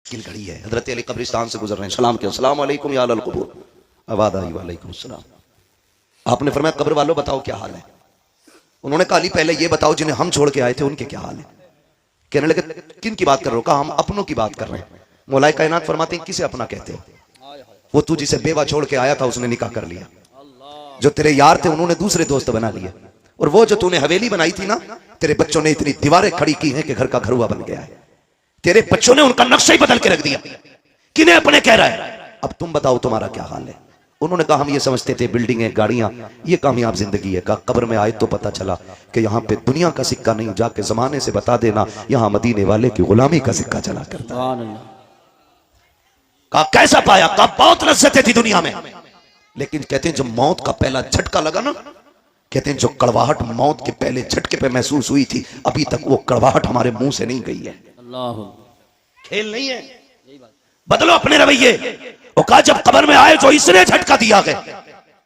मुश्किल घड़ी है। हजरत अली कब्रिस्तान से गुजर रहे हैं, सलाम किया, अस्सलाम वालेकुम या अहल क़ुबूर, आवाज़ आई वालेकुम सलाम। आपने फरमाया कब्र वालों बताओ क्या हाल है। उन्होंने कहा अली पहले ये बताओ जिन्हें हम छोड़ के आए थे उनके क्या हाल है। कहने लगे किन की बात कर रहे हो। कहा हम अपनों की बात कर रहे हैं। मौलाए कायनात फरमाते हैं किसे अपना कहते हो। वो तू जिसे बेवा छोड़ के आया था उसने निकाह कर लिया, जो तेरे यार थे उन्होंने दूसरे दोस्त बना लिए, और वो जो तूने हवेली बनाई थी ना, तेरे बच्चों ने इतनी दीवारें खड़ी की हैं कि घर का घरुआ बन गया है। तेरे बच्चों ने उनका नक्शा ही बदल के रख दिया। किन्हें अपने कह रहा है। अब तुम बताओ तुम्हारा क्या हाल है। उन्होंने कहा हम ये समझते थे बिल्डिंगें गाड़ियां ये कामयाब जिंदगी है। कहा कब्र में आए तो पता चला कि यहाँ पे दुनिया का सिक्का नहीं, जाके जमाने से बता देना यहाँ मदीने वाले की गुलामी का सिक्का चला करता है। कहा कैसा पाया। कहा बहुत लज्जतें थी दुनिया में, लेकिन कहते हैं जब मौत का पहला झटका लगा ना, कहते हैं जो कड़वाहट मौत के पहले झटके पे महसूस हुई थी, अभी तक वो कड़वाहट हमारे मुंह से नहीं गई है। खेल नहीं है, बदलो अपने रवैये। वो कहा जब कब्र में आए जो इसने झटका दिया है,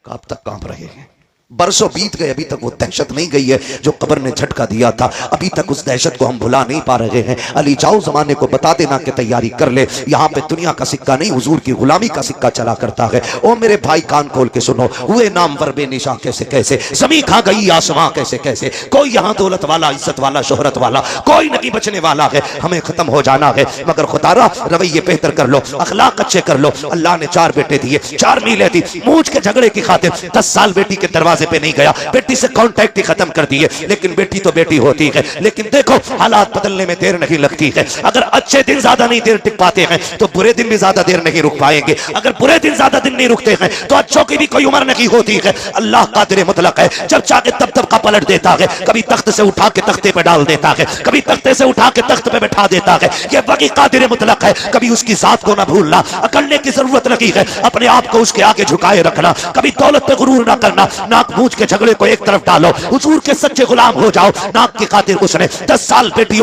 कब तक कांप रहे हैं। बरसों बीत गए, अभी तक वो दहशत नहीं गई है जो कब्र ने झटका दिया था। अभी तक उस दहशत को हम भुला नहीं पा रहे हैं। अली जाओ जमाने को बता देना कि तैयारी कर ले, यहाँ पे दुनिया का सिक्का नहीं हुजूर की गुलामी का सिक्का चला करता है। ओ मेरे भाई कान खोल के सुनो, हुए नाम वरबे निशा कैसे कैसे, जमी खा गई आसमां कैसे कैसे। कोई यहाँ दौलत वाला, इज्जत वाला, शोहरत वाला कोई नहीं बचने वाला है। हमें खत्म हो जाना है, मगर खुदारा रवैये बेहतर कर लो, अखलाक अच्छे कर लो। अल्लाह ने 4 बेटे दिए, 4 मीलें दी। मूंछ के झगड़े की खातिर 10 साल बेटी के दरवाजे पे नहीं गया, बेटी से कांटेक्ट ही खत्म कर दिए। लेकिन बेटी तो बेटी होती है। लेकिन देखो हालात बदलने में देर नहीं लगती है। अगर अच्छे दिन ज्यादा नहीं देर टिक पाते हैं तो बुरे दिन भी ज्यादा देर नहीं रुक पाएंगे। अगर बुरे दिन ज्यादा दिन नहीं रुकते हैं तो अच्छों की भी कोई उम्र नहीं होती है। अल्लाह कादिर मुतलक है, जब चाहे तब तब का पलट देता है। कभी तख्त से उठा के तख्ते पे डाल देता है, कभी तख्ते से उठा के तख्त पे बैठा देता है। ये वही कादिर मुतलक है। कभी उसकी जात को ना भूलना, अकड़ने की जरूरत नहीं है, अपने आप को उसके आगे झुकाए रखना। कभी दौलत पे गुरूर ना करना, नाक मूंछ के झगड़े को एक तरफ डालो, हुजूर के सच्चे गुलाम हो जाओ। नाक की खातिर उसने 10 साल बेटी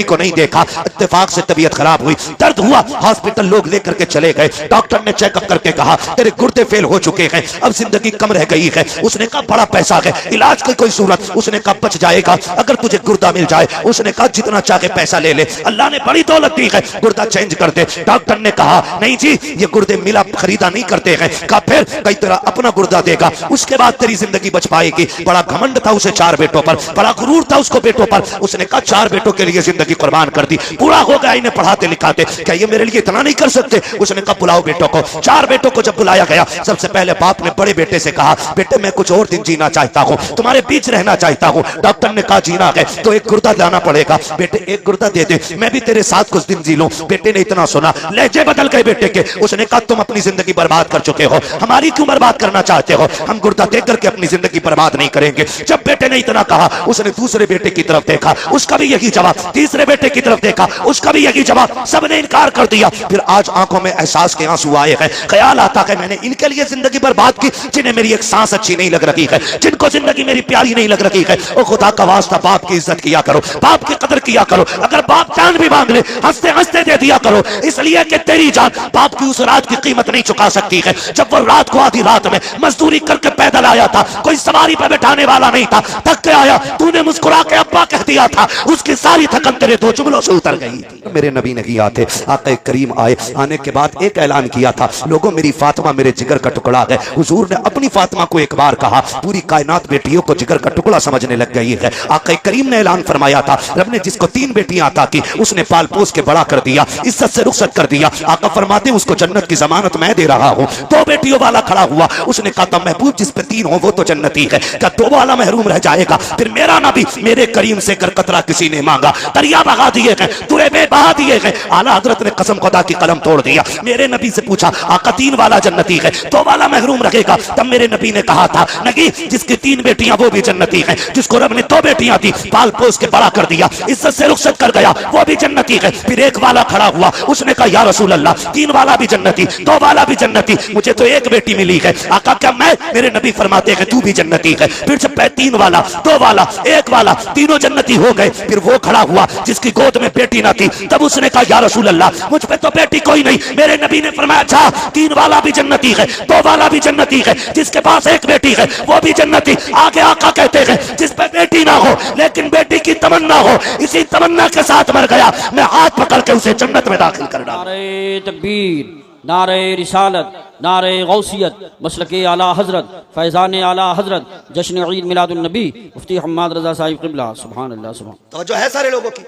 को नहीं देखा। इत्तेफाक से तबीयत खराब हुई, दर्द हुआ, हॉस्पिटल लोग लेकर के चले गए। डॉक्टर ने चेकअप करके कहा तेरे गुर्दे फेल हो चुके हैं, अब जिंदगी कम रह गई है। उसने कहा बड़ा पैसा है, इलाज की कोई सूरत। उसने कहा बच जाएगा अगर तुझे गुर्दा मिल जाए। उसने कहा जितना चाहे पैसा ले ले, अल्लाह ने बड़ी दौलत दी है, गुर्दा चेंज कर दे। डॉक्टर ने कहा नहीं जी ये गुर्दे मिला खरीदा नहीं करते हैं। कहा फिर कई तरह अपना गुर्दा देगा, उसके बाद तेरी जिंदगी बच पाएगी। बड़ा घमंड था उसे 4 बेटों पर, बड़ा गुरूर था उसको बेटों पर। उसने कहा 4 बेटों के लिए जिंदगी कुर्बान कर दी, पूरा हो गया इन्हें पढ़ाते लिखाते, क्या ये मेरे लिए इतना नहीं कर सकते। उसने कहा बुलाओ बेटों को। 4 बेटों को जब बुलाया गया, सबसे पहले बाप ने बड़े बेटे से कहा बेटे मैं कुछ और दिन जीना चाहता हूँ, तुम्हारे बीच रहना चाहता हूँ। डॉक्टर ने कहा जीना है तो एक गुर्दा लाना पड़ेगा। बेटे एक गुर्दा दे दे, मैं भी तेरे साथ कुछ दिन जी लूं। बेटे ने इतना सुना, लहजे बदल गए बेटे के। उसने कहा तुम अपनी जिंदगी बर्बाद कर चुके हो, हमारी क्यों बर्बाद करना चाहते हो। हम गुर्दा देख करके अपनी जिंदगी बर्बाद नहीं करेंगे। जब बेटे ने इतना कहा, उसने दूसरे बेटे की तरफ देखा, उसका भी यही जवाब। तीसरे बेटे की तरफ देखा, उसका भी यही जवाब। सबने इनकार कर दिया। फिर आज आंखों में एहसास के आंसू आए हैं। ख्याल आता है मैंने इनके लिए जिंदगी बर्बाद की, जिन्हें मेरी एक सांस अच्छी नहीं लग रही है, जिनको जिंदगी मेरी प्यारी नहीं लग रही है। ओ खुदा का वास्ता बाप की इज्जत किया करो, बाप की कदर किया करो। अगर बाप जान भी मांग ले हंसते हंसते दे दिया करो, इसलिए कि तेरी जान बाप की उस रात की कीमत नहीं चुका सकती है। जब वो रात को आधी रात में मजदूरी करके पैदल आया था, कोई सवारी पर बैठाने वाला नहीं था, थक के आया, तूने मुस्कुरा के अब्बा कह दिया था, उसकी सारी थकन तेरे 2 जुमलों से उतर गई थी। मेरे नबी नहीं आते, आका करीम आए। आने के बाद एक ऐलान किया था, लोगों मेरी फातिमा मेरे जिगर का टुकड़ा है। हुजूर ने अपनी फातिमा को एक बार कहा, पूरी कायनात बेटियों को जिगर का टुकड़ा समझने लग गई है। आका करीम ने ऐलान फरमाया था, रब ने जिसको 3 बेटियां अता की उसने पाल पोस के बड़ा कर दिया, इज्जत से रुखसत कर दिया। आका फरमाते उसको जन्नत की जमानत मैं दे रहा हूँ। 2 बेटियों वाला खड़ा हुआ, उसने कहा था महबूब जिस पे 3 हो वो तो जन्नती है, क्या 2 वाला महरूम रह जाएगा। फिर मेरा नबी मेरे करीम से कर कतरा किसी ने मांगा, दरिया बहा दिए गए, तुरे में बहा दिए गए। आला हजरत ने कसम खुदा की कलम तोड़ दिया। मेरे नबी से पूछा आका 3 वाला जन्नती है, 2 वाला महरूम रहेगा। तब मेरे नबी ने कहा था नहीं जिसकी 3 बेटियां वो भी जन्नती है, जिसको रब ने 2 बेटियां दी, पाल पोस के बड़ा कर दिया, इज्जत से रुखसत कर गया, वो भी जन्नती है। फिर एक वाला खड़ा हुआ, उसने कहा या रसूल अल्लाह 3 वाला भी जन्नती, 2 वाला भी जन्नती, मुझे तो एक बेटी मिली है। आका क्या मैं, मेरे नबी फरमाते फरमाते हैं तू भी जन्नती है। फिर जब 3 वाला, 2 वाला, 1 वाला, तीनों जन्नती हो गए, फिर वो खड़ा हुआ जिसकी गोद में बेटी ना थी, तब उसने कहा या रसूल अल्लाह मुझ पे तो बेटी कोई नहीं। मेरे नबी ने फरमाया अच्छा 3 वाला भी जन्नती है, 2 वाला भी जन्नती है, जिसके पास 1 बेटी है वो भी जन्नती। आगे आका कहते हैं जिस पे बेटी ना हो लेकिन बेटी की तमन्ना हो, इसी तमन्ना के साथ मर गया, मैं हाथ पकड़ के उसे जन्नत में दाखिल कर डाला। नारे तकबीर, नारे रिसालत, नारे गौसियत, मसलके आला हजरत, फैजान आला हजरत, जश्न ईद मिलादुन नबी, मुफ्ती हम्माद रजा साहिब क़िबला। सुभान अल्लाह सुभान। तो जो है सारे लोगों की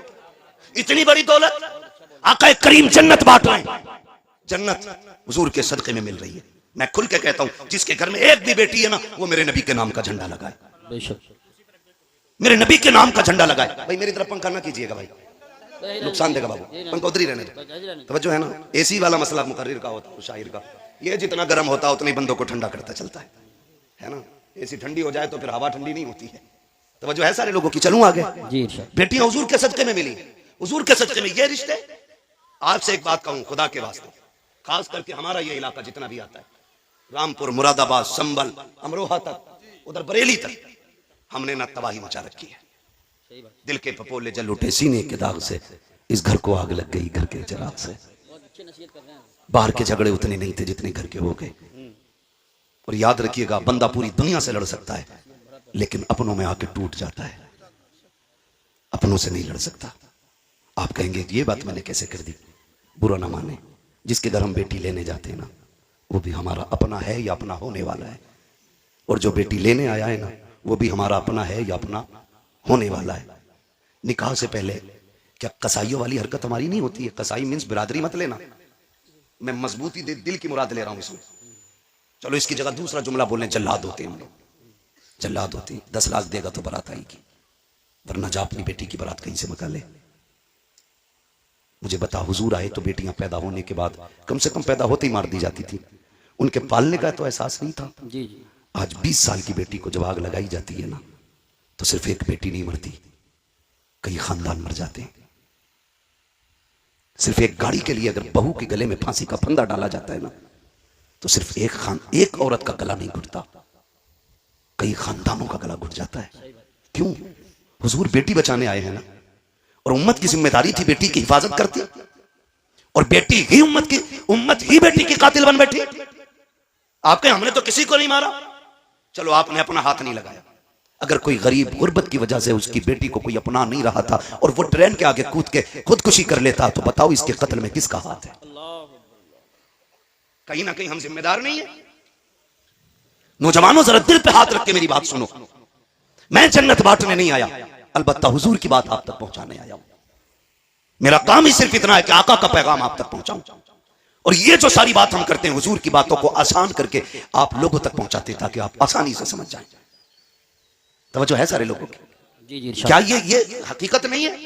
इतनी बड़ी दौलत, आका करीम जन्नत बांट रहे हैं, जन्नत हुजूर के सदके में मिल रही है। मैं खुल के कहता हूं जिसके घर में एक भी बेटी है ना, वो मेरे नबी के नाम का झंडा लगाए, बेशक मेरे नबी के नाम का झंडा लगाए। भाई मेरी तरफ पंखा ना कीजिएगा भाई, नुकसान देगा बाबू, पंखा उधर ही रहने दो। तो जो है ना एसी वाला मसला मुकर्रिर का होता है, शायर का, ये जितना गर्म होता है उतने बंदों को ठंडा करता चलता है ना। एसी ठंडी हो जाए तो फिर हवा ठंडी नहीं होती है। तो जो है सारे लोगों की, चलूं आगे। बेटियां हुजूर के सदके में मिली, हुजूर के सदके में ये रिश्ते। आपसे एक बात कहूं खुदा के वास्ते, खास करके हमारा ये इलाका जितना भी आता है, रामपुर, मुरादाबाद, संभल, अमरोहा तक, उधर बरेली तक, हमने ना तबाही मचा रखी है। दिल के पपोले जल उठे सीने के दाग से, इस घर को आग लग गई घर के चिराग से। बाहर के झगड़े उतने नहीं थे जितने घर के हो गए। और याद रखिएगा बंदा पूरी दुनिया से लड़ सकता है लेकिन अपनों में आके टूट जाता है, अपनों से नहीं लड़ सकता। आप कहेंगे ये बात मैंने कैसे कर दी, बुरा ना माने। जिसके घर हम बेटी लेने जाते हैं ना, वो भी हमारा अपना है या अपना होने वाला है, और जो बेटी लेने आया है ना, वो भी हमारा अपना है या अपना होने वाला है। निकाह से पहले क्या कसाईयों वाली हरकत हमारी नहीं होती है? कसाई मीन्स बिरादरी मत लेना, मैं मजबूती दिल की मुराद ले रहा हूं इसमें। चलो इसकी जगह दूसरा जुमला बोलने, जल्लाद होते हैं हम लोग, जल्लाद होती। 10 लाख देगा तो बारात आएगी, वरना जा अपनी बेटी की बारात कहीं से मका ले। मुझे बता, हुजूर आए तो बेटियां पैदा होने के बाद कम से कम पैदा होते ही मार दी जाती थी, उनके पालने का तो एहसास नहीं था। जी जी। आज 20 साल की बेटी को जब आग लगाई जाती है ना, तो सिर्फ एक बेटी नहीं मरती, कई खानदान मर जाते हैं। सिर्फ एक गाड़ी के लिए अगर बहू के गले में फांसी का फंदा डाला जाता है ना, तो सिर्फ एक औरत का गला नहीं घुटता, कई खानदानों का गला घुट जाता है। क्यों? हुजूर बेटी बचाने आए हैं ना, और उम्मत की जिम्मेदारी थी बेटी की हिफाजत करती, और बेटी ही उम्मत ही बेटी की कातिल बन बैठी। आपके हमने तो किसी को नहीं मारा, चलो आपने अपना हाथ नहीं लगाया। अगर कोई गरीब गुर्बत की वजह से उसकी बेटी को कोई अपना नहीं रहा था और वो ट्रेन के आगे कूद के खुदकुशी कर लेता, तो बताओ इसके कत्ल में किसका हाथ है? कहीं ना कहीं हम जिम्मेदार नहीं है। नौजवानों जरा दिल पे हाथ रख के मेरी बात सुनो, मैं जन्नत बांटने नहीं आया, अलबत्ता हुजूर की बात आप तक पहुंचाने आया हूं। मेरा काम ही सिर्फ इतना है कि आका का पैगाम आप तक पहुंचाऊं, और ये जो सारी बात हम करते हैं हुजूर की बातों को आसान करके आप लोगों तक पहुंचाते हैं, ताकि आप आसानी से समझ जाएं। तवज्जो है सारे लोगों की? जी जी। क्या ये हकीकत नहीं है?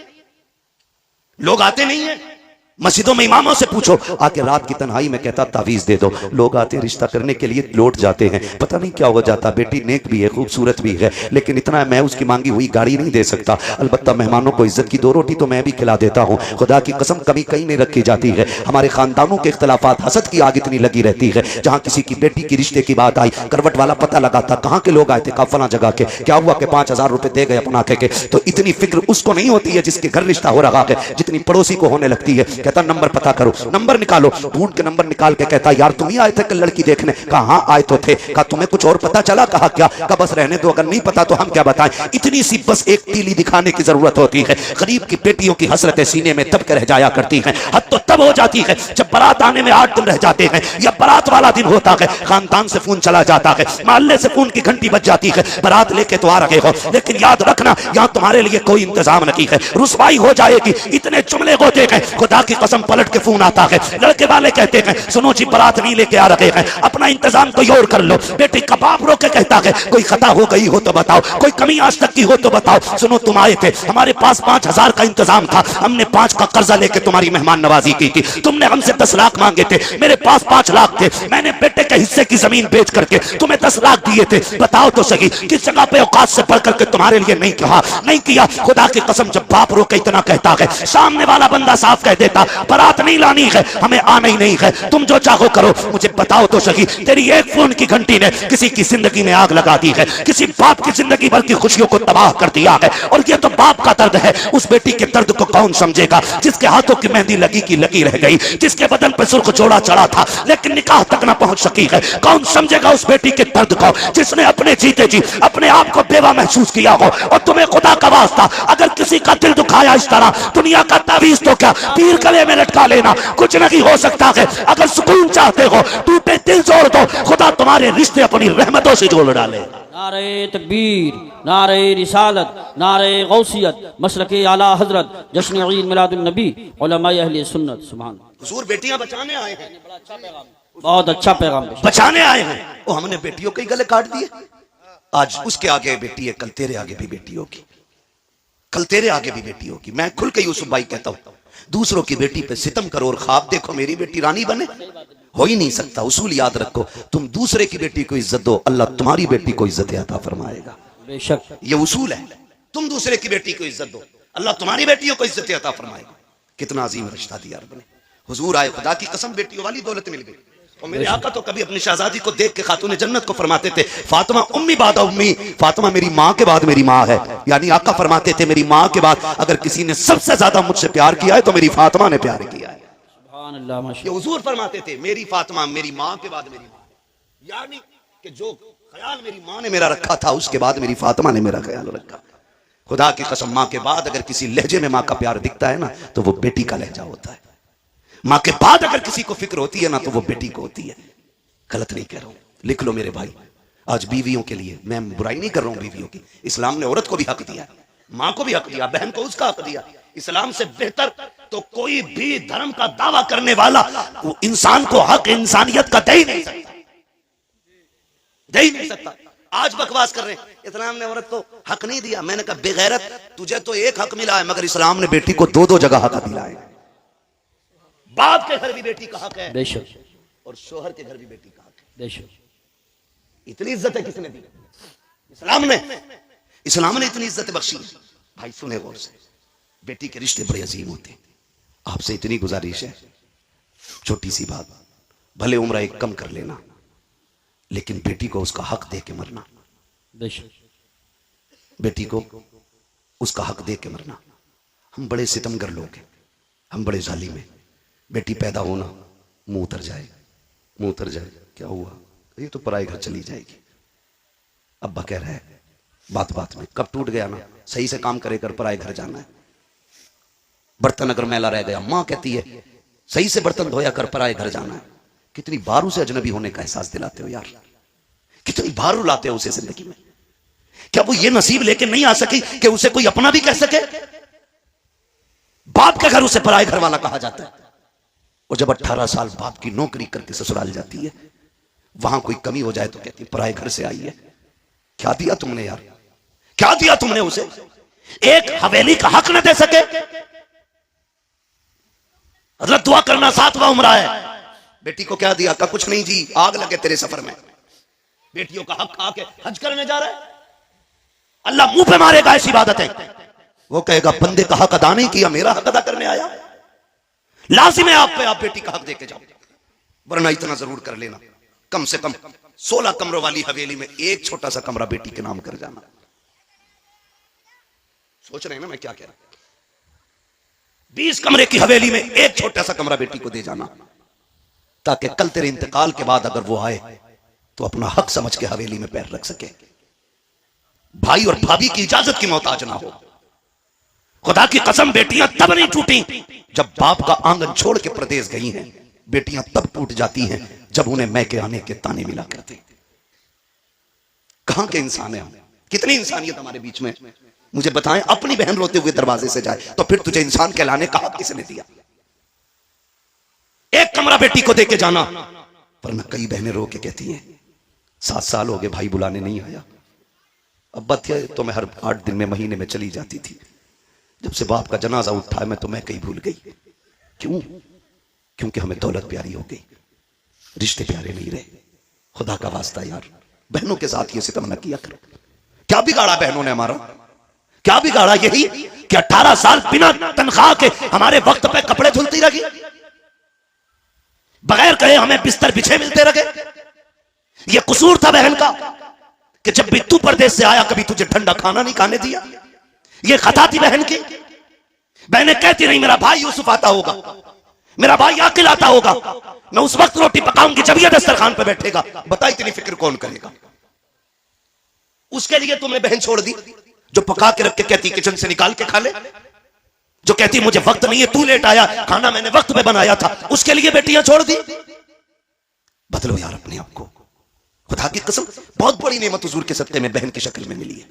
लोग आते नहीं है मस्जिदों में, इमामों से पूछो, आके रात की तन्हाई में कहता तावीज दे दो। लोग आते रिश्ता करने के लिए लौट जाते हैं, पता नहीं क्या हो जाता। बेटी नेक भी है, खूबसूरत भी है, लेकिन इतना मैं उसकी मांगी हुई गाड़ी नहीं दे सकता। अलबत्ता मेहमानों को इज्जत की 2 रोटी तो मैं भी खिला देता हूँ। खुदा की कसम कमी कहीं नहीं रखी जाती है। हमारे खानदानों के इख्तलाफात, हसद की आग इतनी लगी रहती है। जहाँ किसी की बेटी की रिश्ते की बात आई, करवट वाला पता लगा था कहाँ के लोग आए थे, कहा फला जगह के, क्या हुआ कि 5000 रुपए दे गए अपना के। तो इतनी फिक्र उसको नहीं होती है जिसके घर रिश्ता हो रहा है, जितनी पड़ोसी को होने लगती है। कहता नंबर पता करो, नंबर निकालो, ढूंढ के नंबर निकाल के कहता यार तुम ही आए थे कल लड़की देखने? कहा हाँ आए तो थे। कहा तुम्हें कुछ और पता चला? कहा क्या? कहा बस रहने दो, अगर नहीं पता तो हम क्या बताएं। इतनी सी बस एक तीली दिखाने की जरूरत होती है। गरीब की बेटियों की हसरतें सीने में दब के रह जाया करती हैं। हद तो तब हो जाती है जब बारात आने में 8 दिन रह जाते हैं, या बारात वाला दिन होता है, खानदान से फोन चला जाता है, मोहल्ले से फोन की घंटी बज जाती है, बारात लेके तो आ रहे हो, लेकिन याद रखना यहाँ तुम्हारे लिए कोई इंतजाम नहीं है, रुसवाई हो जाएगी। इतने जुमले होते हैं, खुदा की कसम पलट के फोन आता है, लड़के वाले कहते हैं सुनो जी बारात नहीं लेके आ रहे हैं, अपना इंतजाम कोई और कर लो। बेटी का बाप रो के कहता है कोई खता हो गई हो तो बताओ, कोई कमी आज तक की हो तो बताओ। सुनो तुम आए थे, हमारे पास 5000 का इंतजाम था, हमने 5 का कर्जा लेके तुम्हारी मेहमान नवाजी की थी, तुमने हमसे 10 लाख मांगे थे, मेरे पास 5 लाख थे, मैंने बेटे के हिस्से की जमीन बेच करके तुम्हें 10 लाख दिए थे। बताओ तो सही किस जगह पे औकात से बढ़ करके तुम्हारे लिए नहीं किया? खुदा की कसम जब बाप रो के इतना कहता है, सामने वाला बंदा साफ कह देता बारात नहीं लानी है, हमें आना ही नहीं है, तुम जो चाहो करो, मुझे बताओ तो सही, तेरी एक फोन की घंटी ने किसी की जिंदगी में आग लगा दी है, किसी बाप की जिंदगी भर की खुशियों को तबाह कर दिया है। और ये तो बाप का दर्द है, उस बेटी के दर्द को कौन समझेगा जिसके हाथों की मेहंदी लगी की लगी रह गई, जिसके बदन पर सुर्ख जोड़ा चढ़ा था लेकिन निकाह तक ना पहुंच सकी है। कौन समझेगा उस बेटी के दर्द को जिसने अपने जीते जी अपने आप को बेवा महसूस किया हो। और तुम्हें खुदा का वास्ता अगर किसी का दिल दुखाया इस तरह, दुनिया का तावीज तो क्या पीर गले में लटका लेना, कुछ नहीं हो सकता है। अगर सुकून चाहते हो टूटे दिल जोड़ दो, खुदा तुम्हारे रिश्ते अपनी रहमतों से जोड़ डाले। नारे तकबीर, नारे रिसालत, नारे गौसियत, मसलके आला हजरत, जश्न ईद मिलादुन नबी, उलमाए अहले सुन्नत। सुभान। हुजूर बेटियां बचाने आए हैं, बहुत अच्छा पैगाम पेश। बचाने आए हैं। वो हमने बेटियों के गले काट दिए। आज उसके आगे बेटी है, कल तेरे आगे भी बेटी होगी, कल तेरे आगे भी बेटी होगी। मैं खुल के यूसुफ भाई कहता हूं, दूसरों की बेटी पे सितम करो और ख्वाब देखो मेरी बेटी रानी बने, हो ही नहीं सकता। उसूल याद रखो, तुम दूसरे की बेटी को इज्जत दो, अल्लाह तुम्हारी बेटी को इज्जत अता फरमाएगा। बेशक ये उसूल है। तुम दूसरे की बेटी को इज्जत दो, अल्लाह तुम्हारी बेटियों को इज्जत अता फरमाएगा। कितना अजीम रिश्ता दिया रब ने। हुजूर आए, खुदा की कसम बेटियों वाली दौलत मिल गई। और मेरे आका तो कभी अपनी शहजादी को देख के खातून जन्नत को फरमाते थे, फातिमा उम्मी बाद उम्मी, फातिमा मेरी माँ के बाद मेरी माँ है। यानी आका फरमाते थे मेरी माँ के बाद अगर किसी ने सबसे ज्यादा मुझसे प्यार किया है तो मेरी फातिमा ने प्यार किया है। सुभान अल्लाह, ये माशाअल्लाह। हुजूर फरमाते थे मेरी फातिमा मेरी माँ के बाद मेरी माँ, यानी कि जो ख्याल मेरी माँ ने मेरा रखा था उसके बाद मेरी फातिमा ने मेरा ख्याल रखा। खुदा की कसम, माँ के बाद अगर किसी लहजे में माँ का प्यार दिखता है ना तो वो बेटी का लहजा होता है। माँ के बाद अगर किसी को फिक्र होती है ना तो वो बेटी को होती है। गलत नहीं कह रहा हूं, लिख लो मेरे भाई। आज बीवियों के लिए मैं बुराई नहीं कर रहा हूं, बीवियों की। इस्लाम ने औरत को भी हक दिया, माँ को भी हक दिया, बहन को उसका हक दिया। इस्लाम से बेहतर तो कोई भी धर्म का दावा करने वाला वो इंसान को हक इंसानियत का दे ही नहीं सकता, दे ही नहीं सकता। आज बकवास कर रहे हैं इस्लाम ने औरत को हक नहीं दिया। मैंने कहा बेगैरत, तुझे तो एक हक मिला है मगर इस्लाम ने बेटी को दो दो जगह हक दिला है। बाप के घर भी बेटी का हक है बेशक, और शोहर के घर भी बेटी का हक है। बेशक। इतनी इज्जत है किसने दी? इस्लाम ने। इस्लाम ने इतनी इज्जत बख्शी। भाई सुने गौर से, बेटी के रिश्ते बड़े अजीम होते हैं। आपसे इतनी गुजारिश है, छोटी सी बात, भले उम्र एक कम कर लेना लेकिन बेटी को उसका हक दे के मरना। बेशक, बेटी को उसका हक दे के मरना। हम बड़े सितमगर लोग हैं, हम बड़े जालिम हैं। बेटी पैदा होना, मुंह उतर जाए, मुंह उतर जाए, क्या हुआ, ये तो पराए घर चली जाएगी। अब्बा कह रहा है बात बात में, कब टूट गया ना, सही से काम करे कर, पराए घर जाना है। बर्तन अगर मैला रह गया, माँ कहती है सही से बर्तन धोया कर, पराए घर जाना है। कितनी बार उसे अजनबी होने का एहसास दिलाते हो यार, कितनी बार रुलाते हो उसे जिंदगी में। क्या वो ये नसीब लेके नहीं आ सकी कि उसे कोई अपना भी कह सके? बाप के घर उसे पराए घर वाला कहा जाता है। और जब 18 साल बाप की नौकरी करके ससुराल जाती है, वहां कोई कमी हो जाए तो कहती है पराए घर से आई है। क्या दिया तुमने यार, क्या दिया तुमने उसे? एक हवेली का हक न दे सके। हजरत दुआ करना 7वां उम्र है, बेटी को क्या दिया? का कुछ नहीं जी, आग लगे तेरे सफर में। बेटियों का हक खा के हज करने जा रहा है, अल्लाह मुंह पे मारेगा ऐसी इबादत है। वो कहेगा बंदे का हक अदा नहीं किया, मेरा हक अदा करने आया। लाजिम है आप पे, आप बेटी का हक देके जाओ, वरना इतना जरूर कर लेना, कम से कम 16 कमरों वाली हवेली में एक छोटा सा कमरा बेटी के नाम कर जाना। सोच रहे हैं ना मैं क्या कह रहा हूं? 20 कमरे की हवेली में एक छोटा सा कमरा बेटी को दे जाना, ताकि कल तेरे इंतकाल के बाद अगर वो आए तो अपना हक समझ के हवेली में पैर रख सके, भाई और भाभी की इजाजत की मोहताज ना हो। खुदा की कसम, बेटियां तब नहीं टूटी जब बाप का आंगन छोड़ के प्रदेश गई हैं। बेटियां तब टूट जाती हैं जब उन्हें मैके आने के ताने मिला करते। कहां के इंसान है हम? कितनी इंसानियत हमारे बीच में? मुझे बताएं, अपनी बहन रोते हुए दरवाजे से जाए तो फिर तुझे इंसान कहलाने का हक किसने दिया? एक कमरा बेटी को देके जाना, वरना कई बहनें रो के कहती हैं 7 साल हो गए भाई बुलाने नहीं आया। अब्बा थे तो मैं हर 8 दिन में, महीने में चली जाती थी, जब से बाप का जनाजा उठा मैं तो मैं कहीं भूल गई। क्यों? क्योंकि हमें दौलत प्यारी हो गई, रिश्ते प्यारे नहीं रहे। खुदा का वास्ता यार, बहनों के साथ ये सितम न किया करो। क्या बिगाड़ा बहनों ने हमारा? क्या बिगाड़ा? यही कि 18 12 साल बिना तनख्वाह के हमारे वक्त पे कपड़े धुलती रही, बगैर कहे हमें बिस्तर बिछे मिलते रहे। ये कसूर था बहन का कि जब भी तू परदेश से आया कभी तुझे ठंडा खाना नहीं खाने दिया। ये खता थी बहन की। बहनें कहती रही मेरा भाई यूसुफ आता होगा, मेरा भाई आकिल आता होगा, मैं उस वक्त रोटी पकाऊंगी जब ये दस्तरखान पे बैठेगा। बता इतनी फिक्र कौन करेगा? उसके लिए तुमने बहन छोड़ दी जो पका के रख के कहती किचन से निकाल के खा ले, जो कहती मुझे वक्त नहीं है, तू लेट आया, खाना मैंने वक्त पे बनाया था, उसके लिए बेटियां छोड़ दी। बदलो यार अपने आप को। खुदा की कसम बहुत बड़ी नेमत हुजूर के सत्ते में बहन की शक्ल में मिली है,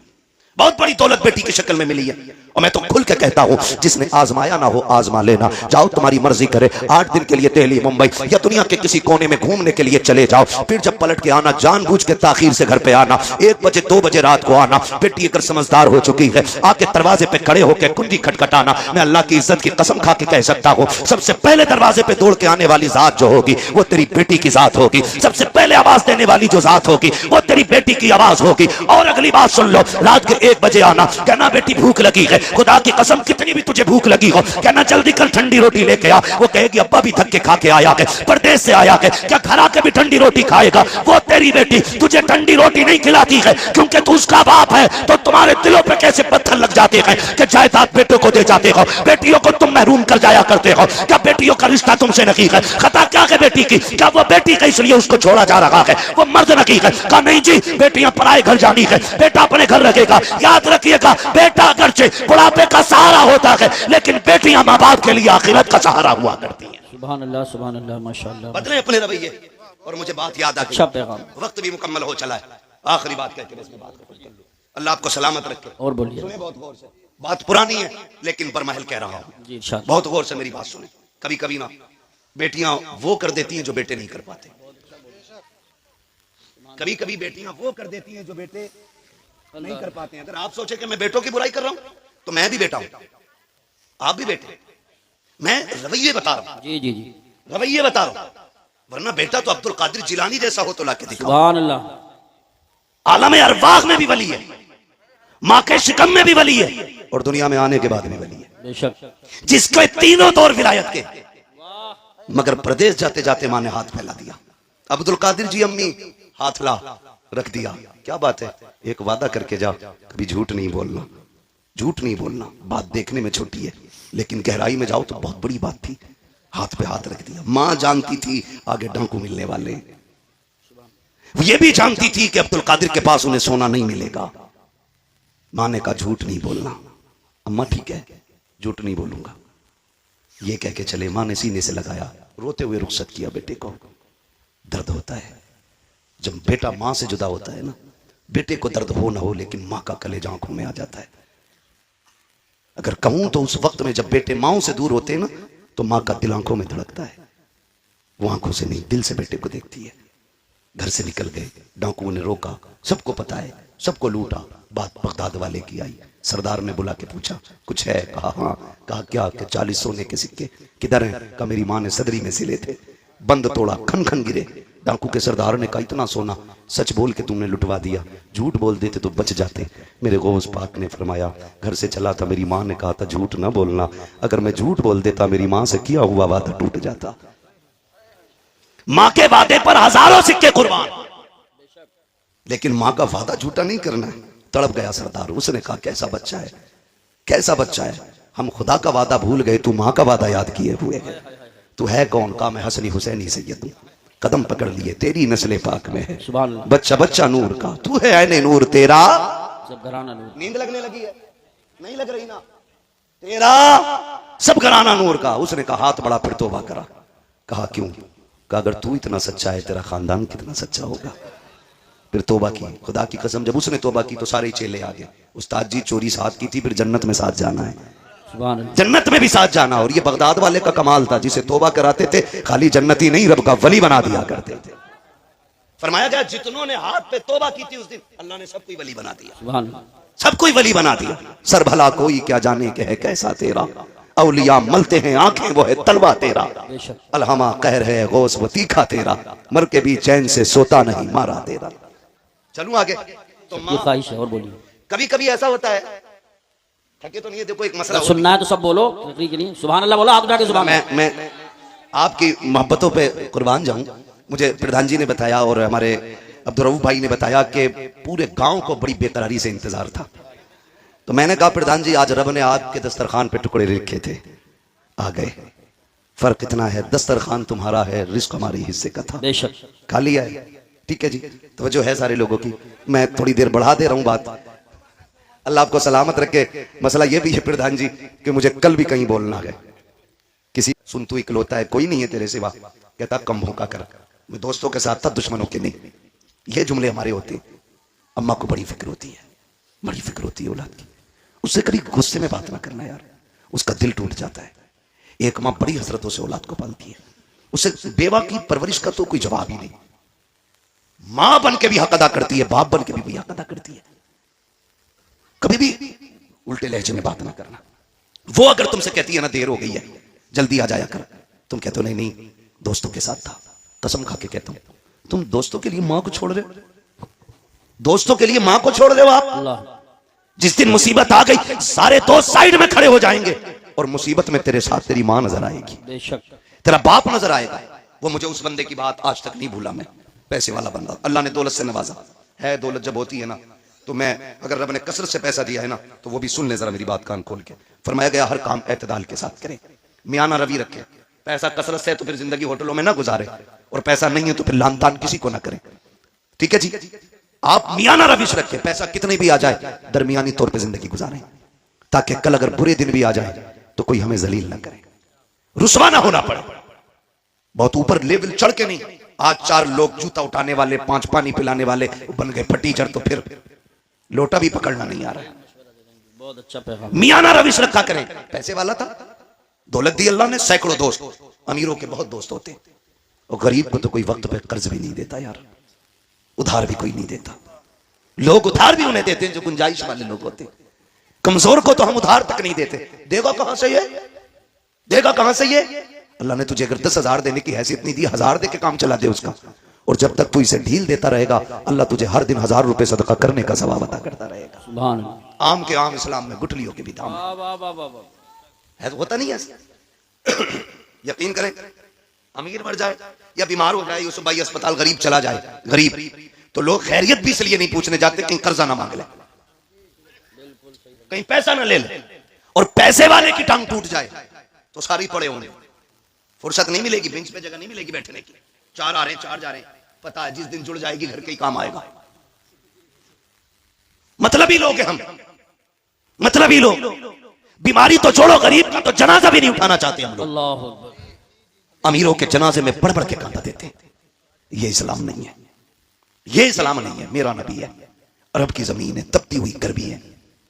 बहुत बड़ी दौलत बेटी की शक्ल में मिली है। और मैं तो खुल के कहता हूं जिसने आजमाया ना हो आजमा लेना। जाओ तुम्हारी मर्जी करे, 8 दिन के लिए दिल्ली मुंबई या दुनिया के किसी कोने में घूमने के लिए चले जाओ, फिर जब पलट के आना जानबूझ के ताखीर से घर पे आना, 1 बजे 2 बजे रात को आना। बेटी अगर समझदार हो चुकी है आके दरवाजे पे खड़े होकर कुंडी खटखटाना। मैं अल्लाह की इज्जत की कसम खा के कह सकता हूं सबसे पहले दरवाजे पे दौड़ के आने वाली जात जो होगी वो तेरी बेटी की जात होगी। सबसे पहले आवाज देने वाली जो जात होगी वो तेरी बेटी की आवाज होगी। और अगली बात सुन लो, रात के 1 बजे आना, कहना बेटी भूख लगी है, खुदा की कसम कितनी भी तुझे भूख लगी हो, कहना जल्दी कर ठंडी रोटी लेके आ। वो कहेगी अब्बा भी थक के खा के आया है, परदेश से आया है, क्या घर आके भी ठंडी रोटी खाएगा? वो तेरी बेटी तुझे ठंडी रोटी नहीं खिलाती है क्योंकि तू उसका बाप है। तो तुम्हारे दिलों पे कैसे पत्थर लग जाते हैं कि जायदाद बेटों को दे जाते हो, बेटियों को तुम महरूम कर जाया करते हो। क्या बेटियों का रिश्ता तुमसे नहीं है? खता क्या है बेटी की? क्या वो बेटी का इसलिए उसको छोड़ा जा रहा है? वो मर्द नहीं है? कहा नहीं जी, बेटियां पराए घर जानी है, बेटा अपने घर रखेगा। याद रखिएगा, बेटा अगरचे बुढ़ापे का सहारा होता है लेकिन बेटियां माँ बाप के लिए आखिरत का सहारा हुआ करती हैं। सुभान अल्लाह माशाअल्लाह। बदले अपने रवैये। और मुझे बात याद आ गई, अच्छा पैगाम, वक्त भी मुकम्मल हो चला है, आखिरी बात कहते हैं इसमें बात कर लो। अल्लाह आपको सलामत रखे। और बोलिए। सुने बहुत गौर से, बात पुरानी है लेकिन बरमहल कह रहा हूं जी, इरशाद। बहुत गौर से मेरी बात सुने। कभी कभी ना बेटियां वो कर देती हैं जो बेटे नहीं कर पाते, कभी कभी बेटियां वो कर देती हैं जो बेटे नहीं कर पाते हैं। अगर आप सोचे कि मैं बेटों की बुराई कर रहा हूं तो मैं भी बेटा हूं, आप भी बेटे। मैं रवैये बता रहा हूं, जी जी जी, रवैये बता रहा हूं, वरना बेटा तो अब्दुल कादिर जिलानी जैसा हो तो लाके दिखाओ। सुभान अल्लाह। आलम अरवाह में भी वली है, माँ के शिकम में भी वली है और दुनिया में आने के बाद भी वली है, बेशक। जिसके तीनों दौर विलायत के। मगर प्रदेश जाते जाते माँ ने हाथ फैला दिया। अब्दुल कादिर जी अम्मी हाथ ला रख दिया। क्या बात है, एक वादा करके जा, कभी झूठ नहीं बोलना, झूठ नहीं बोलना। बात देखने में छोटी है लेकिन गहराई में जाओ तो बहुत बड़ी बात थी। हाथ पे हाथ रख दिया। मां जानती थी आगे डाकू मिलने वाले, ये भी जानती थी कि अब्दुल कादिर के पास उन्हें सोना नहीं मिलेगा। मां ने कहा झूठ नहीं बोलना। अम्मा ठीक है, झूठ नहीं बोलूंगा, ये कह के चले। मां ने सीने से लगाया, रोते हुए रुखसत किया। बेटे को दर्द होता है जब बेटा मां से जुदा होता है ना, बेटे को दर्द हो ना हो लेकिन मां का कलेजा आंखों में आ जाता है। अगर कहूं तो उस वक्त में जब बेटे माओ से दूर होते हैं ना तो मां का दिल आंखों में धड़कता है। वो आंखों से नहीं दिल से बेटे को देखती है। घर से निकल गए, डाकुओं ने रोका, सबको पता है, सबको लूटा। बात बगदाद वाले की आई, सरदार ने बुला के पूछा कुछ है? कहा हाँ। कहा क्या? कि 40 सोने के सिक्के। किधर है? कहा मेरी मां ने सदरी में सिले थे, बंद तोड़ा, खन खन गिरे। डाकू के सरदार ने कहा इतना सोना सच बोल के तुमने लुटवा दिया, झूठ बोल देते तो बच जाते। मेरे गौस पाक ने फरमाया घर से चला था, मेरी मां ने कहा था झूठ ना बोलना, अगर मैं झूठ बोल देता मेरी मां से किया हुआ वादा टूट जाता। मां के वादे पर हजारों सिक्के कुर्बान, लेकिन मां का वादा झूठा नहीं करना है। तड़प गया सरदार। उसने कहा कैसा बच्चा है, कैसा बच्चा है, हम खुदा का वादा भूल गए, तू मां का वादा याद किए हुए है। तू है कौन? कहा मैं हसनी हुसैनी सैयद हूं, कदम पकड़ लिए, तेरी नस्ले पाक में है। बच्चा बच्चा नूर का, तू है ऐने नूर, तेरा सब घराना नूर। नींद लगने लगी है? नहीं लग रही ना? तेरा सब घराना नूर का। उसने कहा हाथ बड़ा, फिर तौबा करा। कहा क्यों? कहा अगर तू इतना सच्चा है तेरा खानदान कितना सच्चा होगा। फिर तौबा की। खुदा की कसम जब उसने तौबा की तो सारे चेले आ गए। उस्ताद जी चोरी साथ की थी, फिर जन्नत में साथ जाना है, जन्नत में भी साथ जाना। और ये बगदाद वाले का कमाल था, जिसे तौबा कराते थे खाली जन्नती नहीं रब का वली बना दिया करते थे। फरमाया गया जितनों ने हाथ पे तौबा की थी उस दिन अल्लाह ने सबको वली बना दिया, सबको वली बना दिया। सर भला कोई क्या जाने के है कैसा तेरा, औलिया मलते हैं आंखें वो है तलवा तेरा, अलहमा कहर है गौस वो तीखा तेरा, मर के भी चैन से सोता नहीं मारा तेरा। चलूं आगे तो ख्वाहिश है। और बोलिए। कभी कभी ऐसा होता है थके तो नहीं है, देखो एक मसला सुनना है तो सब बोलो, तकरीर के लिए सुभान अल्लाह बोलो, हाथ उठा के सुभान अल्लाह। मैं आपकी मोहब्बतों पे कुर्बान जाऊं। मुझे प्रधान जी ने बताया और हमारे अब्दुल भाई ने बताया कि पूरे गांव को बड़ी बेकरारी से इंतजार था। तो मैंने कहा प्रधान जी आज रब ने आपके दस्तरखान पे टुकड़े रखे थे, आ गए। फर्क इतना है, दस्तरखान तुम्हारा है, रिस्क हमारे हिस्से का था, बेशक खा लिया है। ठीक है जी, तवज्जो है सारे लोगों की। मैं थोड़ी देर बढ़ा दे रहा हूं बात, अल्लाह आपको सलामत रखे। मसला यह भी है प्रधान जी कि मुझे कल भी कहीं बोलना है, किसी सुन तू इकलौता है, कोई नहीं है तेरे सिवा, कहता कम भूखा कर। मैं दोस्तों के साथ था, दुश्मनों के नहीं। ये जुमले हमारे होते हैं। अम्मा को बड़ी फिक्र होती है, बड़ी फिक्र होती है औलाद की। उससे कभी गुस्से में बात ना करना यार, उसका दिल टूट जाता है। एक माँ बड़ी हसरतों से औलाद को पालती है, उसे बेवा की परवरिश का तो कोई जवाब ही नहीं। मां बन के भी हक अदा करती है, बाप बन के भी हक अदा करती है। कभी भी उल्टे लहजे में बात ना करना। वो अगर तुमसे कहती है ना देर हो गई है जल्दी आ जाया कर, तुम कहते हो नहीं नहीं दोस्तों के साथ था, कसम खा के कहता हूं तुम दोस्तों के लिए मां को छोड़ रहे हो, दोस्तों के लिए मां को छोड़ रहे हो आप। अल्लाह, जिस दिन मुसीबत आ गई सारे दोस्त साइड में खड़े हो जाएंगे और मुसीबत में तेरे साथ तेरी मां नजर आएगी, बेशक तेरा बाप नजर आएगा। वो मुझे उस बंदे की बात आज तक नहीं भूला। मैं पैसे वाला बंदा, अल्लाह ने दौलत से नवाजा है। दौलत जब होती है ना तो मैं, अगर रब ने कसरत से पैसा दिया है ना तो वो भी सुन ले जरा मेरी बात कान खोल के। फरमाया गया हर काम एतदाल के साथ करें, मियाना रवि रखे। पैसा कसरत से है तो फिर जिंदगी होटलों में ना गुजारे, और पैसा नहीं है तो फिर लान तान किसी को ना करें। ठीक है जी, आप मियाना रविश रखें, पैसा कितने भी आ जाए दरमियानी तौर पर जिंदगी गुजारें, ताकि कल अगर बुरे दिन भी आ जाए तो कोई हमें जलील ना करे, रुसवा ना होना पड़े। बहुत ऊपर लेवल चढ़ के नहीं। आज 4 लोग जूता उठाने वाले, 5 पानी पिलाने वाले बन गए फटीचर, तो फिर लोटा भी पकड़ना नहीं आ रहा है। बहुत अच्छा पैगाम। मियाना रविश रखा करें। पैसे वाला था, दौलत दी अल्लाह ने, सैकड़ों दोस्त, अमीरों के बहुत दोस्त होते, और गरीब को तो कोई वक्त पे कर्ज भी नहीं देता यार, उधार भी कोई नहीं देता। लोग उधार भी उन्हें देते हैं जो गुंजाइश वाले लोग होते हैं, कमजोर को तो हम उधार तक नहीं देते। देगा कहां से ये, देगा कहां से ये। अल्लाह ने तुझे अगर 10,000 देने की हैसियत नहीं दी, 1000 दे के काम चला दे उसका, और जब तक तू इसे ढील देता रहेगा अल्लाह तुझे हर दिन 1000 रुपए सदका करने का सवाब अता करता रहेगा। सुभान अल्लाह। आम के आम इस्लाम में गुठलियों के भी दाम वाह वाह वाह वाह वाह। है, तो होता नहीं है। यकीन करें, अमीर मर जाए या बीमार हो जाए, यूसुफ भाई अस्पताल, गरीब चला जाए, गरीब, तो लोग खैरियत भी इसलिए नहीं पूछने जाते कहीं कर्जा ना मांग ले, कहीं पैसा ना ले ले। और पैसे वाले की टांग टूट जाए तो सारी पड़े होंगे, फुर्सत नहीं मिलेगी, बेंच पे जगह नहीं मिलेगी बैठने की। 4 आ रहे हैं, 4 जा रहे हैं, पता है जिस दिन जुड़ जाएगी घर के ही काम आएगा। मतलबी लोग हैं हम, मतलबी लोग। बीमारी तो छोड़ो, गरीब का तो जनाजा भी नहीं उठाना चाहते हम लोग। अल्लाह अकबर। अमीरों के जनाजे में बढ़ बढ़ के कांटा देते हैं। ये इस्लाम नहीं है, ये इस्लाम नहीं है। मेरा नबी है, अरब की जमीन है, तपती हुई गर्मी है।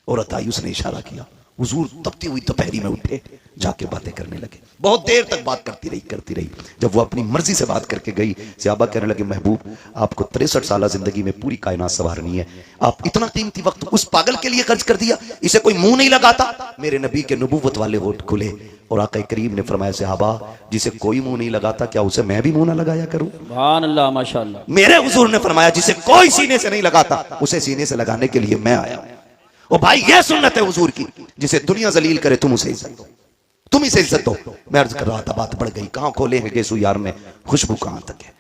औरत आई, उसने इशारा किया, हुजूर तपती हुई दोपहरी में उठे, जाके बातें करने लगे। बहुत देर तक बात करती रही। जब वो अपनी मर्जी से बात करके गई, सहाबा कहने लगे महबूब आपको 63 साल जिंदगी में पूरी कायनात संवारनी है, आप इतना कीमती वक्त उस पागल के लिए खर्च कर दिया, इसे कोई मुंह नहीं लगाता। मेरे नबी के नबूवत वाले होठ खुले और आका करीम ने फरमाया सहाबा जिसे कोई मुंह नहीं लगाता क्या उसे मैं भी मुंह ना लगाया करूं। सुभान अल्लाह, माशाअल्लाह। मेरे हुजूर ने फरमाया जिसे कोई सीने से नहीं लगाता उसे सीने से लगाने के लिए मैं आया। ओ भाई ये सुन्नत है हुजूर की, जिसे दुनिया जलील करे तुम उसे इज्जत दो, तुम इसे इज्जत दो। मैं अर्ज कर रहा था बात बढ़ गई, कहां खोले हैं गेसू यार में खुशबू कहां तक है।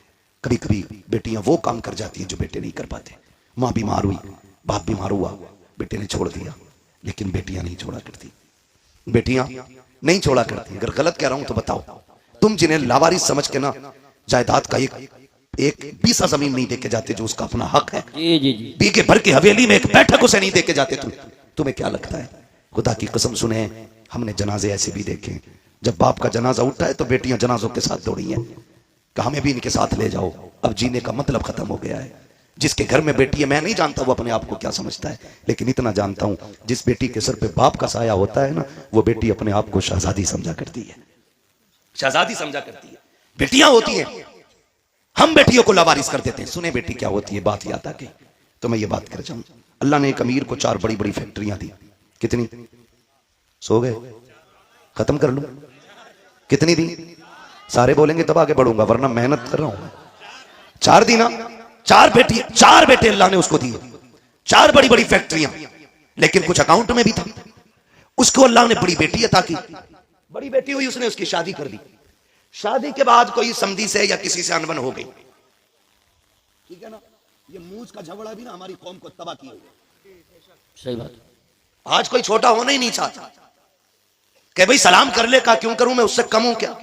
कभी कभी बेटियां वो काम कर जाती हैं जो बेटे नहीं कर पाते। माँ बीमार हुई, बाप बीमार हुआ, बेटे ने छोड़ दिया, लेकिन बेटियां नहीं छोड़ा करती, बेटियां नहीं छोड़ा करती। अगर गलत कह रहा हूं तो बताओ, तुम जिन्हें लावारिस समझ के ना जायदाद का एक बीसा जमीन नहीं देके जाते जो उसका अपना हक है, जी जी जी, बीके भर की हवेली में एक बैठक उसे नहीं देके जाते, तुम्हें क्या लगता है। खुदा की कसम सुने, हमने जनाजे ऐसे भी देखे, जब बाप का जनाजा उठा है तो बेटियां जनाजों के साथ दौड़ी हैं कि हमें भी इनके साथ ले जाओ। अब जीने का मतलब खत्म हो गया है। जिसके घर में बेटी है, मैं नहीं जानता वो अपने आप को क्या समझता है, लेकिन इतना जानता हूं जिस बेटी के सर पे बाप का साया होता है ना, वो बेटी अपने आप को शहजादी समझा करती है, शहजादी समझा करती है। बेटियां होती हैं, हम बेटियों को लावारिस कर देते हैं। सुने बेटी क्या होती है, बात याद आ गई तो मैं ये बात कर जाऊं। अल्लाह ने एक अमीर को 4 बड़ी बड़ी फैक्ट्रियां दी। कितनी? सो गए, खत्म कर लूं। कितनी दी? सारे बोलेंगे तब आगे बढ़ूंगा, वरना मेहनत कर रहा हूं। 4 दी ना, 4 बेटी, 4 बेटे अल्लाह ने उसको दिए, 4 बड़ी बड़ी फैक्ट्रियां, लेकिन कुछ अकाउंट में भी था। उसको अल्लाह ने बड़ी बेटी अता की, बड़ी बेटी हुई, उसने उसकी शादी कर दी। शादी के बाद कोई समधी से या किसी से अनबन हो गई, ठीक है ना, ये मूंछ का झगड़ा भी ना हमारी कौम को तबाह किया हुआ। सही बात। आज कोई छोटा होना ही नहीं चाहता कि भाई सलाम कर ले, का क्यों करूं, मैं उससे कम हूं क्या।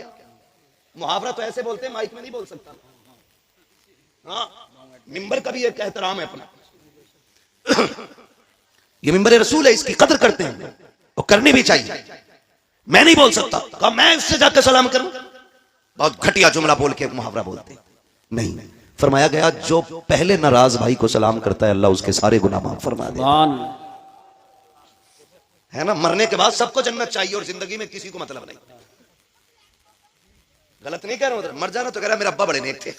मुहावरा तो ऐसे बोलते हैं, माइक में नहीं बोल सकता। हाँ, मिंबर का भी एक एहतराम है अपना। ये मिंबर रसूल है, इसकी कदर करते हैं और करनी भी चाहिए। मैं नहीं बोल सकता, कहा मैं इससे जाकर सलाम करूं, बहुत घटिया जुमला बोल के मुहावरा बोलते नहीं। फरमाया गया जो पहले नाराज भाई को सलाम करता है अल्लाह उसके सारे गुनाह माफ फरमा देता है ना। मरने के बाद सबको जन्नत चाहिए और जिंदगी में किसी को मतलब नहीं। गलत नहीं कह रहा हूं, मर जाना तो कह रहा मेरे अब्बा बड़े नेक थे,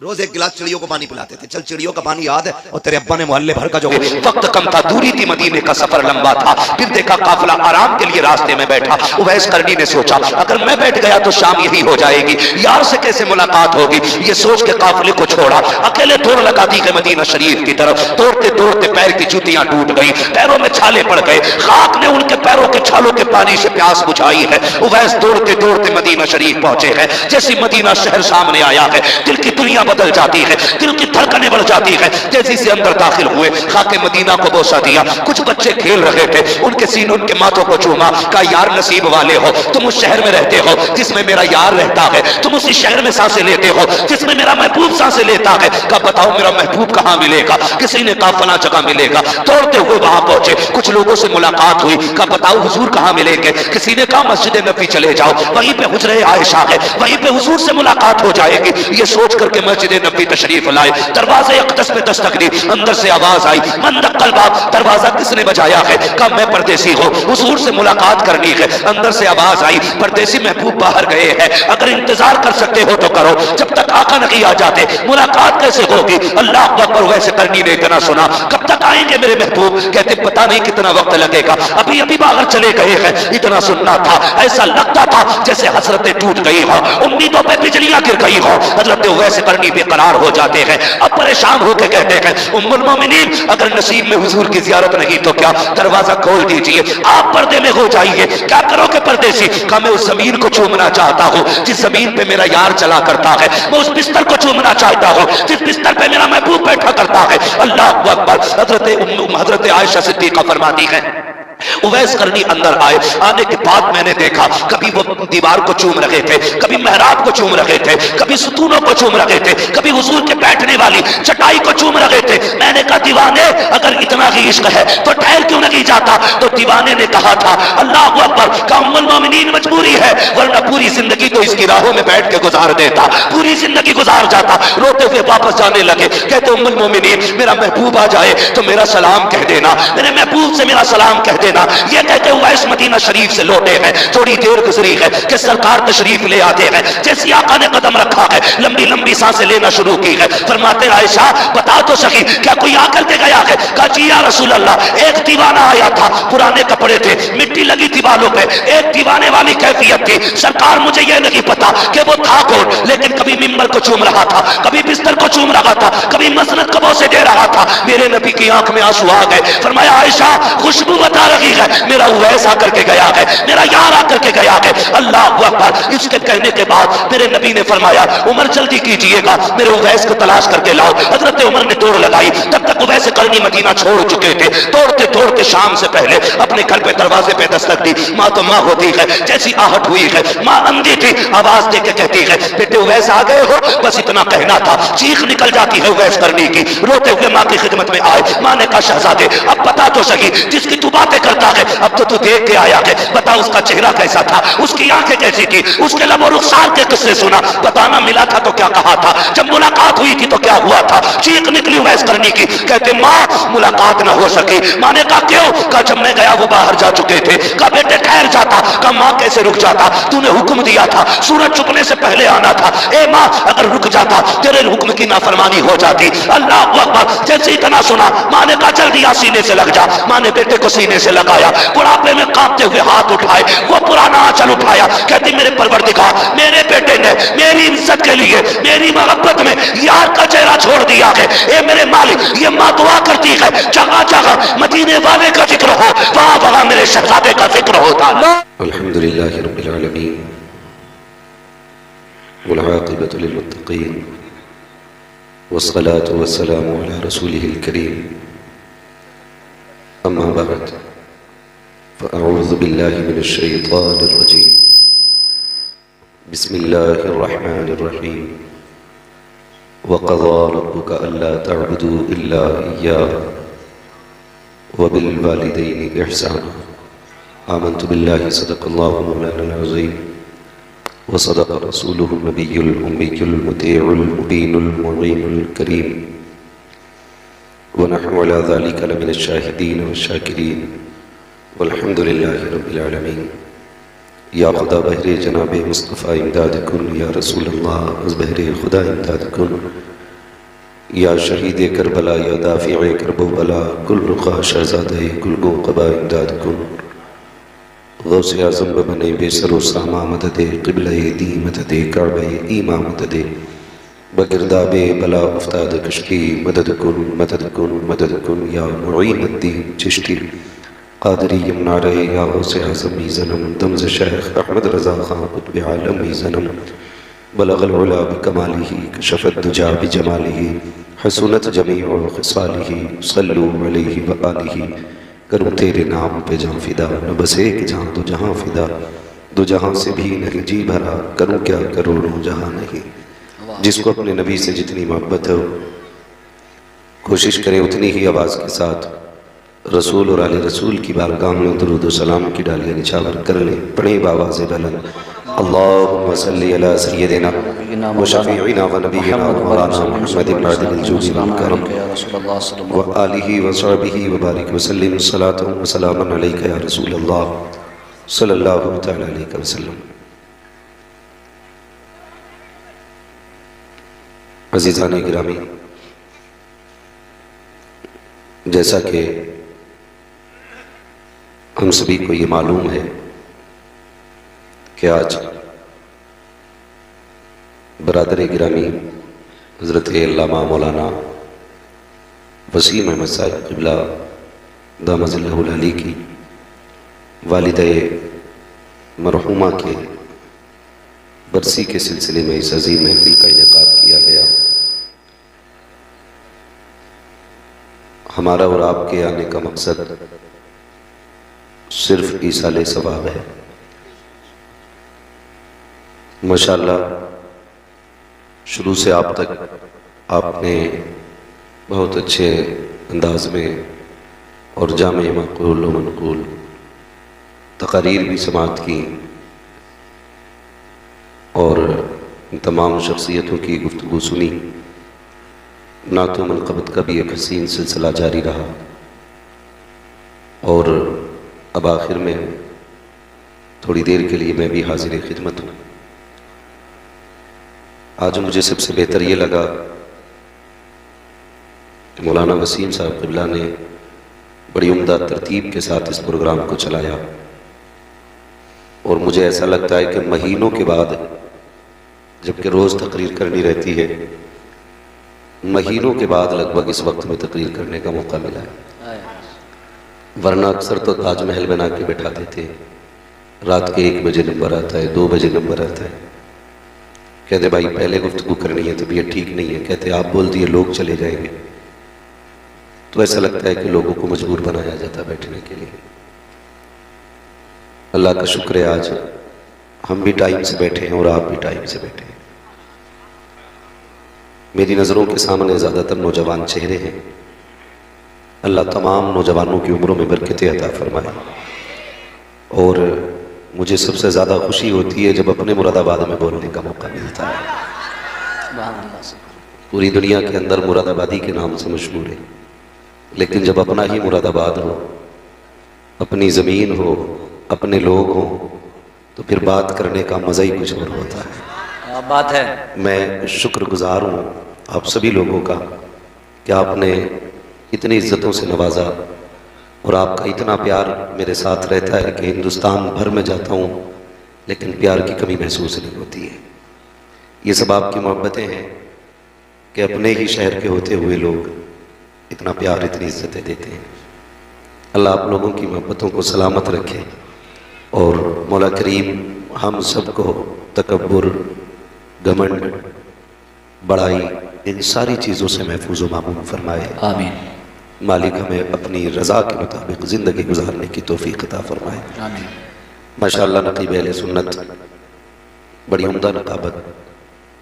रोज एक गिलास चिड़ियों को पानी पिलाते थे। चल चिड़ियों का पानी याद है, और तेरे अब्बा ने मोहल्ले भर का जो वक्त कम था, दूरी थी, मदीने का सफर लंबा था, फिर देखा काफिला आराम के लिए रास्ते में बैठा। उवैस करनी ने सोचा अगर मैं बैठ गया तो शाम यही हो जाएगी, यार से कैसे मुलाकात होगी। ये सोच के काफिले को छोड़ा, अकेले दौड़ लगा दी मदीना शरीफ की तरफ। दौड़ते दौड़ते पैर की जूतियां टूट गई, पैरों में छाले पड़ गए, खाक ने उनके पैरों के छालों के पानी से प्यास बुझाई है। उवैस दौड़ते दौड़ते मदीना शरीफ पहुंचे हैं। जैसे मदीना शहर सामने आया है, दिल की दुनिया बदल जाती है, दिल की धड़कनें बढ़ जाती है। जैसे से अंदर दाखिल हुए, खाके मदीना को बोसा दिया। कुछ बच्चे खेल रहे थे, उनके सीने उनके माथों को चूमा, कहा यार नसीब वाले हो, तुम उस शहर में रहते हो जिसमें मेरा यार रहता है, तुम उसी शहर में सांसें लेते हो जिसमें मेरा महबूब सांसें लेता है। कहा बताओ मेरा महबूब कहां मिलेगा। किसी ने कहा फला जगह मिलेगा। दौड़ते हुए वहां पहुंचे, कुछ लोगों से मुलाकात हुई, कहा बताओ हुजूर कहां मिलेंगे। किसी ने कहा मस्जिद नबी चले जाओ, वहीं पे हुजरे आयशा है, वहीं पे हुजूर से मुलाकात हो जाएगी। ये सोच करके मस्जिद नबी तशरीफ लाए। दरवाजे अक़दस पे दस्तक दी, अंदर से आवाज आई मन दक्कल बाब। दरवाजा किसने बजाया है। कहा मैं परदेसी हूं, हुजूर से मुलाकात करनी है। अंदर से आवाज आई परदेसी महबूब बाहर गए हैं, अगर इंतजार कर सकते हो तो करो, जब तक आका नहीं आ जाते मुलाकात कैसे होगी। अल्लाह अकबर। वैसे करनी ने इतना सुना, कब तक आएंगे मेरे महबूब। कहते पता नहीं कितना वक्त लगेगा, अभी अभी बाहर चले गए हैं। इतना सुनना था, ऐसा लगता था जैसे हसरतें टूट गई हो, उम्मीदों पे बिजलियां गिर गई हो। हजरत वैसे करनी बेकरार हो जाते हैं। अब परेशान होकर कहते हैं उम्मुल मोमिनीन अगर नसीब में हुजूर की जियारत नहीं तो क्या, दरवाजा खोल दीजिए, आप पर्दे में हो जाइए। क्या करोगे परदेसी। कहा मैं उस जमीन को चूमना चाहता हूँ जिस जमीन पे मेरा यार चला करता है, मैं उस बिस्तर को चूमना चाहता हूँ जिस बिस्तर पे मेरा महबूब बैठा करता है। अल्लाह अकबर। हजरत आयशा सिद्दीक़ा फरमाती है उवैस करनी अंदर आए। आने के बाद मैंने देखा कभी वो दीवार को चूम रहे थे, कभी मेहराब को चूम रहे थे, कभी सुतूनों को चूम रहे थे, कभी हुजूर के बैठने वाली चटाई को चूम रहे थे। मैंने कहा दीवाने अगर इतना ही इश्क है तो ठहर क्यों नहीं जाता। तो दीवाने ने कहा था अल्लाह अकबर, का उम्मुल मोमिनीन मजबूरी है, वरना पूरी जिंदगी तो इसकी राहों में बैठ के गुजार देता, पूरी जिंदगी गुजार जाता। रोते हुए वापस जाने लगे, कहते उम्मुल मोमिनीन मेरा महबूब आ जाए तो मेरा सलाम कह देना, मेरे महबूब से मेरा सलाम कह देना। ये कहते हुए इस मदीना शरीफ से लौटे हैं। थोड़ी देर गुजरी है कि सरकार तशरीफ ले आते हैं। जैसे आका ने कदम रखा है, लंबी लंबी सांसें लेना शुरू की है। फरमाते आयशा बता तो सकी क्या कोई आकर के गया है। कहा जी या रसूल अल्लाह, एक दीवाना आया था, पुराने कपड़े थे, मिट्टी लगी थी बालों पे, एक दीवाने वाली कैफियत थी। सरकार मुझे यह नहीं पता कि वो था कौन, लेकिन कभी मिंबर को चूम रहा था, कभी बिस्तर को चूम रहा था, कभी मसनद को बोसे दे रहा था। मेरे नबी की आंख में आंसू आ गए। फरमाया आयशा खुशबू बता रही है, मेरा उवैस आकर के गया है, मेरा यार आकर के गया है। अल्लाह अकबर। इसके कहने के बाद मेरे नबी ने फरमाया उमर जल्दी कीजिएगा, मेरे उवैस को तलाश करके लाओ। हजरत उमर ने दौड़ लगाई, तब तक उवैस करनी मदीना छोड़ चुके थे। दौड़ते दौड़ते शाम से पहले अपने घर पे दरवाजे पे दस्तक दी। माँ तो माँ होती है, जैसी आहट हुई है, माँ अंधी थी, आवाज दे के कहती है बेटे उवैस आ गए हो। बस इतना कहना था, चीख निकल जाती है उवैस करनी की। रोते हुए माँ की खिदमत में आए। माँ ने कहा शहजादे अब बता तो सही, जिसकी तू बातें करता है अब तो तू देख के आया है, बता उसका चेहरा कैसा था, उसकी आंखें कैसी थी, उसके लबो रुखसार के किस्से सुना, बताना मिला था तो क्या कहा था, जब मुलाकात हुई थी तो क्या हुआ था। चीख निकली उवैस करनी की। कहते माँ मुलाकात ना हो सकी। माँ ने कहा क्यों। कहा जब मैं गया वो बाहर जा चुके थे। कहा बेटे ठहर जाता। कहा माँ कैसे रुक जाता, तूने हुक्म दिया था सूरज छुपने से पहले आना था। ए माँ अगर रुक जाता तेरे हुक्म की नाफरमानी हो जाती। अल्लाह अकबर। जैसे इतना सुना माँ ने कहा जल्दी आ सीने से लग जा। माँ ने बेटे को सीने से लगाया, बुढ़ापे में कांपते हुए हाथ उठाए, वो पुराना आंचल उठाया। कहती मेरे परवरदिगार, मेरे बेटे ने मेरी इज्जत के लिए, मेरी मोहब्बत में यार का चेहरा छोड़ दिया है। ए मेरे मालिक, ये माँ दुआ करती है जगह जगह मदीने वाले का जिक्र हो, वहां वहां मेरे शहजादे का जिक्र होता है। अल्हम्दुलिल्लाहि रब्बिल आलमीन वल आक़िबतु लिल मुत्तक़ीन वस्सलातु वस्सलामु अला रसूलिहिल करीम, अम्मा बअद, फ़अऊज़ु बिल्लाहि मिनश शैतानिर रजीम, बिस्मिल्लाहिर रहमानिर रहीम, वक़ज़ा रब्बुका अल्ला तअबुदू इल्ला इय्याहु व बिल वालिदैनि इहसाना, आमन्तु बिल्लाहि सदक़ल्लाहु मौलाना अज़ीम व सदक़ रसूलुहु नबियुल उम्मियुल मुतीउल मुबीनुल मुईनुल करीम व नहनु अला ज़ालिका लमिनश शाहिदीन व शाकिरीन वल्हम्दुलिल्लाहि रब्बिल आलमीन। या खुदा बहरे जनाबे मुस्तफ़ा इमदाद कुन, या रसूल अल्लाह अज़ बहरे खुदा इमदाद कुन, या शहीद करबला या दाफ़िए करबला कुल रुख़ा शहज़ादे कुल क़बा इमदाद कुन, गौसे आज़म बने बेसरो सामा मददे क़िबले दी मददे काबे ईमा मददे बगिरदाबे बला उफ्ताद कश्ती मदद कुन मदद कुन, या मुईनुद्दीन चिश्ती क़ादरी यमनारे, या गौसे आज़म ज़नम दमज़ शेख अहमद रज़ा ख़ान क़ुत्ब आलम ज़नम, बलग़ल उला बिकमालिही कशफ़त दुजा बिजमालिही हसनत जमीउ ख़िसालिही, सल्लु अलैहि व आलिही। करूँ तेरे नाम पे जान फिदा, न बस एक जान दो जहाँ फिदा, दो जहाँ से भी नहीं जी भरा, करूँ क्या करोड़ों जहाँ नहीं। जिसको अपने नबी से जितनी मोहब्बत है कोशिश करें उतनी ही आवाज़ के साथ रसूल और आले रसूल की बारगाह में दुरूद व सलाम की डालियाँ निछावर कर लें। पढ़े बावाज़ बुलंद, अल्लाहुम्मा सल्ली अला सय्यिदिना व शफ़ीइना व नबिय्यिना व मौलाना मुहम्मदिन अदील जूदी वल करम व आलिहि व सहबिहि व बारिक व सल्लिम सलातु व सलामन अलैका या रसूल अल्लाह सल्लल्लाहु तआला अलैहि वसल्लम। अज़ीज़ान गिरामी, जैसा कि हम सभी को ये मालूम है कि आज बरादर गिरामी हज़रत अल्लामा मौलाना वसीम अहमद साहिब क़िबला दामज़िल्लहुल अली की वालिदे मरहूमा के बरसी के सिलसिले में इस अज़ीम महफ़िल का इनेक़ाद किया गया। हमारा और आपके आने का मकसद सिर्फ ईसाले सवाब है। माशाअल्लाह शुरू से आप तक आपने बहुत अच्छे अंदाज में और जामे मक़बूल व मनक़ूल तक़रीर भी समाअत की और तमाम शख्सियतों की गुफ्तगू सुनी। नातो मनक़बत का भी एक हसीन सिलसिला जारी रहा और अब आखिर में थोड़ी देर के लिए मैं भी हाजिर खिदमत हूँ। आज मुझे सबसे बेहतर ये लगा कि मौलाना वसीम साहब क़िबला ने बड़ी उम्दा तरतीब के साथ इस प्रोग्राम को चलाया और मुझे ऐसा लगता है कि महीनों के बाद, जबकि रोज़ तकरीर करनी रहती है, महीनों के बाद लगभग इस वक्त में तकरीर करने का मौका मिला है। वरना अक्सर तो ताजमहल बना के बैठा देते, रात के 1 बजे नंबर आता है, 2 बजे नंबर आता है, कहते भाई पहले गुफ्तगू करनी है, तबीयत ठीक नहीं है, कहते आप बोल दिए लोग चले जाएंगे। तो ऐसा लगता है कि लोगों को मजबूर बनाया जाता है बैठने के लिए। अल्लाह का शुक्र है आज हम भी टाइम से बैठे हैं और आप भी टाइम से बैठे हैं। मेरी नज़रों के सामने ज़्यादातर नौजवान चेहरे हैं। अल्लाह तमाम नौजवानों की उम्रों में बरकतें अता फरमाए। और मुझे सबसे ज़्यादा खुशी होती है जब अपने मुरादाबाद में बोलने का मौका मिलता है। पूरी दुनिया के अंदर मुरादाबादी के नाम से मशहूर है, लेकिन जब अपना ही मुरादाबाद हो, अपनी ज़मीन हो, अपने लोग हों, तो फिर बात करने का मज़ा ही कुछ और होता है। बात है। मैं शुक्रगुजार हूँ आप सभी लोगों का कि आपने इतनी इज्जतों से नवाजा और आपका इतना प्यार मेरे साथ रहता है कि हिंदुस्तान भर में जाता हूँ लेकिन प्यार की कमी महसूस नहीं होती है। ये सब आपकी मोहब्बतें हैं कि अपने ही शहर के होते हुए लोग इतना प्यार, इतनी इज्जतें देते हैं। अल्लाह आप लोगों की मोहब्बतों को सलामत रखे और मौला करीम हम सबको तकब्बुर, घमंड, बड़ाई, इन सारी चीज़ों से महफूज व मामून फरमाए। आमीन। मालिक हमें अपनी रज़ा के मुताबिक ज़िंदगी गुजारने की तौफीक अता फरमाए। आमीन। माशाअल्लाह नक़ीब अहले सुन्नत बड़ी उम्दा नक़ाबत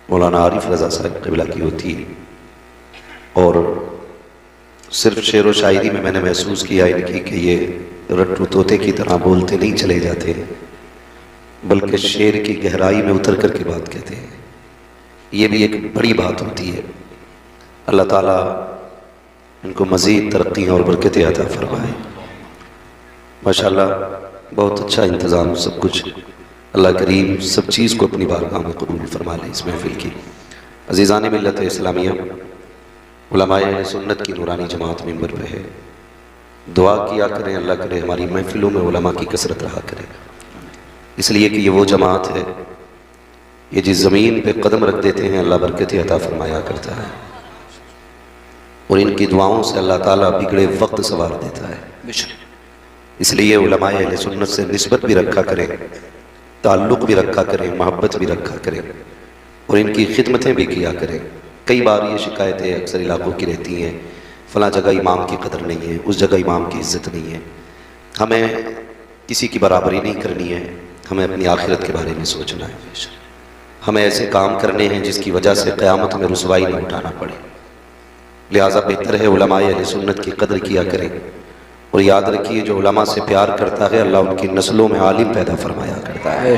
मौलाना आरिफ रज़ा साहब क़िबला की होती है और सिर्फ शेर व शायरी में मैंने महसूस किया इनकी कि ये रट्टू तोते की तरह बोलते नहीं चले जाते, बल्कि शेर की गहराई में उतर कर के बात कहते हैं। ये भी एक बड़ी बात होती है। अल्लाह ताला इनको मज़ीद तरक्की और बरकतें अता फरमाए। माशाअल्लाह बहुत अच्छा इंतज़ाम, सब कुछ अल्लाह करीम सब चीज़ को अपनी बारगाह में कबूल फरमा ले इस महफिल की। अज़ीज़ान मिल्लत इस्लामिया, उलमाए अहले सुन्नत की नूरानी जमात मिंबर पे है। दुआ किया करें, अल्लाह करे हमारी महफिलों में उलमा की कसरत रहा करे, इसलिए कि ये वो जमात है, ये जिस ज़मीन पे कदम रख देते हैं अल्लाह बरकतें अता फरमाया करता है और इनकी दुआओं से अल्लाह ताला बिगड़े वक्त सवार देता है। इसलिए उलमाए अहले सुन्नत से निस्बत भी रखा करें, ताल्लुक़ भी रखा करें, मोहब्बत भी रखा करें और इनकी खिदमतें भी किया करें। कई बार ये शिकायतें अक्सर इलाकों की रहती हैं, फ़लाँ जगह इमाम की कदर नहीं है, उस जगह इमाम की इज़्ज़त नहीं है। हमें किसी की बराबरी नहीं करनी है, हमें अपनी आखिरत के बारे में सोचना है। हमें ऐसे काम करने हैं जिसकी वजह से क़यामत में रुसवाई न उठाना पड़े। लिहाजा बेहतर है उलमाए अहले सुन्नत की कदर किया करें और याद रखिए जो उलमा से प्यार करता है अल्लाह उनकी नस्लों में आलिम पैदा फरमाया करता है।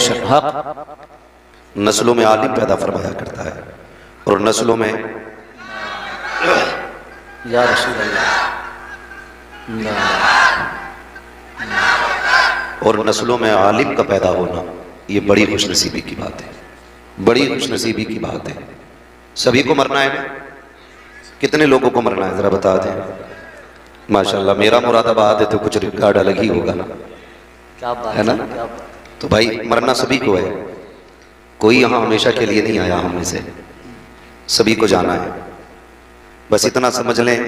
नस्लों में आलिम पैदा फरमाया करता है और नस्लों में या रसूल और नस्लों में आलिम का पैदा होना ये बड़ी खुशनसीबी की बात है, बड़ी खुशनसीबी की बात है। सभी को मरना है ना? कितने लोगों को मरना है ज़रा बता दें। माशाल्लाह मेरा मुरादाबाद है तो कुछ रिकॉर्ड अलग ही होगा ना, क्या बात है ना? तो भाई मरना सभी को है, कोई यहाँ हमेशा के लिए नहीं आया, हम में से सभी को जाना है। बस इतना समझ लें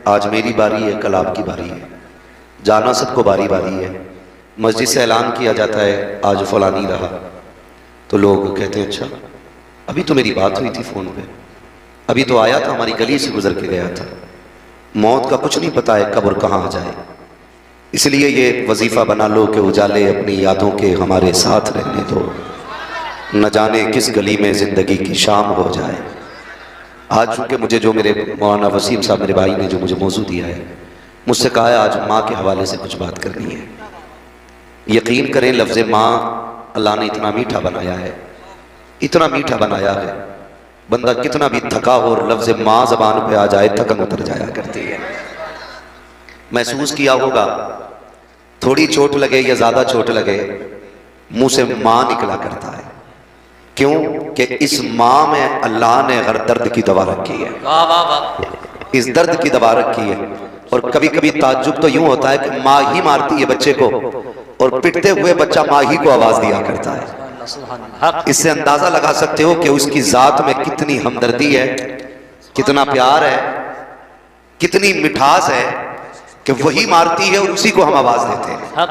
आज मेरी बारी है, कल आपकी बारी है, जाना सबको बारी बारी है। मस्जिद से ऐलान किया जाता है आज फलानी रहा तो लोग कहते हैं अच्छा अभी तो मेरी बात हुई थी फ़ोन पे, अभी तो आया था, हमारी गली से गुजर के गया था। मौत का कुछ नहीं पता है कब और कहाँ आ जाए, इसलिए ये वजीफ़ा बना लो कि उजाले अपनी यादों के हमारे साथ रहने दो, न जाने किस गली में ज़िंदगी की शाम हो जाए। आज चूँकि मुझे जो मेरे मौलाना वसीम साहब मेरे भाई ने जो मुझे मौजू दिया है, मुझसे कहा है आज माँ के हवाले से कुछ बात करनी है। यकीन करें लफ्ज़ माँ अल्लाह ने इतना मीठा बनाया है, इतना मीठा बनाया है, बंदा कितना भी थका हो और लफ्ज़ माँ ज़बान पे आ जाए थकन उतर जाया करती है। महसूस किया होगा थोड़ी चोट लगे या ज़्यादा चोट लगे मुंह से माँ निकला करता है। क्यों? कि इस माँ में अल्लाह ने हर दर्द की दवा रखी है, इस दर्द की दवा रखी है। और कभी कभी ताज्जुब तो यूं होता है कि माँ ही मारती है बच्चे को और पिटते हुए बच्चा माँ ही को आवाज़ दिया करता है। इससे अंदाजा लगा सकते हो कि उसकी जात में कितनी हमदर्दी है, कितना प्यार है, कितनी मिठास है कि वही मारती है और उसी को हम आवाज देते हैं।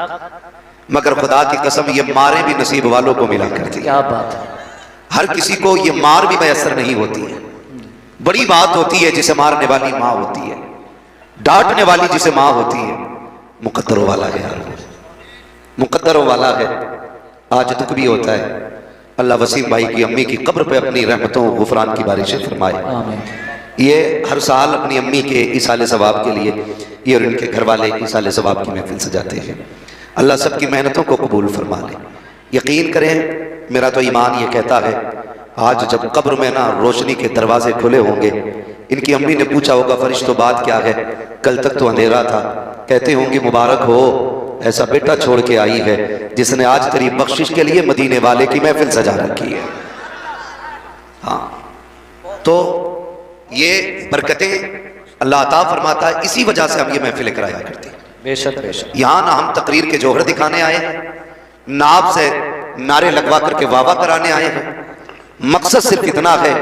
मगर खुदा की कसम ये मारे भी नसीब वालों को मिला करती है। क्या बात है। हर किसी को ये मार भी मैसर नहीं होती है। बड़ी बात होती है जिसे मारने वाली माँ होती है, डांटने वाली जिसे माँ होती है। मुकद्दरों वाला है यार, मुकद्दरों वाला है। आज दुख भी होता है। अल्लाह वसीम भाई की अम्मी की कब्र पे अपनी रहमतों गुफरान की बारिशें फरमाए। ये हर साल अपनी अम्मी के इसाले सवाब के लिए ये और इनके घर वाले इसाले सवाब की महफिल सजाते हैं। अल्लाह सबकी मेहनतों को कबूल फरमा ले। यकीन करें मेरा तो ईमान ये कहता है आज जब कब्र में ना रोशनी के दरवाजे खुले होंगे, इनकी अम्मी ने पूछा होगा फरिश्तों बात क्या है, कल तक तो अंधेरा था। कहते होंगे मुबारक हो ऐसा बेटा छोड़ के आई है जिसने आज तेरी बख्शिश के लिए मदीने वाले की महफिल सजा रखी है। हाँ, तो ये बरकतें अल्लाह अता फरमाता है, इसी वजह से हम ये महफिलें कराया करते हैं। बेशक बेशक। यहाँ ना हम तकरीर के जौहर दिखाने आए हैं, ना आपसे नारे लगवा करके वावा कराने आए हैं। मकसद सिर्फ इतना है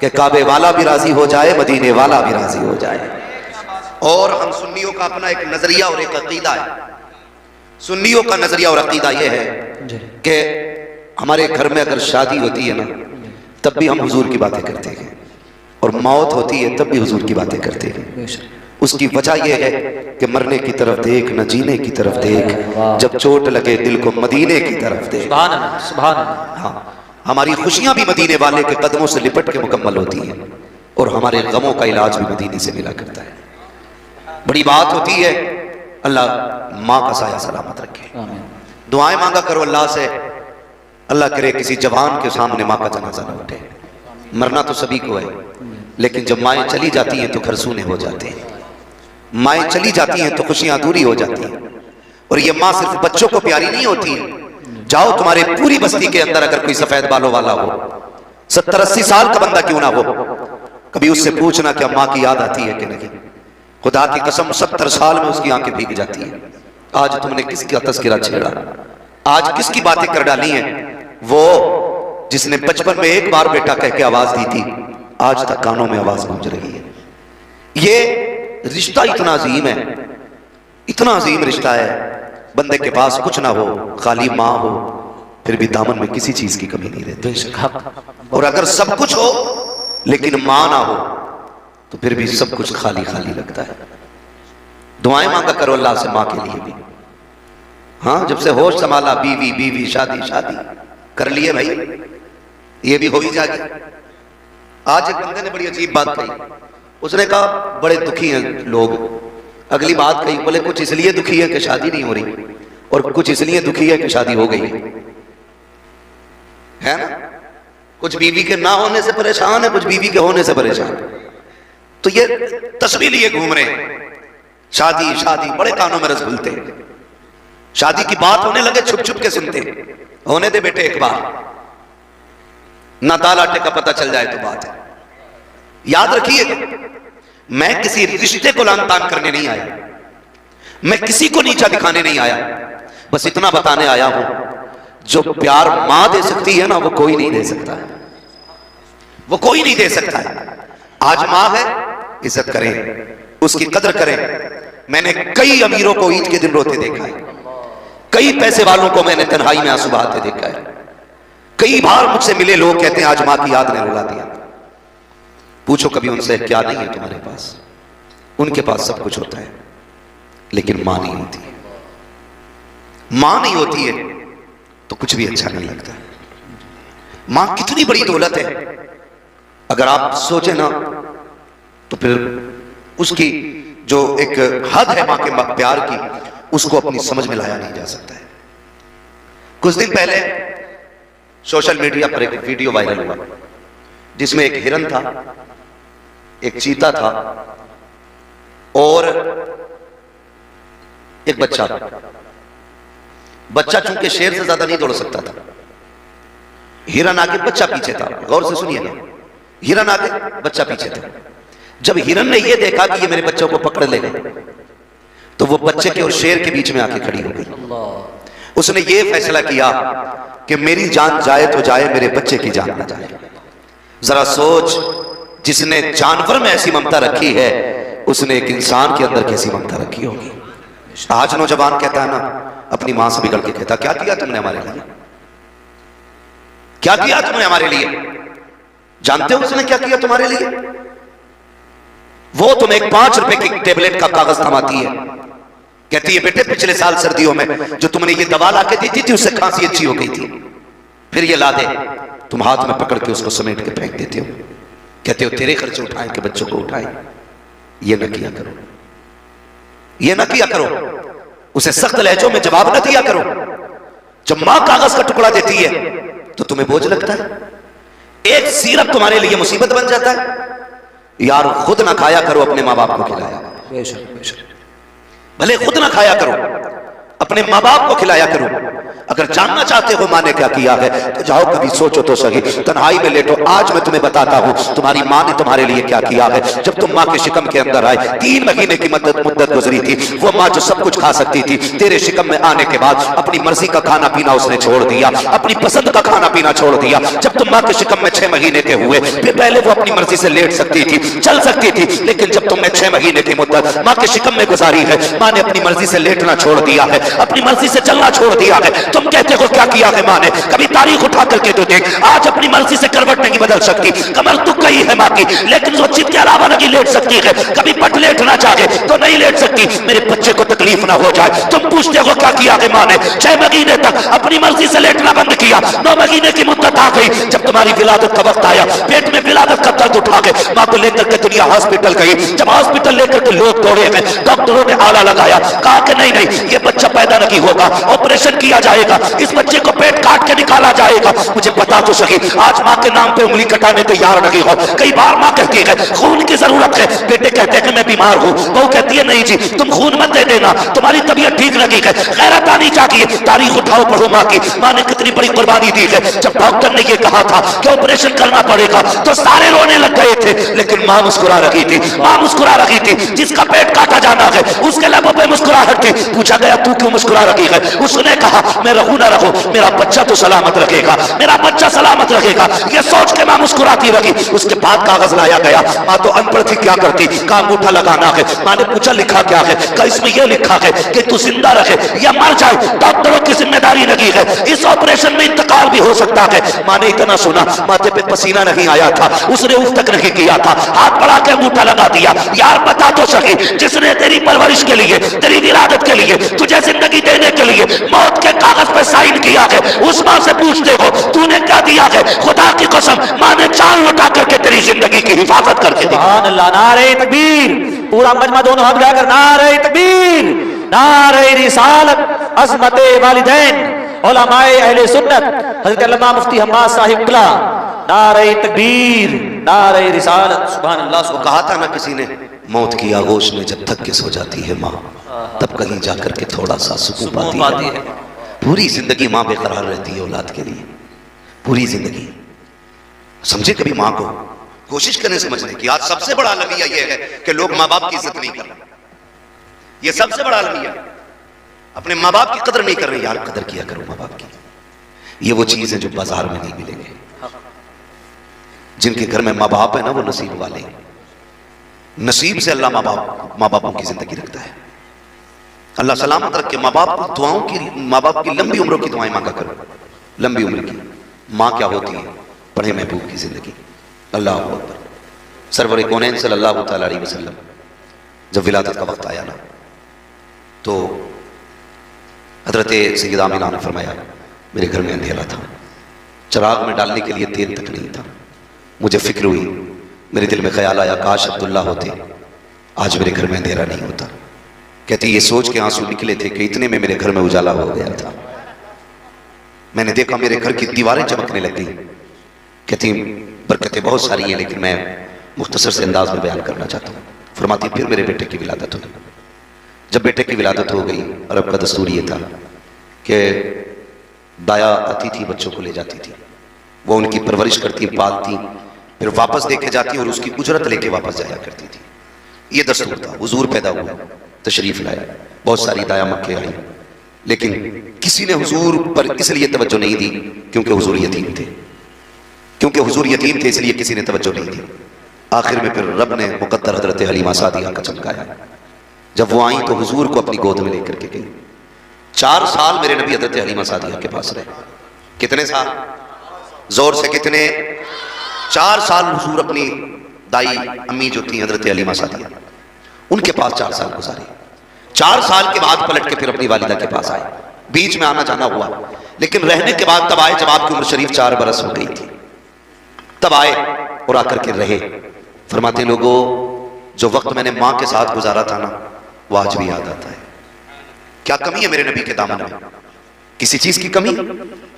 कि काबे वाला भी राजी हो जाए, मदीने वाला भी राजी हो जाए। और हम सुन्नियों का अपना एक नजरिया और एक अकीदा है। सुन्नियों का नजरिया और अकीदा यह है कि हमारे घर में अगर शादी होती है ना, तब भी हम हुजूर की बातें करते हैं, और मौत होती है तब भी हुजूर की बातें करते हैं। उसकी वजह यह है कि मरने की तरफ देख न जीने की तरफ देख, जब चोट लगे दिल को मदीने की तरफ देख। सुभान अल्लाह, सुभान अल्लाह। हाँ, हमारी खुशियां भी मदीने वाले के कदमों से लिपट के मुकम्मल होती हैं, और हमारे गमों का इलाज भी मदीने से मिला करता है। बड़ी बात होती है। अल्लाह माँ का साया सलामत रखे। दुआएं मांगा करो अल्लाह से, अल्लाह करे किसी जवान के सामने माँ का जनाजा न उठे। मरना तो सभी को है, लेकिन जब माएँ चली जाती हैं तो घर सूने हो जाते हैं। माएँ चली जाती हैं तो खुशियां अधूरी हो जाती हैं। और ये माँ सिर्फ बच्चों को प्यारी नहीं होती है। जाओ तुम्हारे पूरी बस्ती के अंदर अगर कोई सफेद बालों वाला हो, 70-80 साल का बंदा क्यों ना हो, कभी उससे पूछना क्या माँ की याद आती है कि नहीं। खुदा की कसम 70 साल में उसकी आंखें भीग जाती है। आज तुमने किसका तस्करा छेड़ा, आज किसकी बातें कर डाली हैं। वो जिसने बचपन में एक बार बेटा कह के आवाज दी थी, आज तक कानों में आवाज गूंज रही है। ये रिश्ता इतना अजीम है, इतना अजीम रिश्ता है। बंदे के पास कुछ ना हो, खाली माँ हो, फिर भी दामन में किसी चीज की कमी नहीं रहती। और अगर सब कुछ हो लेकिन माँ ना हो तो फिर भी सब कुछ खाली खाली लगता है। दुआएं मांगा करो अल्लाह से माँ के लिए भी। हाँ, जब से होश संभाला, बीवी बीवी शादी शादी कर लिए भाई, ये भी हो ही जाएगी। आज एक बंदे ने बड़ी अजीब बात कही। उसने कहा बड़े दुखी हैं लोग। अगली बात कही, बोले कुछ इसलिए दुखी है कि शादी नहीं हो रही, और कुछ इसलिए दुखी है कि शादी हो गई है ना। कुछ बीवी के ना होने से परेशान है, कुछ बीवी के होने से परेशान है। तो ये तस्वीर लिए घूम रहे हैं, शादी शादी, बड़े कानों में रस घुलते। शादी की बात होने लगे छुप छुप के सुनते। होने दे बेटे एक बार, ना दाल आटे का पता चल जाए तो बात है। याद रखिए, मैं किसी रिश्ते को लान तान करने नहीं आया, मैं किसी को नीचा दिखाने नहीं आया, बस इतना बताने आया हूं, जो प्यार मां दे सकती है ना, वो कोई नहीं दे सकता है, वो कोई नहीं दे सकता है। आज मां है, इज्जत करें, उसकी कदर करें। मैंने कई अमीरों को ईद के दिन रोते देखा है, कई पैसे वालों को मैंने तन्हाई में आंसू बहाते देखा है। कई बार मुझसे मिले लोग कहते हैं आज मां की याद ने रुला दिया। पूछो कभी उनसे क्या नहीं है तुम्हारे पास। उनके पास सब कुछ होता है, लेकिन मां नहीं होती है। मां नहीं होती है तो कुछ भी अच्छा नहीं लगता। मां कितनी बड़ी दौलत है, अगर आप सोचे ना तो फिर उसकी जो एक हद है मां के प्यार की, उसको अपनी समझ में लाया नहीं जा सकता है। कुछ दिन पहले सोशल मीडिया पर एक वीडियो वायरल हुआ, जिसमें एक हिरन था, एक चीता था और एक बच्चा था। बच्चा चूंकि शेर से ज्यादा नहीं दौड़ सकता था, हिरन आगे बच्चा पीछे था। गौर से सुनिएगा, हिरन आगे बच्चा पीछे था। जब हिरन ने यह देखा कि ये मेरे बच्चों को पकड़ लेगा, तो वो बच्चे के और शेर के बीच में आके खड़ी हो गई। उसने ये फैसला किया कि मेरी जान जाए तो जाए, मेरे बच्चे की जान ना जाए। जरा सोच, जिसने जानवर में ऐसी ममता रखी है, उसने एक इंसान के अंदर कैसी ममता रखी होगी। आज नौजवान कहता है ना, अपनी मां से बिगड़ के कहता, क्या किया तुमने हमारे लिए, क्या किया तुमने हमारे लिए। जानते हो उसने क्या किया तुम्हारे लिए? वो तुम्हें एक 5 रुपए की टेबलेट का कागज थमाती है, कहती है बेटे पिछले साल सर्दियों में जो तुमने ये दवा ला के दी थी उससे खांसी अच्छी हो गई थी, फिर ये ला दे। तुम हाथ में पकड़ के उसको समेट के फेंक देते हो, कहते हो तेरे खर्चे उठाए के बच्चों को उठाए। ये न किया करो, ये न किया करो। उसे सख्त लहजों में जवाब न दिया करो। जब मां कागज का टुकड़ा देती है तो तुम्हें बोझ लगता है, एक सिरप तुम्हारे लिए मुसीबत बन जाता है। यार खुद ना खाया करो, अपने माँ बाप को खिलाया। भले खुद ना खाया करो, अपने माँ बाप को खिलाया करो। अगर जानना चाहते हो माँ ने क्या किया है तो जाओ कभी सोचो तो सही, तन्हाई में लेटो। आज मैं तुम्हें बताता हूँ तुम्हारी माँ ने तुम्हारे लिए क्या किया है। जब तुम माँ के शिकम के अंदर आए, 3 महीने की मुद्दत गुजरी थी। वो माँ जो सब कुछ खा सकती थी, तेरे शिकम में आने के बाद अपनी मर्जी का खाना पीना उसने छोड़ दिया, अपनी पसंद का खाना पीना छोड़ दिया। जब तुम माँ के शिकम में 6 महीने के हुए, फिर पहले वो अपनी मर्जी से लेट सकती थी, चल सकती थी, लेकिन जब तुमने 6 महीने की मुद्दत माँ के शिकम में गुजारी है, माँ ने अपनी मर्जी से लेटना छोड़ दिया है, अपनी मर्जी से चलना छोड़ दिया है। तुम कहते हो क्या किया है माँ ने? कभी तारीख उठा करके तो देख, आज अपनी मर्जी से करवट नहीं बदल सकती, कमर दुख गई है माँ की, लेकिन वो चित के अलावा नहीं लेट सकती है। कभी पट लेटना चाहे तो नहीं लेट सकती, मेरे बच्चे को तकलीफ ना हो जाए। तुम पूछते हो क्या किया है माँ ने? 6 महीने तक अपनी मर्जी से लेटना बंद किया। 9 महीने की मुद्दत आ गई, जब तुम्हारी विलादत का वक्त आया, पेट में विलादत का दर्द उठा के माँ को लेकर के दुनिया हॉस्पिटल गई। जब हॉस्पिटल लेकर के लोग दौड़े हैं, डॉक्टरों ने आला लगाया, कहा कि नहीं नहीं, ये बच्चा पैदा नहीं होगा, ऑपरेशन किया जाएगा, इस बच्चे को पेट काट के निकाला जाएगा। मुझे बता तो सही, आज माँ के नाम पे उंगली कटाने तैयार नहीं हो। कई बार माँ कहती है खून की जरूरत है, बेटे कहते हैं कि मैं बीमार हूँ, बहू कहती है नहीं जी तुम खून मत दे देना, तुम्हारी तबीयत ठीक लगी है। गैरत आनी चाहिए। तारीख उठाओ, पढ़ो माँ की, माँ ने कितनी बड़ी कुर्बानी दी है। जब डॉक्टर ने ये कहा था कि ऑपरेशन करना पड़ेगा तो सारे रोने लग गए थे, लेकिन माँ मुस्कुरा रही थी, माँ मुस्कुरा रही थी। जिसका पेट काटा जाना है उसके लबों पे मुस्कुराहट थी। पूछा गया तू क्यों मुस्कुरा रही है? उसने कहा मैं रहूं ना रहूं, मेरा बच्चा तो सलामत रखेगा, मेरा बच्चा सलामत रखेगा, ये सोच के माँ मुस्कुराती रही। उसके बाद कागज लाया गया, माँ तो अनपढ़ थी, क्या करती, का अंगूठा लगाना है। माँ ने पूछा लिखा क्या है? का इसमें यह लिखा है कि तू जिंदा रहे या मर जाए, डॉक्टरों की जिम्मेदारी लगी है, इस ऑपरेशन में इंतकाल भी हो सकता है। माँ ने इतना सुना, माथे पे पसीना नहीं आया था, उसने उफ तक नहीं किया था, हाथ बढ़ा के अंगूठा लगा दिया। यार बता तो सही, जिसने तेरी परवरिश के लिए, तेरी विलादत के लिए, तुझे जिंदगी देने के लिए मौत के कागज पे साइन किया है, उस माँ से पूछते हो तूने क्या दिया है? खुदा की कसम, माँ ने जान लुटा करके तेरी जिंदगी की हिफाजत करके दी। सुभान अल्लाह, नारे तकबीर। पूरा मजमा दोनों हाथ उठाकर नारे तकबीर, नारे रिसालत, अज़मते वालिदैन, उलमाए अहले सुन्नत, हज़रत अल्लामा मुफ्ती हम्माद साहिब किबला, नारे तकबीर, नारे रिसालत। सुभान अल्लाह। उसको कहा था ना किसी ने, मौत की आगोश में जब थक के सो जाती है माँ, तब कहीं जाकर के थोड़ा सा सुकून पाती है। पूरी जिंदगी माँ बेकरार रहती है औलाद के लिए, पूरी जिंदगी। समझे कभी माँ को, कोशिश करें समझने की। आज सबसे बड़ा अलमिया यह है कि लोग माँ बाप की इज्जत नहीं कर रहे, ये सबसे बड़ा अलमिया। अपने माँ बाप की कदर नहीं कर रहे। यार कदर किया करो माँ बाप की, ये वो चीज है जो बाजार में नहीं मिलेंगे। जिनके घर में माँ बाप है ना, वो नसीब वाले, नसीब से अल्लाह माँ बापों की जिंदगी रखता है। अल्लाह सलामत रखे। माँ बाप दुआओं की, माँ बाप की लंबी उम्रों की दुआएं मांगा करो, लंबी उम्र की। माँ क्या होती है? बड़े महबूब की जिंदगी। अल्लाह अकबर। सरवर कौनैन सल्लल्लाहु तआला अलैहि वसल्लम जब विलादत का वक्त आया ना, तो हजरत सैयदा आमिना ने फरमाया मेरे घर में अंधेरा था, चिराग में डालने के लिए तेल तक नहीं था। मुझे फिक्र हुई, मेरे दिल में ख्याल आया काश अब्दुल्ला होते, आज मेरे घर में अंधेरा नहीं होता। कहती ये सोच के आंसू निकले थे कि इतने में मेरे घर में उजाला हो गया था। मैंने देखा मेरे घर की दीवारें चमकने लग गई। कहती बरकतें बहुत सारी हैं, लेकिन मैं मुख्तसर से अंदाज में बयान करना चाहता हूँ। फरमाती फिर मेरे बेटे की विलादत हुई। जब बेटे की विलादत हो गई, अरब का दस्तूर ये था कि दाया आती थी, बच्चों को ले जाती थी, वो उनकी परवरिश करती, पालती, फिर वापस देके जाती और उसकी उजरत लेके वापस जाया करती थी। ये दस्तूर था। हुजूर पैदा हुआ, तशरीफ लाया, बहुत सारी दाया मक्के आई, लेकिन किसी ने हुजूर पर इसलिए तवज्जो नहीं दी क्योंकि हुजूर यतीम थे, क्योंकि हुजूर यतीम थे इसलिए किसी ने तवज्जो नहीं दी। आखिर में फिर रब ने मुकद्दर हजरत हलीमा सादिया का चमकाया। जब वो आई तो हुजूर को अपनी गोद में लेकर के गई। 4 साल मेरे नबी हजरत हलीमा सादिया के पास रहे। कितने साल? जोर से कितने? 4 साल हुजूर अपनी दाई अम्मी जो थी हजरत हलीमा सादिया, उनके पास 4 साल गुजारे। 4 साल के बाद पलट के फिर अपनी वालिदा के पास आए। बीच में आना जाना हुआ, लेकिन रहने के बाद तब आए जब आपकी उम्र शरीफ 4 बरस हो गई थी। तब आए और आकर के रहे। फरमाते लोगों, जो वक्त मैंने माँ के साथ गुजारा था ना, वो आज भी याद आता है। क्या कमी है मेरे नबी के दामन में? किसी चीज की कमी?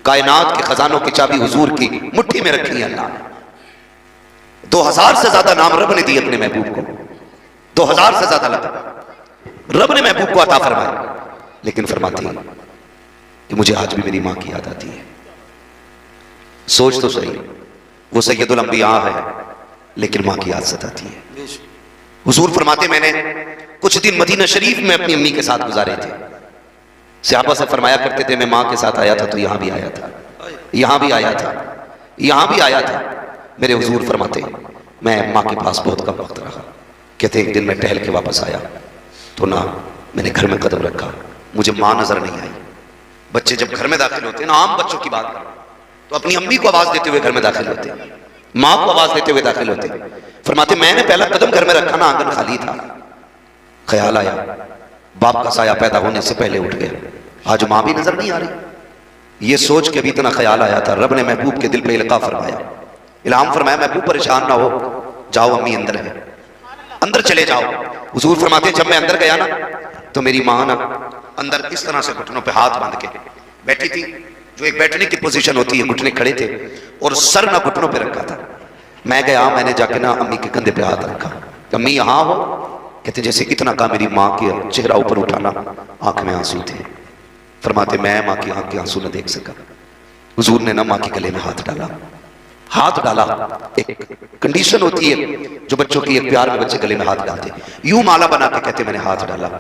कायनात के खजानों की चाबी हुजूर की मुट्ठी में रखी है अल्लाह ने। 2000 से ज्यादा नाम रब ने दिए अपने महबूब को, 2000 से ज्यादा लगा रब ने महबूब को अता फरमाया। लेकिन फरमाती कि मुझे आज भी मेरी माँ की याद आती है। सोच तो सही, वो सैयदुल अंबिया है, लेकिन माँ की याद सताती है। हुजूर फरमाते मैंने कुछ दिन मदीना शरीफ में अपनी अम्मी के साथ गुजारे थे। सहाबा से फरमाया करते थे, मैं माँ के साथ आया था तो यहां भी आया था, यहां भी आया था, यहां भी आया था। मेरे हुजूर फरमाते मैं माँ के पास बहुत कम वक्त रहा। कहते एक दिन मैं टहल के वापस आया तो ना मैंने घर में कदम रखा, मुझे माँ नजर नहीं आई। बच्चे जब घर में दाखिल होते हैं ना, आम बच्चों की बात तो अपनी अम्मी को आवाज देते हुए घर में दाखिल होते, माँ को आवाज देते हुए दाखिल होते। फरमाते मैंने पहला कदम घर में रखा ना, आंगन खाली था, ख्याल आया बाप का साया पैदा होने से पहले उठ गया, आज माँ भी नजर नहीं आ रही। ये सोच के भी इतना ख्याल आया था, रब ने महबूब के दिल पे इल्का फरमाया, इल्हाम फरमाया, महबूब परेशान ना हो, जाओ अम्मी अंदर है, अंदर चले जाओ। हुजूर फरमाते जब मैं अंदर गया ना तो मेरी माँ ना अंदर इस तरह से घुटनों पे हाथ बांध के बैठी थी, जो एक बैठने की पोजीशन होती है, घुटने खड़े थे और सर ना घुटनों पे रखा था। मैं गया, मैंने जाके ना अम्मी के कंधे पे हाथ रखा, अम्मी यहाँ हो। कहते जैसे इतना कहा मेरी माँ के चेहरा ऊपर उठाना, आंख में आंसू थे। फरमाते मैं माँ की आंख के आंसू न देख सका। हुजूर ने ना माँ के गले में हाथ डाला, हाथ डाला। एक कंडीशन होती है जो बच्चों की, एक प्यार में बच्चे गले में हाथ डालते, यूं माला बना के कहते मैंने हाथ डाला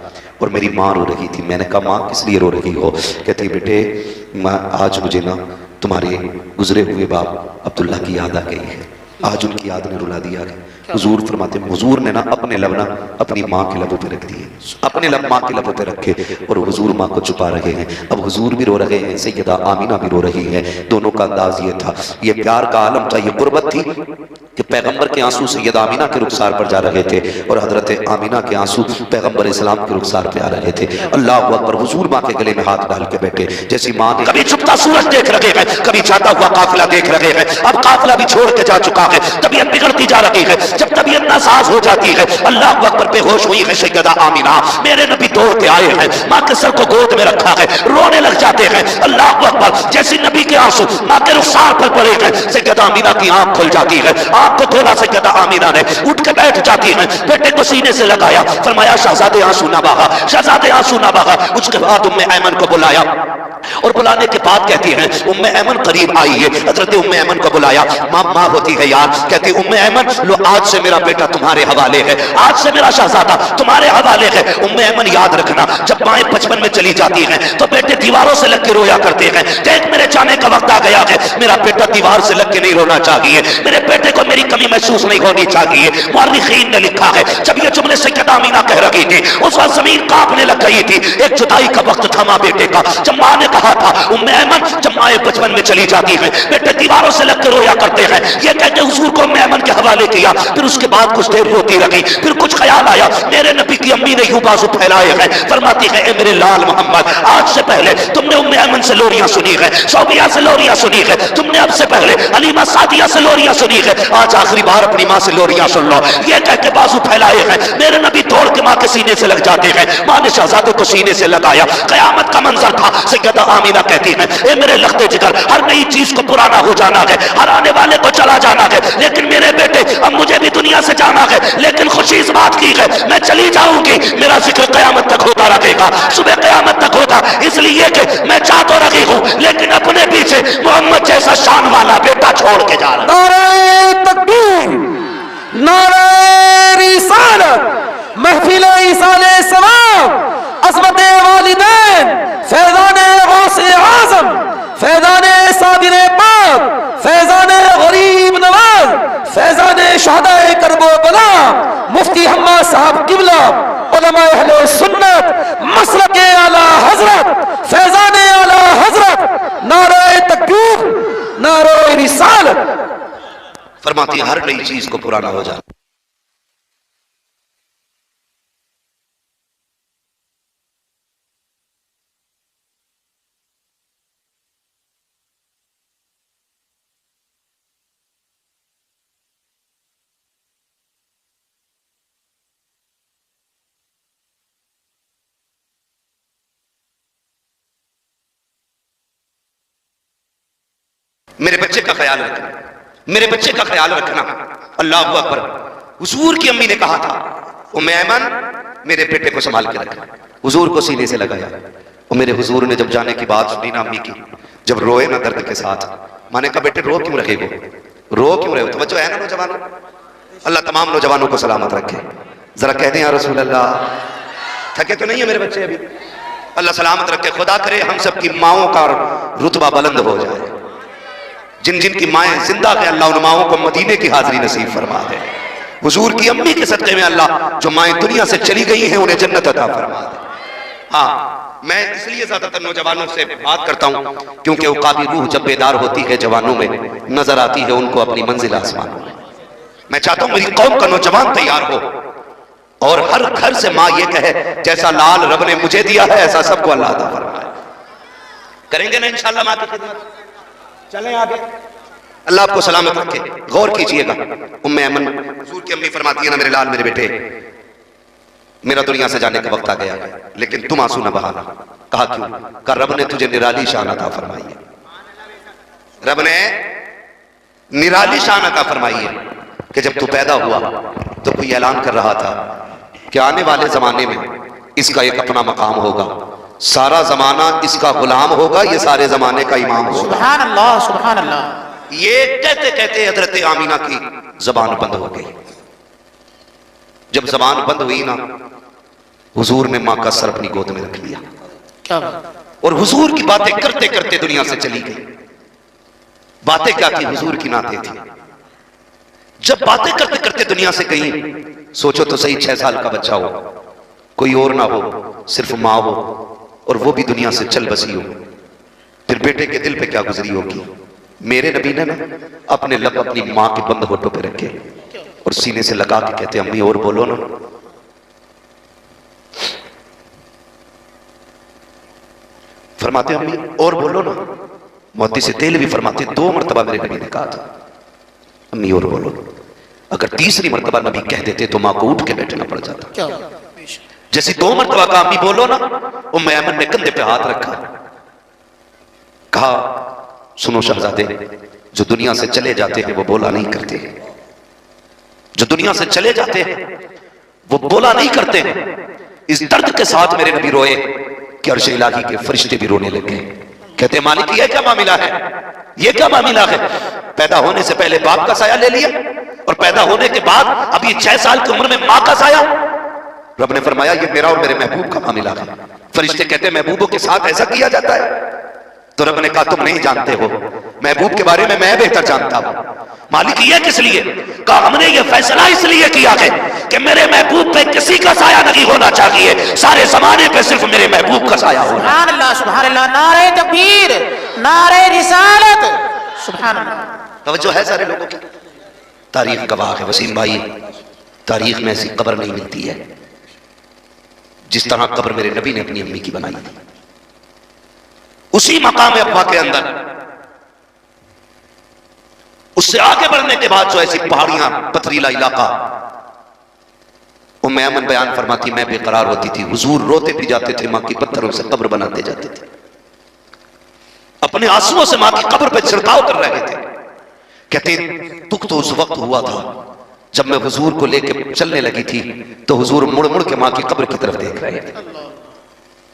और मेरी माँ रो रही थी। मैंने कहा माँ किस लिए रो रही हो? कहती बेटे आज मुझे ना तुम्हारे गुजरे हुए बाप अब्दुल्ला की याद आ गई है, आज उनकी याद ने रुला दिया है। हुजूर फरमाते हुजूर ने ना अपने लब ना अपनी माँ के लबों पे रख दिए, अपने लब माँ के लबों पे रखे और हुजूर माँ को छुपा रहे हैं। अब हुजूर भी रो रहे हैं, सैयदा आमीना भी रो रही है। दोनों का अंदाज ये था, ये प्यार का आलम था, ये कुर्बत थी कि पैगंबर के आंसू सैयदा आमीना के रुखसार पर जा रहे थे और हजरत आमीना के आंसू पैगंबर इस्लाम के रुखसार पे आ रहे थे। अल्लाह अकबर। हुजूर माँ के गले में हाथ डाल के बैठे, जैसी माँ ने कभी छुपता सूरज देख रहे हैं, कभी जाता हुआ काफिला देख रहे हैं, अब काफिला भी छोड़ के जा चुका है, तबीयत बिगड़ती जा रही है। जब तबीयत नासाज हो जाती है, अल्लाह अकबर बेहोश हुई है सैयदा आमीना, मेरे नबी दौड़ के आए हैं, माँ के सर को गोद में रखा है, रोने लग जाते हैं। अल्लाह अकबर। जैसे नबी के आंसू माँ के रुखसार पर पड़े हैं, सैयदा आमीना की आंख खुल जाती है। आंख को खोला सैयदा आमीना ने, उठ के बैठ जाती है, बेटे को सीने से लगाया, फरमाया शहजादे आंसू ना बहा, शहजादे आंसू ना बहा। उसके बाद उम्मे ऐमन को बुलाया और बुलाने के बाद कहती है उम्मे ऐमन करीब आई है, हजरत उम्मे ऐमन को बुलाया। माँ होती है यार, कहती उम्मे ऐमन लो आज से मेरा बेटा तुम्हारे हवाले है, आज से मेरा शहजादा तुम्हारे हवाले है। उम्मे ऐमन याद रखना, जब माएं बचपन में चली जाती हैं तो बेटे दीवारों से लग के रोया करते हैं। देख मेरे जाने का वक्त आ गया है, मेरा बेटा दीवार से लग के नहीं रोना चाहिए, मेरे बेटे को मेरी कमी महसूस नहीं होनी चाहिए। मुअर्रिखीन ने लिखा है जब ये जुमले सैयदा आमीना कह रही थी उस वक्त जमीन कांपने लग गई थी। एक जुदाई का वक्त था माँ बेटे का, जब माँ ने कहा था उम्मे ऐमन जब माएं बचपन में चली जाती हैं बेटे दीवारों से लग के रोया करते हैं, ये कहते हुजूर को उम्मे ऐमन के हवाले किया। फिर उसके बाद कुछ देर रोती रही, फिर कुछ ख्याल आया, मेरे नबी की अम्मी ने यूं बाजू फैलाए हैं, फरमाती है ए मेरे लाल मोहम्मद, आज से पहले तुमने उम्मे ऐमन से लोरियां सुनी है, सौबिया से लोरियां सुनी है, तुमने अब से पहले हलीमा सादिया से लोरियां सुनी है, आज आखिरी बार अपनी माँ से लोरियां सुन लो। ये कह के बाजू फैलाए हैं, मेरे नबी दौड़ के माँ के सीने से लग जाते हैं। माँ ने शहजादे को सीने से लगाया, कयामत का मंजर था। सैयदा आमीना कहती है ए मेरे लखते जिगर, हर नई चीज को पुराना हो जाना है, हर आने वाले को चला जाना है, लेकिन मेरे बेटे अब मुझे भी दुनिया से जाना है। लेकिन खुशी इस बात की है मैं चली जाऊंगी, मेरा जिक्र कयामत तक होता रहेगा, सुबह कयामत तक होगा, इसलिए कि मैं जा तो रही हूं लेकिन अपने पीछे मोहम्मद जैसा शान वाला बेटा छोड़ के जा रहा। नारे तकबीर, नारे रिसालत, महफिले इसाले सवाब, अज़मते वालिदैन, फैज़ाने गौसे आज़म, फैज़ाने साबिरे पाक, फैज़ाने गरीब नवाज, फैज़ाने शहदाए करबो बला, मुफ्ती हम्मा साहब किबला, उलमाए अहले सुन्नत, मसलके आला हजरत, फैज़ाने आला हजरत, नारे तकबीर, नारे रिसालत। फरमाती हर नई चीज को पुराना हो जाए। मेरे बच्चे का ख्याल रखना, मेरे बच्चे का ख्याल रखना। अल्लाह अकबर। हुजूर की अम्मी ने कहा था उम्मे ऐमन मेरे बेटे को संभाल के रखना। हुजूर को सीने से लगाया, मेरे हुजूर ने जब जाने की बात सुनी ना अम्मी की, जब रोए ना दर्द के साथ, मैंने कहा बेटे रो क्यों रहे हो, रो क्यों रहे हो? तो बच्चों है ना नौजवानों, अल्लाह तमाम नौजवानों को सलामत रखे। जरा कह दें या रसूल अल्लाह। थके तो नहीं है मेरे बच्चे अभी? अल्लाह सलामत रखे। खुदा करे हम सब की माओं का रुतबा बुलंद हो जाए। जिन जिन की माएँ जिंदा है अल्लाह उन माओं को मदीने की हाजिरी नसीब फरमा दे। हुजूर की अम्मी के सदक़े में अल्लाह जो माएँ दुनिया से चली गई हैं उन्हें जन्नत अता फरमा दे। हाँ, मैं इसलिए ज्यादातर नौजवानों से बात करता हूँ क्योंकि औकाबी रूह जब बेदार होती है जवानों में, नजर आती है उनको अपनी मंजिल आसमानों में। मैं चाहता हूँ मेरी कौम का नौजवान तैयार हो और हर घर से माँ ये कहे जैसा लाल रब ने मुझे दिया है ऐसा सबको अल्लाह अता फरमाए। करेंगे ना इंशाअल्लाह माँ की खिदमत? चलें आगे। अल्लाह आपको सलामत रखे। गौर कीजिएगा, उम्मे अमन हुजूर की अम्मी फरमाती है ना, मेरे लाल मेरे बेटे, मेरा दुनिया से जाने का वक्त आ गया लेकिन तुम आंसू न बहाना। कहा क्यों? कहा रब ने तुझे निराली शान अता फरमाई है। रब ने निराली शान अता फरमाई है कि जब तू पैदा हुआ तो कोई ऐलान कर रहा था कि आने वाले जमाने में इसका एक अपना मकाम होगा, सारा जमाना इसका गुलाम होगा, ये सारे जमाने का इमाम होगा। सुभान अल्लाह, सुभान अल्लाह। ये कहते कहते हजरत आमीना की जबान बंद हो गई। जब जबान बंद हुई ना, हुजूर ने मां का सर अपनी गोद में रख लिया। क्या? और हुजूर की बातें करते करते दुनिया से चली गई। बातें क्या की, हुजूर की नाते थी। जब बातें करते करते दुनिया से गई, सोचो तो सही 6 साल का बच्चा हो, कोई और ना हो, सिर्फ माँ हो और वो भी दुनिया से चल बसी हो, फिर बेटे के दिल पे क्या गुजरी होगी। मेरे नबी ने ना अपने लब अपनी माँ के बंद होठों पे रखे और सीने से लगा के कहते अम्मी और बोलो ना। फरमाते अम्मी और बोलो ना। मोती से तेल भी फरमाते 2 मरतबा मेरे नबी ने कहा था अम्मी और बोलो। अगर तीसरी मरतबा नबी कह देते तो मां को उठ के बैठना पड़ जाता। जैसी 2 मरतबा कहा अम्मी बोलो ना, उम्मे अमन ने कंधे पे हाथ रखा, कहा सुनो शहजादे, जो दुनिया से चले जाते हैं वो बोला नहीं करते, जो दुनिया से चले जाते हैं वो बोला नहीं करते हैं। इस दर्द के साथ मेरे नबी रोए कि अर्श इलाही के फरिश्ते भी रोने लगे। कहते मालिक ये क्या मामला है, ये क्या मामला है? पैदा होने से पहले बाप का साया ले लिया और पैदा होने के बाद अभी 6 साल की उम्र में मां का साया। रब ने फरमाया ये मेरा और मेरे महबूब का मामला है। फरिश्ते कहते महबूबों के साथ ऐसा किया जाता है? तो रब ने कहा तुम नहीं जानते हो, महबूब के बारे में मैं बेहतर जानता हूं। मालिक ये किस लिए? कहा हमने ये फैसला इसलिए किया है कि मेरे महबूब पे किसी का साया नहीं होना चाहिए, सारे जमाने पे सिर्फ मेरे महबूब का साया हो। सुभान अल्लाह, सुभान अल्लाह। नारे तकबीर, नारे रिसालत, सुभान अल्लाह। तवज्जो है सारे लोगों की? तारीख गवाह है वसीम भाई, तारीख में ऐसी कब्र नहीं मिलती है जिस तरह कब्र मेरे नबी ने अपनी अम्मी की बनाई थी। उसी मकाम अब्बा के अंदर, उससे आगे बढ़ने के बाद जो ऐसी पहाड़ियां, पथरीला इलाका, उम्मे अमन बयान फरमाती मैं बेकरार होती थी, हुजूर रोते भी जाते थे, मां की पत्थरों से कब्र बनाते जाते थे, अपने आंसुओं से मां की कब्र पे छिड़काव कर रहे थे। कहते दुख तो उस वक्त हुआ था जब मैं हुजूर को लेकर चलने लगी थी तो हुजूर मुड़ मुड़ के मां की कब्र की तरफ देख रहे थे।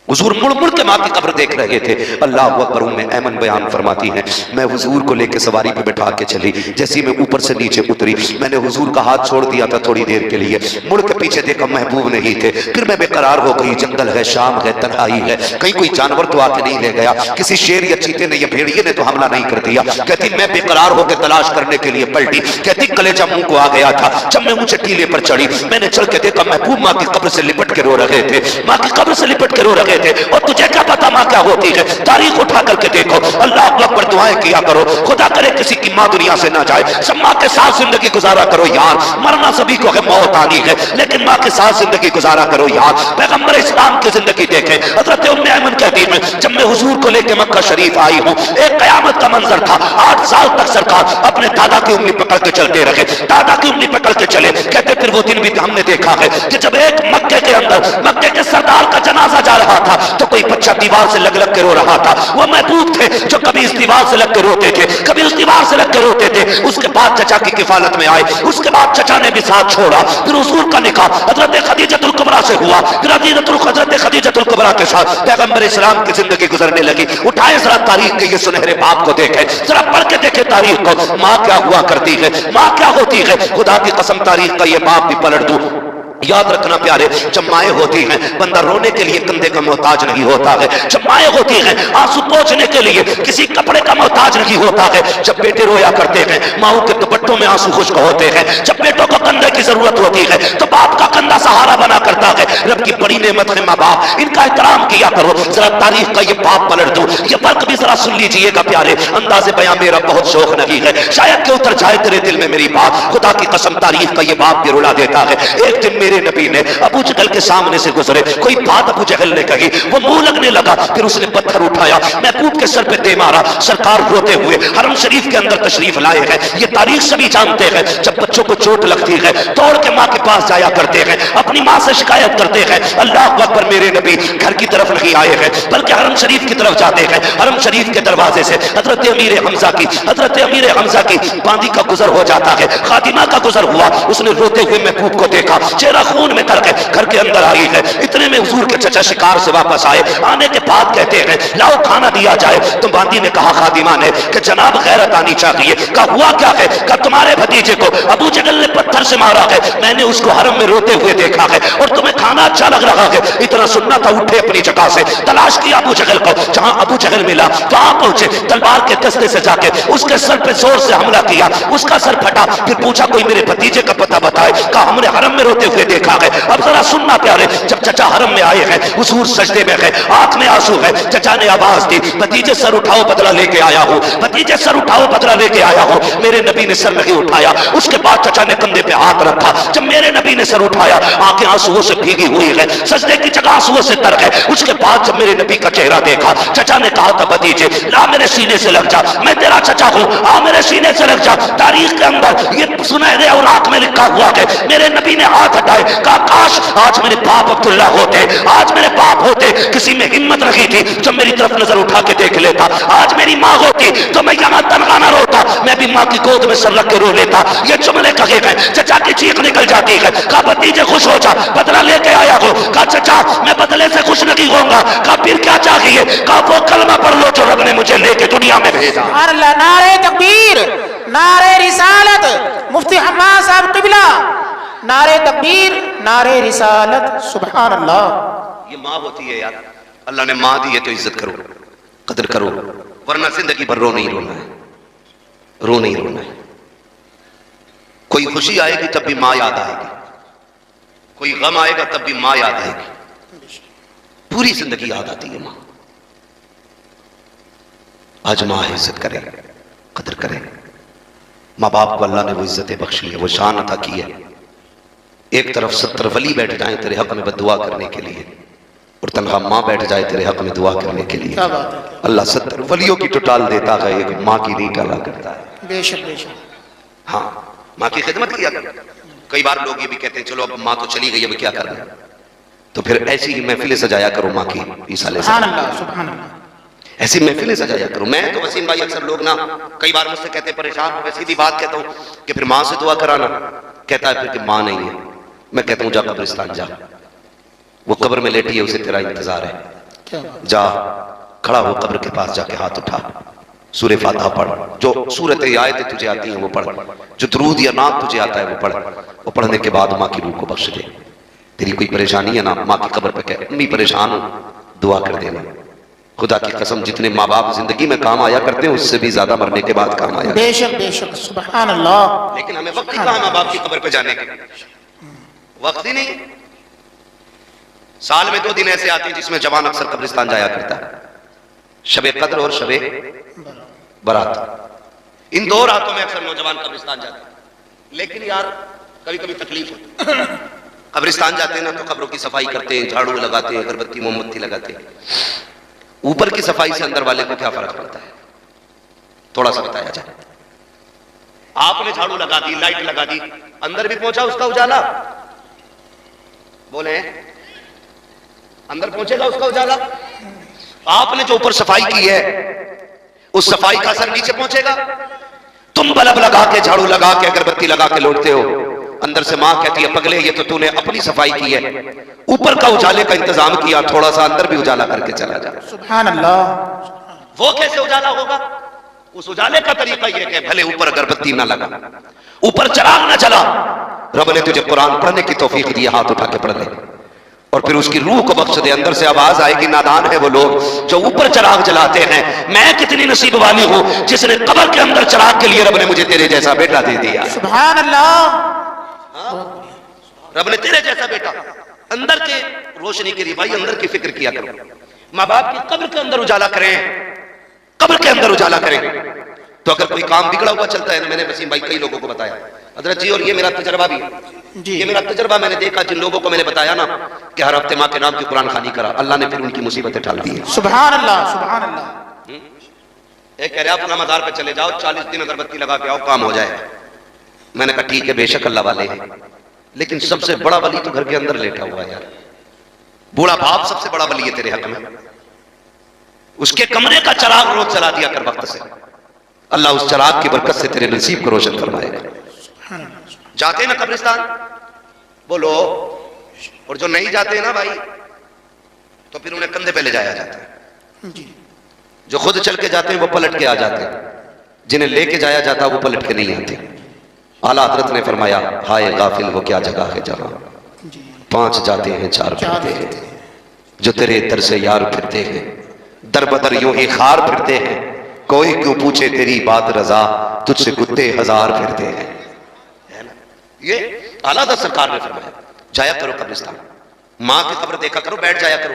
हुजूर मुड़ मुड़ के मां की कब्र देख रहे थे। अल्लाह अकबर। उम्मे ऐमन बयान फरमाती हैं मैं हुजूर को लेकर सवारी पे बैठा के चली, जैसी मैं ऊपर से नीचे उतरी मैंने हुजूर का हाथ छोड़ दिया था थोड़ी देर के लिए, मुड़ के पीछे देखा महबूब नहीं थे। फिर मैं बेकरार हो गई, जंगल है, शाम है, तन्हाई है, कहीं कोई जानवर तो आके नहीं ले गया, किसी शेर या चीते ने या भेड़िए ने तो हमला नहीं कर दिया। कहती मैं बेकरार होकर तलाश करने के लिए पलटी, कहती कलेजा मुंह को आ गया था। जब मैं ऊंचे टीले पर चढ़ी मैंने चल के देखा महबूब मां की कब्र से लिपट के रो रहे थे, मां की कब्र से लिपट के रो रहे थे। और तुझे क्या पता मां क्या होती है? तारीख उठा करके देखो, अल्लाह अकबर दुआएं किया करो, खुदा करे किसी की मां दुनिया से ना जाए। सब मां के साथ जिंदगी गुजारा करो यार, मरना सभी को है, मौत आनी है, लेकिन मां के साथ जिंदगी गुजारा करो यार। पैगंबर इस्लाम की जिंदगी देखे, हजरत उम्मे ऐमन कहती है जब मैं हुजूर को लेकर मक्का शरीफ आई हूं एक कयामत का मंजर था। 8 साल तक सरकार अपने दादा की उंगली पकड़ के चलते रहे, दादा की उंगली पकड़ के चले। कहते फिर वो दिन भी हमने देखा है कि जब एक मक्के मक्के के अंदर मक्के के सरदार का जनाजा जा रहा था तो कोई बच्चा दीवार से लग लग के रो रहा था। वो महबूब थे जो कभी इस दीवार से लग के रोते थे, कभी उस दीवार से लग के रोते थे। उसके बाद चचा की किफालत में आए, उसके बाद चचा ने भी साथ छोड़ा। फिर हुजूर का निकाह हजरत खदीजतुल कुबरा से हुआ, फिर हजरत खदीजतुल कुबरा के साथ पैगंबर इस्लाम की जिंदगी गुजरने लगी। उठाए जरा तारीख के ये सुनहरे बाप को देखे, जरा पढ़ के देखे तारीख को। माँ क्या हुआ करती है, माँ क्या होती है। खुदा की कसम तारीख का ये बाप भी पलट दूं। याद रखना प्यारे, जब माएँ होती हैं बंदा रोने के लिए कंधे का मोहताज नहीं होता है। जब माएँ होती हैं आंसू पोंछने के लिए किसी कपड़े का मोहताज नहीं होता है। जब बेटे रोया करते हैं माओ के दुपट्टों में आंसू खुश्क होते हैं। जब बेटों को कंधे की जरूरत होती है तो बाप का कंधा सहारा बना करता है। रब की बड़ी नेमत है माँ बाप, इनका एहतराम किया करो। जरा तारीख का ये बाप पलट दो, ये फर्क भी जरा सुन लीजिएगा प्यारे। अंदाजे बयां मेरा बहुत शौक नहीं है, शायद के उतर जाए तेरे दिल में मेरी बात। खुदा की कसम तारीख का ये बाप भी रुला देता है। एक दिन मेरे नबी ने अबू जहल के सामने से गुजरे, कोई बात अबू जहल ने कही, वो मुंह लगने लगा। फिर उसने पत्थर उठाया, महबूब के सर पे दे मारा। सरकार रोते हुए हरम शरीफ के अंदर तशरीफ लाए हैं। ये तारीख सभी जानते हैं, जब बच्चों को चोट लगती है दौड़ के माँ के पास जाया करते हैं, अपनी माँ से शिकायत करते हैं। अल्लाह अकबर, मेरे नबी घर की तरफ नहीं आए हैं बल्कि हरम शरीफ की तरफ जाते हैं। हरम शरीफ के दरवाजे से हजरत अमीर हमजा की बांदी का गुजर हो जाता है, खातिमा का गुजर हुआ। उसने रोते हुए महबूब को देखा, चेहरा खून में तर गए, घर के अंदर आई है। इतने में हुजूर के चचा शिकार से वापस आए। आने के बाद कहते हैं लाओ खाना दिया जाए। तो बांदी ने कहा खादिमा ने कि जनाब गैरत आनी चाहिए। कहा हुआ क्या है? कहा तुम्हारे भतीजे को अबू जहल ने पत्थर से मारा है, मैंने उसको हरम में रोते हुए देखा है और तुम्हें खाना अच्छा लग रहा है। इतना सुनना था, उठे अपनी जगह से, तलाश किया अबू जहल को। जहां अबू जहल मिला तो आप पहुंचे, तलवार के दस्ते से जाके उसके सर पे जोर से हमला किया, उसका सर फटा। फिर पूछा कोई मेरे भतीजे का पता बताए। कहा हमने हरम में रोते हुए देखा है। अब जरा सुनना प्यारे, जब चचा हरम में आए हैं हुजूर सजदे में है, आंख में आंसू है। चचा ने आवाज दी, भतीजे सर उठाओ बदला लेके आया हूं, भतीजे सर उठाओ बदला लेके आया हूं। मेरे नबी ने सर नहीं उठाया। उसके बाद चचा ने कंधे पे हाथ रखा। जब मेरे नबी ने सर उठाया आंखें आंसुओं से भीगी हुई है, सजदे की जगह आंसुओं से तर है। उसके बाद जब मेरे नबी का चेहरा देखा, चचा ने कहा था भतीजे ला मेरे सीने से लग जा, मैं तेरा चचा हूं, आ मेरे सीने से लग जा। तारीख के अंदर ये सुनहरे और आंख में लिखा हुआ है। मेरे नबी ने हाथ हटाए, कहा काश आज मेरे बाप अब्दुल्ला होते, आज मेरे बाप होते। किसी में हिम्मत रखी थी जो मेरी तरफ नजर उठा के देख लेता। आज मेरी माँ होती तो मैं यहाँ तनखा ना रोता, मैं भी माँ की गोद में सर रख के रो लेता। ये जुमले कहे गए, चचा की चीख निकल जाती है। कहा भतीजे खुश हो जा, बदला लेके आया हो। कहा चचा मैं बदले से खुश नहीं होऊंगा। कहा फिर क्या चाहिए? कहा वो कलमा पढ़ लो जो रब ने मुझे लेके दुनिया में भेजा। नारे तकबीर, नारे रिसालत, मुफ्ती हम्माद साहब किबला, नारे तकबीर, नारे रिसालत, सुभान अल्लाह। ये माँ होती है यार, अल्लाह ने माँ दी है तो इज्जत करो, कदर करो, वरना जिंदगी भर रो नहीं रोना है, रो नहीं रोना है। कोई खुशी आएगी तब भी माँ याद आएगी, कोई गम आएगा तब भी माँ याद आएगी, पूरी जिंदगी याद आती है माँ। आज माँ है, इज्जत करें, कदर करें। माँ बाप को अल्लाह ने वो इज्जतें बख्शी है, वो शान अता की है। एक तरफ 70 वली बैठ जाए तेरे हक में बद्दुआ करने के लिए और तनहा माँ बैठ जाए तेरे हक में दुआ करने के लिए। अल्लाह 70 वलियों की टुटाल देता है, एक माँ की नहीं टाला करता है। बेशक बेशक। हाँ, माँ की खिदमत किया कर। कई बार लोग ये भी कहते हैं चलो अब माँ तो चली गई, अब क्या करना, तो फिर ऐसी ही महफिलें सजाया करो माँ की। सुभान अल्लाह, सुभान अल्लाह। ऐसी महफिलें सजाया करो। मैं तो वसीम भाई अक्सर लोग ना कई बार मुझसे कहते परेशान हो, वैसी भी बात कहता हूँ कि फिर माँ से दुआ कराना, कहता है फिर कि माँ नहीं है। मैं कहता हूँ जा कब्रिस्तान जा, वो कब्र में लेटी है, उसे तेरा इंतजार है। जा खड़ा हो कब्र के पास, जाके हाथ उठा, सूरह फातिहा पढ़, जो सूरत आयतें तुझे आती हैं वो पढ़, जो दुरूद या नात तुझे आता है वो पढ़। वो पढ़ने के बाद माँ की रूह को बख्श दे। तेरी कोई परेशानी है ना, माँ की कब्र पे कह अम्मी परेशान हो, दुआ कर देना। खुदा की कसम जितने माँ बाप जिंदगी में काम आया करते हैं उससे भी ज्यादा मरने के बाद काम आया। बेशक बेशक, सुभान अल्लाह। लेकिन हमें वक्त ही कहाँ माँ बाप की कब्र पे जाने का, वक्त ही नहीं। साल में 2 दिन ऐसे आते हैं जिसमें जवान अक्सर कब्रिस्तान जाया करता है, शबे कद्र और शबे बारात। इन 2 रातों में अक्सर नौजवान कब्रिस्तान जाते हैं। लेकिन यार कभी कभी तकलीफ होती है। कब्रिस्तान जाते हैं ना तो कब्रों की सफाई करते हैं, झाड़ू लगाते हैं, अगरबत्ती मोमबत्ती लगाते हैं। ऊपर की सफाई से अंदर वाले को क्या फर्क पड़ता है, थोड़ा सा बताया जाए। आपने झाड़ू लगा दी, लाइट लगा दी, अंदर भी पहुंचा उसका उजाला, बोले अंदर पहुंचेगा उसका उजाला? आपने जो ऊपर सफाई की है उस सफाई का असर नीचे पहुंचेगा? तुम बल्ब लगा के, झाड़ू लगा के, अगरबत्ती लगा के लौटते हो, अंदर से मां कहती है पगले ये तो तूने अपनी सफाई की है, ऊपर का उजाले का इंतजाम किया, थोड़ा सा अंदर भी उजाला करके चला जा। सुभान अल्लाह। वो कैसे उजाला होगा? उस उजाले का तरीका यह कि भले ऊपर अगरबत्ती ना लगा, ऊपर चिराग ना चला, रब ने तुझे कुरान पढ़ने की तौफीक दी, हाथ उठा के पढ़ ले और फिर उसकी रूह को बख्श दे। अंदर से आवाज आएगी नादान है वो लोग जो ऊपर चिराग जलाते हैं, मैं कितनी नसीब वाली हूं जिसने कब्र के अंदर चिराग के लिए रब ने मुझे तेरे जैसा बेटा दे दिया। सुभान अल्लाह। रब ने तेरे जैसा बेटा अंदर के रोशनी के लिए, भाई अंदर की फिक्र किया करो। माँ बाप की कब्र के अंदर उजाला करें, कब्र के अंदर उजाला करें। तो अगर कोई काम बिगड़ा हुआ चलता है ना, मैंने वसीम भाई कई लोगों को बताया हजरत जी, और ये मेरा तजर्बा भी जी, ये मेरा तजर्बा मैंने देखा, जिन लोगों को मैंने बताया ना कि हर हफ्ते माँ के नाम की कुरान खानी करा, अल्लाह ने फिर उनकी मुसीबतें टाल दी है। सुभान अल्लाह, सुभान अल्लाह। एक कह रहा अपना मज़ार पे चले जाओ, 40 दिन अगरबत्ती लगा के आओ, काम हो जाए। मैंने कहा ठीक है, बेशक अल्लाह वाले हैं, लेकिन सबसे बड़ा वली तो घर के अंदर लेटा हुआ है यार। बूढ़ा बाप सबसे बड़ा वली है तेरे हक में, उसके कमरे का चिराग रोज जला दिया कर वक्त से, अल्लाह उस चिराग की बरकत से तेरे नसीब को रोशन फरमाएगा। जाते ना कब्रिस्तान बोलो, और जो नहीं जाते ना भाई तो फिर उन्हें कंधे पे ले जाया जाता है। जो खुद चल के जाते हैं वो पलट के आ जाते हैं, जिन्हें लेके जाया जाता वो पलट के नहीं आते। आला हज़रत ने फरमाया हाय गाफिल वो क्या जगह है जहां 5 जाते हैं 4 फिरते हैं, जो तेरे दर से यार फिरते हैं, दर बदर यूं ही खार फिरते हैं, कोई क्यों पूछे तेरी बात रजा, तुझसे कुत्ते 1000 फिरते हैं। ये आला हज़रत सरकार ने फरमाया जाया करो कब्रिस्तान, माँ की कब्र देखा करो, बैठ जाया करो।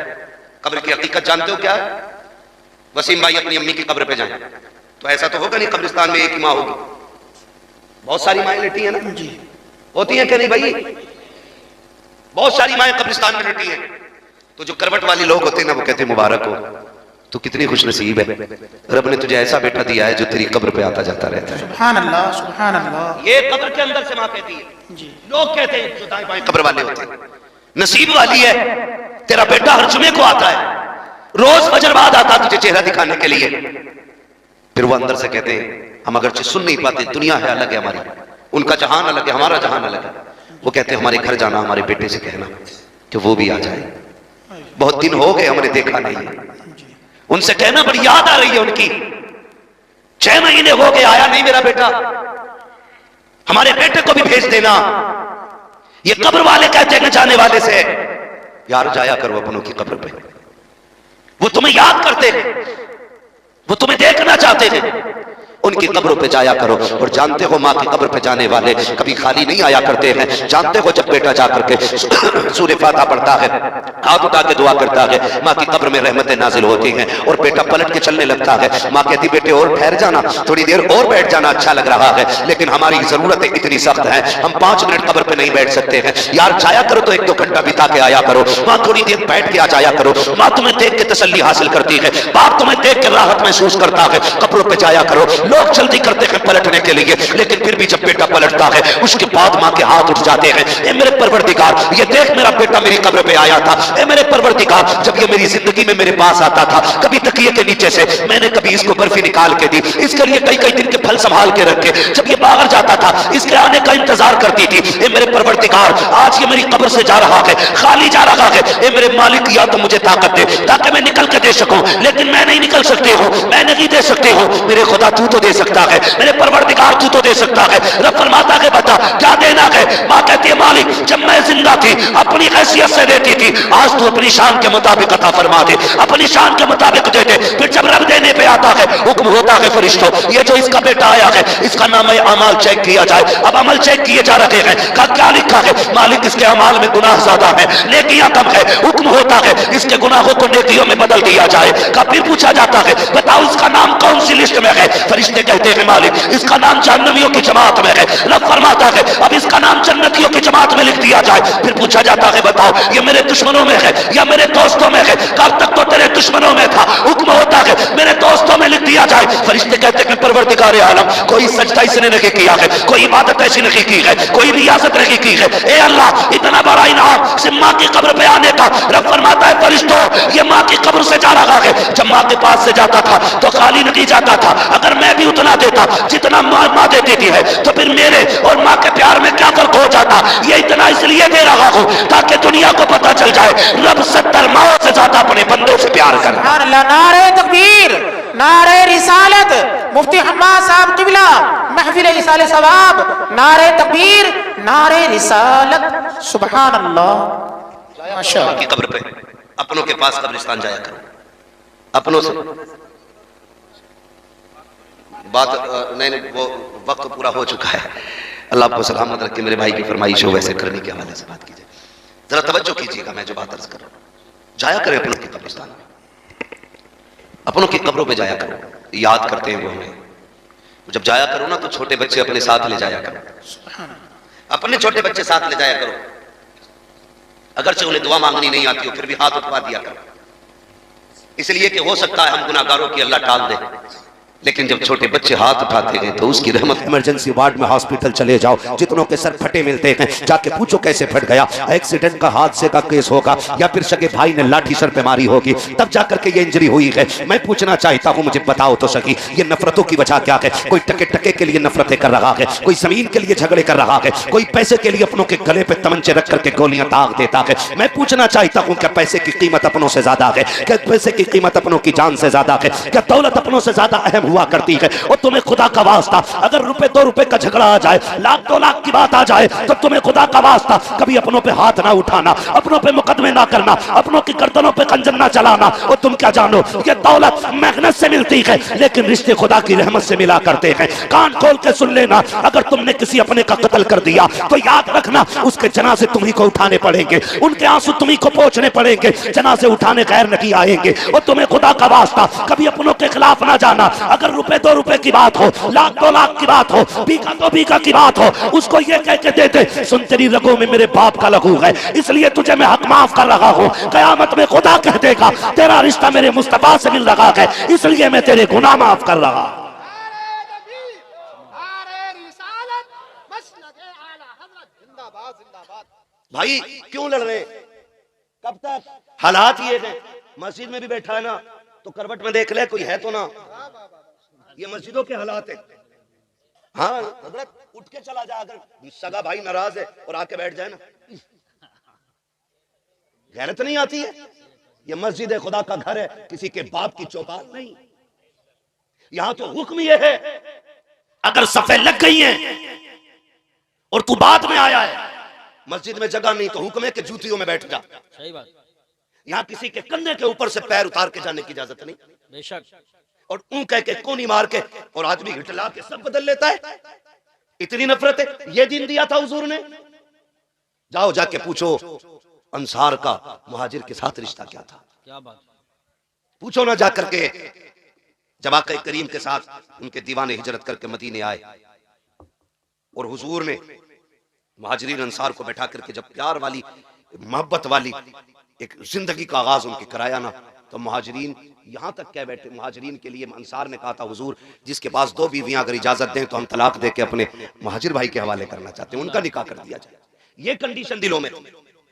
कब्र की हकीकत जानते हो क्या है? वसीम भाई अपनी अम्मी की कब्र पे जाए तो ऐसा तो होगा नहीं कब्रिस्तान में एक ही माँ होगी, बहुत सारी माएँ लेटी है ना जी, होती है क्या नहीं भाई? बहुत सारी माएँ कब्रिस्तान में लेटी है। तो जो करवट वाले लोग होते हैं ना वो कहते हैं मुबारक हो, तो कितनी खुश नसीब है, रब ने तुझे ऐसा बेटा दिया है जो तेरी कब्र पे आता जाता रहता है। सुभान अल्लाह, सुभान अल्लाह। ये कब्र के अंदर से माँ कहती है जी, लोग कहते हैं जो दाएं बाएं कब्र वाले होते हैं, नसीब वाली है तेरा बेटा हर जुमे को आता है, रोज फजर बाद आता तुझे चेहरा दिखाने के लिए। फिर वो अंदर से कहते हैं हम अगर सुन नहीं पाते, दुनिया है अलग है हमारी, उनका जहान अलग है, हमारा जहान अलग है। वो कहते हैं हमारे घर जाना, हमारे बेटे से कहना कि वो भी आ जाए, बहुत दिन हो गए हमने देखा नहीं है, उनसे कहना बड़ी याद आ रही है उनकी, 6 महीने हो गए आया नहीं मेरा बेटा, हमारे बेटे को भी भेज देना। ये कब्र वाले कहते हैं जाने वाले से यार जाया करो अपनों की कब्र पे, वो तुम्हें याद करते हैं, वो तुम्हें देखना चाहते हैं, उनकी कब्रों पे जाया करो। और जानते हो माँ की कब्र पे जाने वाले कभी खाली नहीं आया करते हैं। जानते हो जब बेटा जाकर के सूरह फातिहा पढ़ता है, हाथ उठा के दुआ करता है, माँ की कब्र में रहमतें नाजिल होती हैं और बेटा पलट के चलने लगता है। माँ कहती बेटे और ठहर जाना, थोड़ी देर और बैठ जाना, अच्छा लग रहा है, लेकिन हमारी जरूरतें इतनी सख्त हैं, हम 5 मिनट कब्र पे नहीं बैठ सकते हैं। यार जाया करो तो 1-2 घंटा बिता के आया करो, माँ थोड़ी देर बैठ के आ जाया करो, माँ तुम्हें देख के तसल्ली हासिल करती है, बाप तुम्हें देख के राहत महसूस करता है, कब्रों पे जाया करो। लोग जल्दी करते हैं पलटने के लिए, लेकिन फिर भी जब बेटा पलटता है उसके बाद माँ के हाथ उठ जाते हैं, ए मेरे परवरदिगार ये देख मेरा बेटा मेरी कब्र पे आया था, ए मेरे परवरदिगार जब ये मेरी जिंदगी में मेरे पास आता था, कभी तकिए के नीचे से मैंने कभी इसको बर्फी निकाल के दी, इसके लिए कई दिन के फल संभाल के रखे, जब ये बाहर जाता था इसके आने का इंतजार करती थी। ए मेरे परवरदिगार आज ये मेरी कब्र से जा रहा है, खाली जा रहा है, ए मेरे मालिक या तो मुझे ताकत दे ताकि मैं निकल के दे सकूं, लेकिन मैं नहीं निकल सकती हूँ, मैं नहीं दे सकती हूँ, मेरे खुदा तू तो दे सकता है, मेरे परवरदिगार तू तो दे सकता है। रब फरमाता है बता क्या देना है? माँ कहती है मालिक जब मैं जिंदा थी अपनी हैसियत से देती थी, आज तू अपनी शान के मुताबिक अता फरमा दे, अपनी शान के मुताबिक दे दे। फिर जब रब देने पे आता है हुक्म होता है फरिश्तों ये जो इसका बेटा आया है इसका नाम अमाल चेक किया जाए। अब अमल चेक किए जा रहे हैं, का क्या लिखा है? मालिक इसके अमाल में गुनाह ज्यादा है, नेकियां कम है। हुक्म होता है इसके गुनाहों को नेकियों में बदल दिया जाए। का फिर पूछा जाता है बताओ इसका नाम कौन सी लिस्ट में है? फरिश्ते कहते हैं मालिक इसका नाम जन्नतियों की जमात में है। रब फरमाता है अब इसका नाम जन्नतियों की जमात में लिख दिया जाए। फिर पूछा जाता है बताओ ये मेरे दुश्मनों में है या मेरे दोस्तों में है? कब तक तो तेरे दुश्मनों में था, हुक्म होता है मेरे दोस्तों में लिख दिया जाए। फरिश्ते कहते हैं परवरदिगार आलम कोई सजदा इसने नहीं किया है, कोई इबादत ऐसी नहीं की है, कोई रियासत नहीं की है, ए अल्लाह इतना बड़ा इनाम सिर्फ माँ की कब्र पे आने का। रब फरमाता है फरिश्तों ये माँ की कब्र से जा रहा है। जब माँ के पास से जाता था तो खाली नहीं जाता था। अगर मैं भी उतना देता जितना माँ दे देती है तो फिर मेरे और माँ के प्यार में क्या फर्क हो जाता। ये इतना इसलिए दे रहा हूं ताकि दुनिया को पता चल जाए रब 70 माओ से ज्यादा अपने बंदों से प्यार कर। सुभान अल्लाह। नारे तकबीर, नारे रिसालत, मुफ्ती हम्माद साहब किबला, महफिल इसाले सवाब, नारे तकबीर, नारे रिसालत। सुभान अल्लाह। माशाअल्लाह। की कब्र पे अपनों के पास कब्रिस्तान जाया करो। अपनों से बात नहीं, वो वक्त पूरा हो चुका है। अल्लाह आपको सलामत रखे। मेरे भाई की फरमाइश हो वैसे करने के हवाले से बात कीजिए। जरा तवज्जो कीजिएगा, मैं जो बात अर्ज कर रहा हूं। जाया करें अपनों के कब्रिस्तान में, अपनों की कब्रों पे जाया करो। याद करते हैं वो हमें। जब जाया करो ना तो छोटे बच्चे अपने साथ ले जाया करो। अपने छोटे बच्चे साथ ले जाया करो। अगरचे उन्हें दुआ मांगनी नहीं आती हो फिर भी हाथ उठवा दिया करो, इसलिए कि हो सकता है हम गुनाहगारों की अल्लाह टाल दे। लेकिन जब छोटे बच्चे हाथ उठाते हैं तो उसकी रहमत। इमरजेंसी वार्ड में हॉस्पिटल चले जाओ, जितनों के सर फटे मिलते हैं जाके पूछो कैसे फट गया। एक्सीडेंट का, हादसे का केस होगा या फिर सगे भाई ने लाठी सर पे मारी होगी तब जाकर के ये इंजरी हुई है। मैं पूछना चाहता हूँ, मुझे बताओ तो सही ये नफरतों की वजह क्या है। कोई टके टके के लिए नफरतें कर रहा है, कोई जमीन के लिए झगड़े कर रहा है, कोई पैसे के लिए अपनों के गले पे तमंचे रख करके गोलियां दाग देता है। मैं पूछना चाहता हूँ क्या पैसे की कीमत अपनों से ज्यादा है? क्या पैसे की कीमत अपनों की जान से ज्यादा है? क्या दौलत अपनों से ज्यादा अहम हुआ करती है? और तुम्हें खुदा का वास्ता अगर रुपए 2 रुपए का झगड़ा आ जाए, लाख 2 लाख की बात आ जाए तो तुम्हें खुदा का वास्ता कभी अपनों पे हाथ ना उठाना, अपनों पे मुकदमे ना करना, अपनों की गर्दनों पे खंजर ना चलाना। और तुम क्या जानो ये दौलत मेहनत से मिलती है लेकिन रिश्ते खुदा की रहमत से मिला करते हैं। कान खोल के सुन लेना, अगर तुमने किसी अपने का कत्ल कर दिया तो याद रखना उसके जनाजे तुम्ही को उठाने पड़ेंगे, उनके आंसू तुम्ही को पोंछने पड़ेंगे, जनाजे उठाने गैर नहीं आएंगे। और तुम्हें खुदा का वास्ता कभी अपनों के खिलाफ ना जाना। अगर रुपए 2 रुपए की बात हो, लाख 2 लाख की बात हो, बीघा 2 बीघा की बात हो, उसको ये कह के देते सुन तेरी रगों में मेरे बाप का लहू है इसलिए तुझे मैं हक माफ कर रहा हूं। कयामत में खुदा कह देगा तेरा रिश्ता मेरे मुस्तफा से मिल रहा है इसलिए मैं तेरे गुनाह माफ कर रहा। भाई क्यों लड़ रहे? कब तक? हालात ये है। मस्जिद में भी बैठा है ना तो करवट में देख ले कोई है तो ना। ये मस्जिदों के हालात है। हाँ हजरत उठ के चला जा, अगर सगा भाई नाराज है और आके बैठ जाए ना, गैरत नहीं आती है। ये मस्जिद है, खुदा का घर है, किसी के बाप की चौपाल नहीं। यहां तो हुक्म ये है अगर सफे लग गई हैं और तू बाद में आया है, मस्जिद में जगह नहीं तो हुक्म है कि जूतियों में बैठ जा। सही बात। यहां किसी के कंधे के ऊपर से पैर उतार के जाने की इजाजत नहीं। बेशक। और ऊं कह के कोनी मार के और आदमी घिटला के सब बदल लेता है। इतनी नफरत है। ये दिन दिया था हुजूर ने। जाओ जाके पूछो अंसार का मुहाजिर के साथ रिश्ता क्या था। क्या बात। पूछो ना जाकर के। जब आका करीम के साथ उनके दीवाने हिजरत करके मदीने आए और हुजूर ने मुहाजिरीन अंसार को बैठा करके जब प्यार वाली मोहब्बत वाली एक जिंदगी का आगाज उनके कराया ना तो मुहाजिरीन यहां तक कह बैठे। मुहाजिरीन के लिए अंसार ने कहा था हुजूर जिसके पास 2 बीवियां अगर इजाजत दें तो हम तलाक दे के अपने मुहाजिर भाई के हवाले करना चाहते हैं, उनका निकाह कर दिया जाए। ये कंडीशन दिलों में।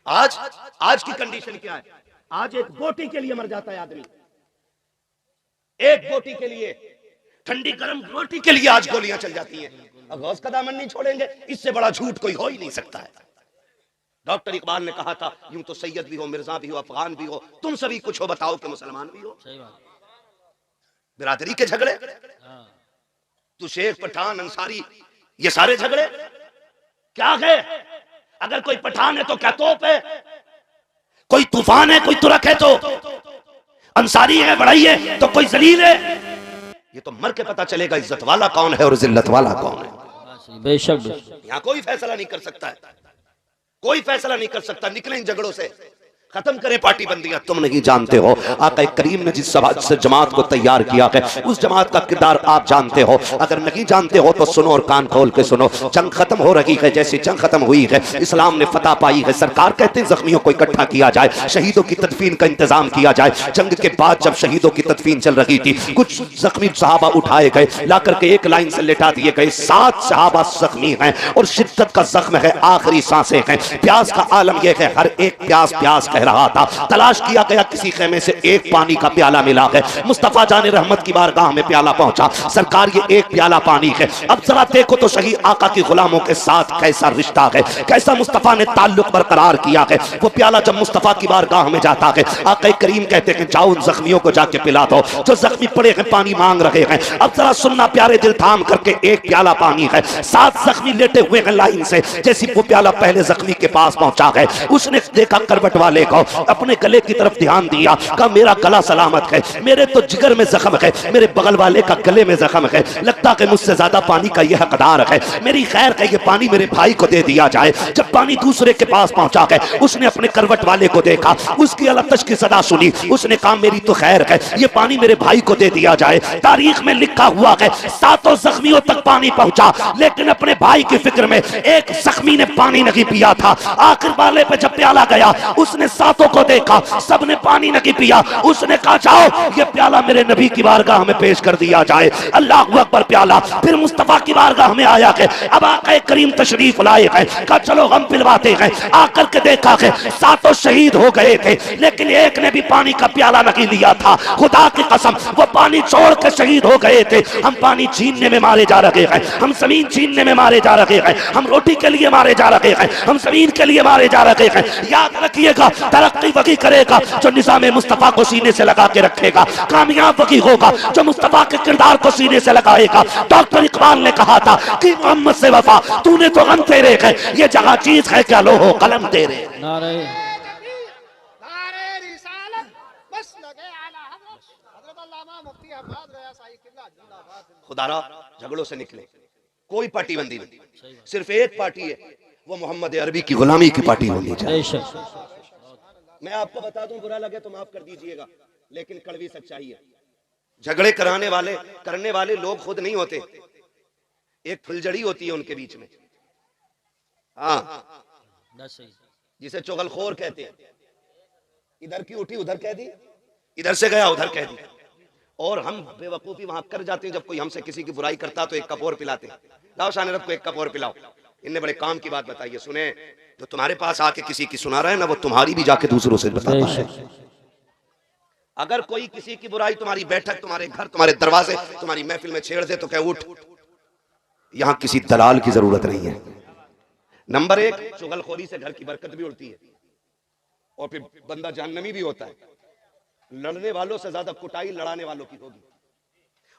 आज की कंडीशन क्या है? आज एक बोटी के लिए मर जाता है आदमी, एक बोटी के लिए, ठंडी गर्म रोटी के लिए आज गोलियां चल जाती हैं। अब गौस का दामन नहीं छोड़ेंगे, इससे बड़ा झूठ कोई हो ही नहीं सकता है। डॉक्टर इकबाल ने कहा था यूं तो सैयद भी हो, मिर्जा भी हो, अफगान भी हो, तुम सभी कुछ हो, बताओ कि मुसलमान भी हो। सही बात। बिरादरी के झगड़े, तू शेख पठान अंसारी, ये सारे झगड़े क्या है? अगर कोई पठान है तो क्या तोप है, कोई तूफान है, कोई तुरक है तो अंसारी है, बड़ाई है तो कोई जलील है। ये तो मर के पता चलेगा इज्जत वाला कौन है और जिल्लत वाला कौन है। बेशक। यहाँ कोई फैसला नहीं कर सकता है, कोई फैसला नहीं कर सकता। निकले इन झगड़ों से। खत्म करें पार्टी बंदियां। तुम नहीं जानते हो आका करीम ने जिस जमात को तैयार किया है उस जमात का किरदार आप जानते हो। अगर नहीं जानते हो तो सुनो और कान खोल के सुनो। जंग खत्म हो रही है, जैसे जंग खत्म हुई है इस्लाम ने फतह पाई है। सरकार कहते हैं जख्मियों को इकट्ठा किया जाए, शहीदों की तदफीन का इंतजाम किया जाए। जंग के बाद जब शहीदों की तदफीन चल रही थी कुछ जख्मी सहाबा उठाए गए, ला करके एक लाइन से लेटा दिए गए। 7 सहाबा जख्मी हैं और शिद्दत का जख्म है, आखिरी सांसें हैं। प्यास का आलम यह है हर एक प्यास प्यास कह रहा था। तलाश किया गया, किसी खेमे से एक पानी का प्याला मिला है। मुस्तफा जाने रहमत की बारगाह में प्याला पहुंचा। सरकार ये एक प्याला पानी है। अब जरा देखो तो सही आका की गुलामों के साथ कैसा रिश्ता है, कैसा मुस्तफा ने ताल्लुक बरकरार किया है। वो प्याला जब मुस्तफा की बारगाह में जाता है आका करीम कहते हैं जाओ उन जख्मियों को जाके पिला दो जो जख्मी पड़े हैं, पानी मांग रहे हैं। अब जरा सुनना प्यारे दिल, थाम करके एक प्याला पानी है। 7 जख्मी लेटे हुए हैं लाइन से। जैसी वो प्याला पहले जख्मी के पास पहुंचा है उसने देखा करवट वाले को, अपने गले की तरफ ध्यान दिया, कहा मेरा गला सलामत है, मेरे तो जिगर में जख्म है, मेरे बगल वाले का गले में जख्म है, लगता है मुझसे ज्यादा पानी का यह हकदार है, मेरी खैर है ये पानी मेरे भाई को दे दिया जाए। जब पानी दूसरे के पास पहुंचा है उसने अपने करवट वाले को देखा, उसकी अलतश की सदा सुनी, उसने कहा मेरी तो खैर है ये पानी मेरे भाई को दे दिया जाए। तारीख में लिखा हुआ है 7 जख्मियों तक पानी पहुंचा, लेकिन अपने भाई की फिक्र में एक जख्मी ने पानी नहीं पिया था। आखिर वाले पे जब प्याला गया उसने 7 को देखा, सबने पानी नहीं पिया। उसने कहा जाओ ये प्याला मेरे नबी की बारगाह में पेश कर दिया जाए। अल्लाहू अकबर। प्याला फिर मुस्तफा की बारगाह में आया है। अब आका करीम तशरीफ लाए हैं, कहा चलो हम पिलवाते हैं। आकर के देखा है 7 शहीद हो गए थे लेकिन एक ने भी पानी का प्याला नहीं लिया था। खुदा की कसम वो पानी छोड़ के शहीद हो गए थे। हम पानी छीनने में मारे जा रहे हैं, हम जमीन छीनने में मारे जा रहे हैं, हम रोटी के लिए मारे जा रहे हैं, हम जमीन के लिए मारे जा रहे हैं। याद रखिएगा तरक्की वही करेगा जो निजाम मुस्तफा को सीने से लगा के रखेगा। कामयाब वही होगा जो मुस्तफा के किरदार को सीने से लगाएगा। डॉक्टर इकबाल ने कहा था कि मोहम्मद से वफा तूने तो गम तेरे है, ये जगह चीज है क्या लोहो कलम तेरे। नारे खुदारा झगड़ों से निकले, कोई पार्टी बंदी नहीं, सिर्फ एक पार्टी है, वो मोहम्मद अरबी की गुलामी की पार्टी होनी चाहिए। मैं आपको बता दूं, बुरा लगे तो माफ कर दीजिएगा, लेकिन कड़वी सच्चाई है। झगड़े करने वाले लोग खुद नहीं होते, एक फुलझड़ी होती है उनके बीच में। हाँ, जिसे चुगलखोर कहते हैं। इधर की उठी उधर कह दी, इधर से गया उधर कह दी। और हम बेवकूफी वहां कर जाते हैं, जब कोई हमसे किसी की बुराई करता तो एक कप और पिलाते, लाओ शान रब को एक कप और पिलाओ। इनने बड़े काम की बात बताई है, सुने। जो तुम्हारे पास आके किसी की सुना रहा है ना, वो तुम्हारी भी जाके दूसरों से बताता है। अगर कोई किसी की बुराई तुम्हारी बैठक, तुम्हारे घर, तुम्हारे दरवाजे, तुम्हारी महफिल में छेड़ दे तो कह उठ, यहां किसी दलाल की जरूरत नहीं है। नंबर 1, चुगलखोरी से घर की बरकत भी उड़ती है और फिर बंदा जहन्नमी भी होता है। लड़ने वालों से ज्यादा कुटाई लड़ाने वालों की होगी।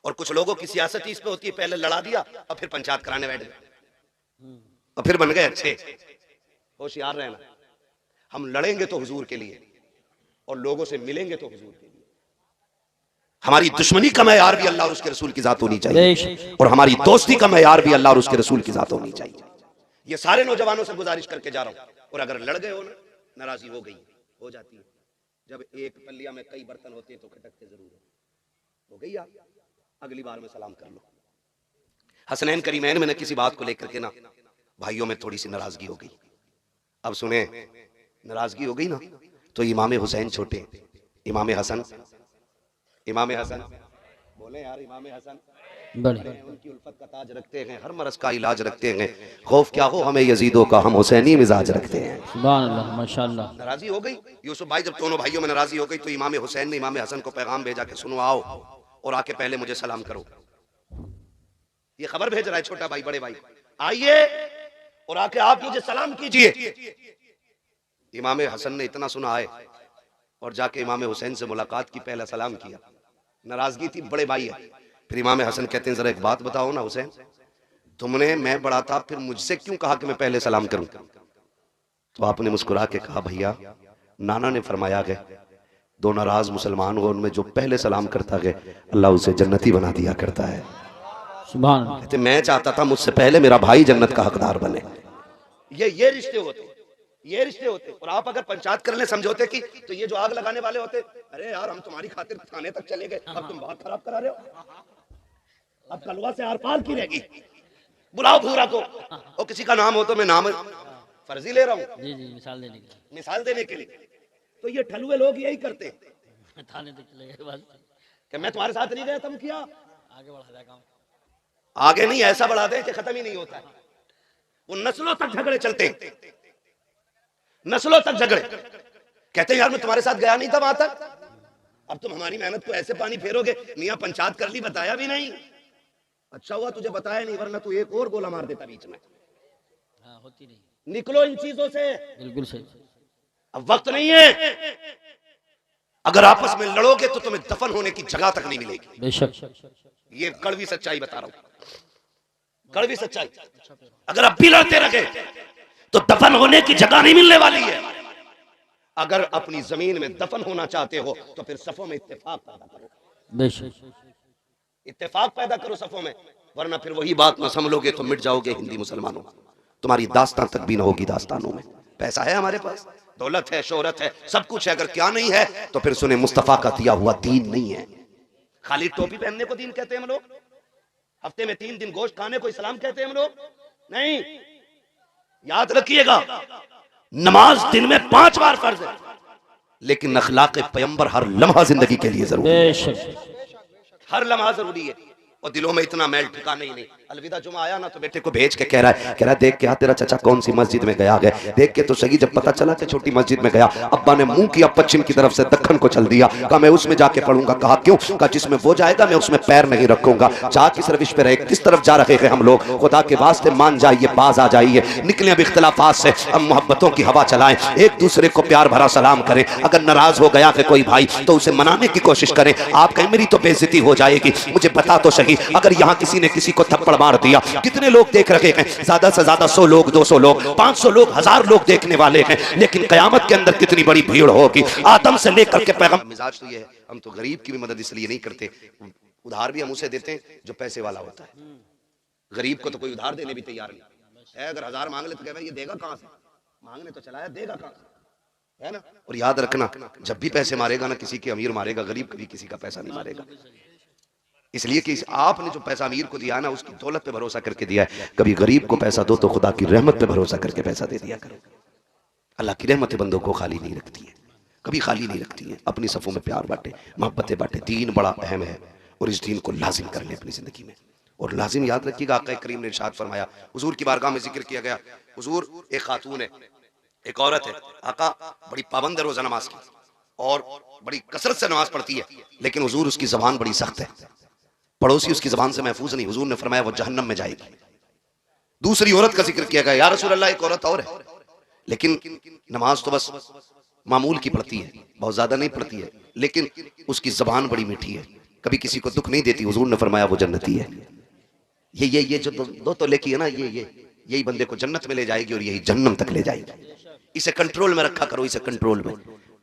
और कुछ लोगों की सियासत इस पे होती है, पहले लड़ा दिया और फिर पंचायत कराने बैठ गए और फिर बन गए अच्छे। होशियार रहना, हम लड़ेंगे तो हुजूर के लिए और लोगों से मिलेंगे तो हुजूर के लिए। हमारी दुश्मनी का मयार भी अल्लाह और उसके रसूल की जात होनी चाहिए और हमारी दोस्ती का मयार भी अल्लाह और उसके रसूल की जात होनी चाहिए। ये सारे नौजवानों से गुजारिश करके जा रहा हूं। और अगर लड़ गए हो ना, नाराजगी हो जाती है। जब एक पल्लिया में कई बर्तन होते हैं तो खटकते जरूर हो गई। आप अगली बार में सलाम कर लो। हसनैन करीमैन में किसी बात को लेकर के ना भाइयों में थोड़ी सी नाराजगी हो गई। अब सुने, नाराजगी हो गई ना तो इमाम हुसैन छोटे, इमाम हसन बोले यार, इमाम हसन उनकी उल्फत का ताज रखते हैं, हर मरज का इलाज रखते हैं। खौफ क्या हो हमें यजीदों का, हम हुसैनी मिजाज रखते हैं। सुभान अल्लाह, माशाअल्लाह। नाराजी हो गई यूसुफ भाई, जब दोनों भाइयों में नाराजी हो गई तो इमाम हुसैन ने इमाम हसन को पैगाम भेजा कि सुनो आओ और आके पहले मुझे सलाम करो। ये खबर भेज रहा है छोटा भाई बड़े भाई, आइए और आके आप मुझे सलाम कीजिए। इमाम हसन ने इतना सुना आए और जाके इमाम हुसैन से मुलाकात की, पहला सलाम किया। नाराजगी थी, बड़े भाई है। फिर इमाम हसन कहते हैं जरा एक बात बताओ ना हुसैन, तुमने, मैं बड़ा था, फिर मुझसे क्यों कहा कि मैं पहले सलाम करूं? तो आपने मुस्कुरा के कहा भैया, नाना ने फरमाया है दो नाराज मुसलमान हो उनमें जो पहले सलाम करता है अल्लाह उसे जन्नती बना दिया करता है। सुभान अल्लाह। कहते मैं चाहता था मुझसे पहले मेरा भाई जन्नत का हकदार बने। ये रिश्ते होते। ये रिश्ते होते। और आप अगर पंचायत कर ले समझौते की, तो ये जो आग लगाने वाले होते, अरे यार हम तुम्हारी खातिर थाने तक चले गए, अब तुम बात खराब करा रहे हो, अब कलवा से आर पार की रहेगी। बुलाओ भूरा को, और किसी का नाम हो तो मैं नाम फर्जी ले रहा हूँ, जी जी, मिसाल देने के लिए, मिसाल देने के लिए। तो ये ठलुए लोग यही करते हैं, थाने तक चले गए बस, कि मैं तुम्हारे साथ नहीं गया, तुम किया आगे बढ़ा दिया काम। आगे नहीं, ऐसा बढ़ा दे कि खत्म ही नहीं होता है। वो नस्लों तक झगड़े चलते हैं, नस्लों तक झगड़े। कहते हैं यार मैं तुम्हारे साथ गया नहीं था वहां तक, अब तुम हमारी मेहनत को ऐसे पानी फेरोगे। मियां पंचायत कर ली, बताया भी नहीं। अच्छा हुआ तुझे बताया नहीं, वरना तू एक और गोला मार देता बीच में। हाँ, होती नहीं। निकलो इन चीजों से, बिल्कुल सही। अब वक्त नहीं है। अगर आपस में लड़ोगे तो तुम्हें दफन होने की जगह तक नहीं मिलेगी। बेशक, ये कड़वी सच्चाई बता रहा हूं, कड़वी सच्चाई। अगर अब भी लड़ते रहे तो दफन होने की जगह नहीं मिलने वाली है। अगर अपनी जमीन में दफन होना चाहते हो तो फिर सफों में इत्तेफाक पैदा करो, बेशक, इत्तेफाक पैदा करो सफों में, वरना फिर वही बात ना संभलोगे तो मिट जाओगे हिंदी मुसलमानों। तुम्हारी दास्तान तक भी ना होगी दास्तानों में। पैसा है हमारे पास, दौलत है, शोहरत है, सब कुछ है, अगर क्या नहीं है तो फिर सुने मुस्तफा का दिया हुआ दीन नहीं है। खाली टोपी पहनने को दीन कहते हैं हम लोग, हफ्ते में 3 दिन गोश्त खाने को इस्लाम कहते हैं हम लोग, नहीं। याद रखिएगा, नमाज दिन में 5 बार फर्ज है, लेकिन अखलाक पैगंबर हर लम्हा जिंदगी के लिए जरूरी है। बेशक, हर लम्हा जरूरी है। और दिलों में इतना मैल ठिकाना ही नहीं। अलविदा जुमा आया ना तो बेटे को भेज के कह रहा है देख के तेरा चचा कौन सी मस्जिद में गया है, देख के तो सही। जब पता चला कि छोटी मस्जिद में गया, अब्बा ने मुंह किया पश्चिम की तरफ से दक्खन को चल दिया। कहा मैं उसमें जाके पढ़ूंगा। कहा क्यों? कहा जिसमें वो जाएगा मैं उसमें पैर नहीं रखूंगा। चाह किस रविश पे रहे, किस तरफ जा रहे हैं हम लोग, खुदा के वास्ते मान जाइए, बाज आ जाइए, निकले अब इख्तिलाफात से, अब मोहब्बतों की हवा चलाएं, एक दूसरे को प्यार भरा सलाम करें। अगर नाराज हो गया है कोई भाई तो उसे मनाने की कोशिश करें। आप कहें मेरी तो बेइज्जती हो जाएगी, मुझे बता तो सही, अगर यहाँ किसी ने किसी को थप्पड़ मार दिया, कितने लोग देख रहे हैं? ज्यादा से ज्यादा 100 लोग, 200 लोग, 500 लोग, 1000 लोग देखने वाले हैं, लेकिन कयामत के अंदर कितनी बड़ी भीड़ होगी। आदम से लेकर के पैगंबर। मिजाज तो ये है, हम तो गरीब की भी मदद इसलिए नहीं करते, उधार भी हम उसे देते हैं जो पैसे वाला होता है। गरीब को तो कोई उधार देने भी तैयार नहीं है। अगर 1000 मांग ले तो कहे ये देगा कहां से, मांगने तो चला है, देगा कहां से, है ना। और याद रखना, जब भी पैसे मारेगा ना, किसी के अमीर मारेगा, गरीब कभी किसी का पैसा नहीं मारेगा। इसलिए कि आपने जो पैसा अमीर को दिया ना, उसकी दौलत पे भरोसा करके दिया है। कभी गरीब को पैसा दो तो खुदा की रहमत पे भरोसा करके पैसा दे दिया करो। अल्लाह की रहमत बंदों को खाली नहीं रखती है, कभी खाली नहीं रखती है। अपनी सफ़ों में प्यार बांटे, मोहब्बतें बांटे। दीन बड़ा अहम है और इस दीन को लाजिम कर ले अपनी जिंदगी में। और लाजिम याद रखिएगा, आका करीम ने इरशाद फरमाया, हुजूर की बारगाह में जिक्र किया गया, हुजूर एक खातून है, एक औरत है, आका बड़ी पाबंद है रोजा नमाज की और बड़ी कसरत से नमाज पढ़ती है, लेकिन हुजूर उसकी जबान बड़ी सख्त है, पड़ोसी उसकी जबान से महफूज नहीं। हुजूर ने फरमाया वो जहन्नम में जाएगी। दूसरी औरत का जिक्र किया गया, या रसूल अल्लाह एक औरत और है, लेकिन नमाज तो बस मामूल की पढ़ती है, बहुत ज्यादा नहीं पढ़ती है, लेकिन उसकी जबान बड़ी मीठी है, कभी किसी को दुख नहीं देती। हुजूर ने फरमाया वो जन्नती है। ये जो दो तो लेकी है ना, यही बंदे को जन्नत में ले जाएगी और यही जहन्नम तक ले जाएगी। इसे कंट्रोल में रखा करो, इसे कंट्रोल में।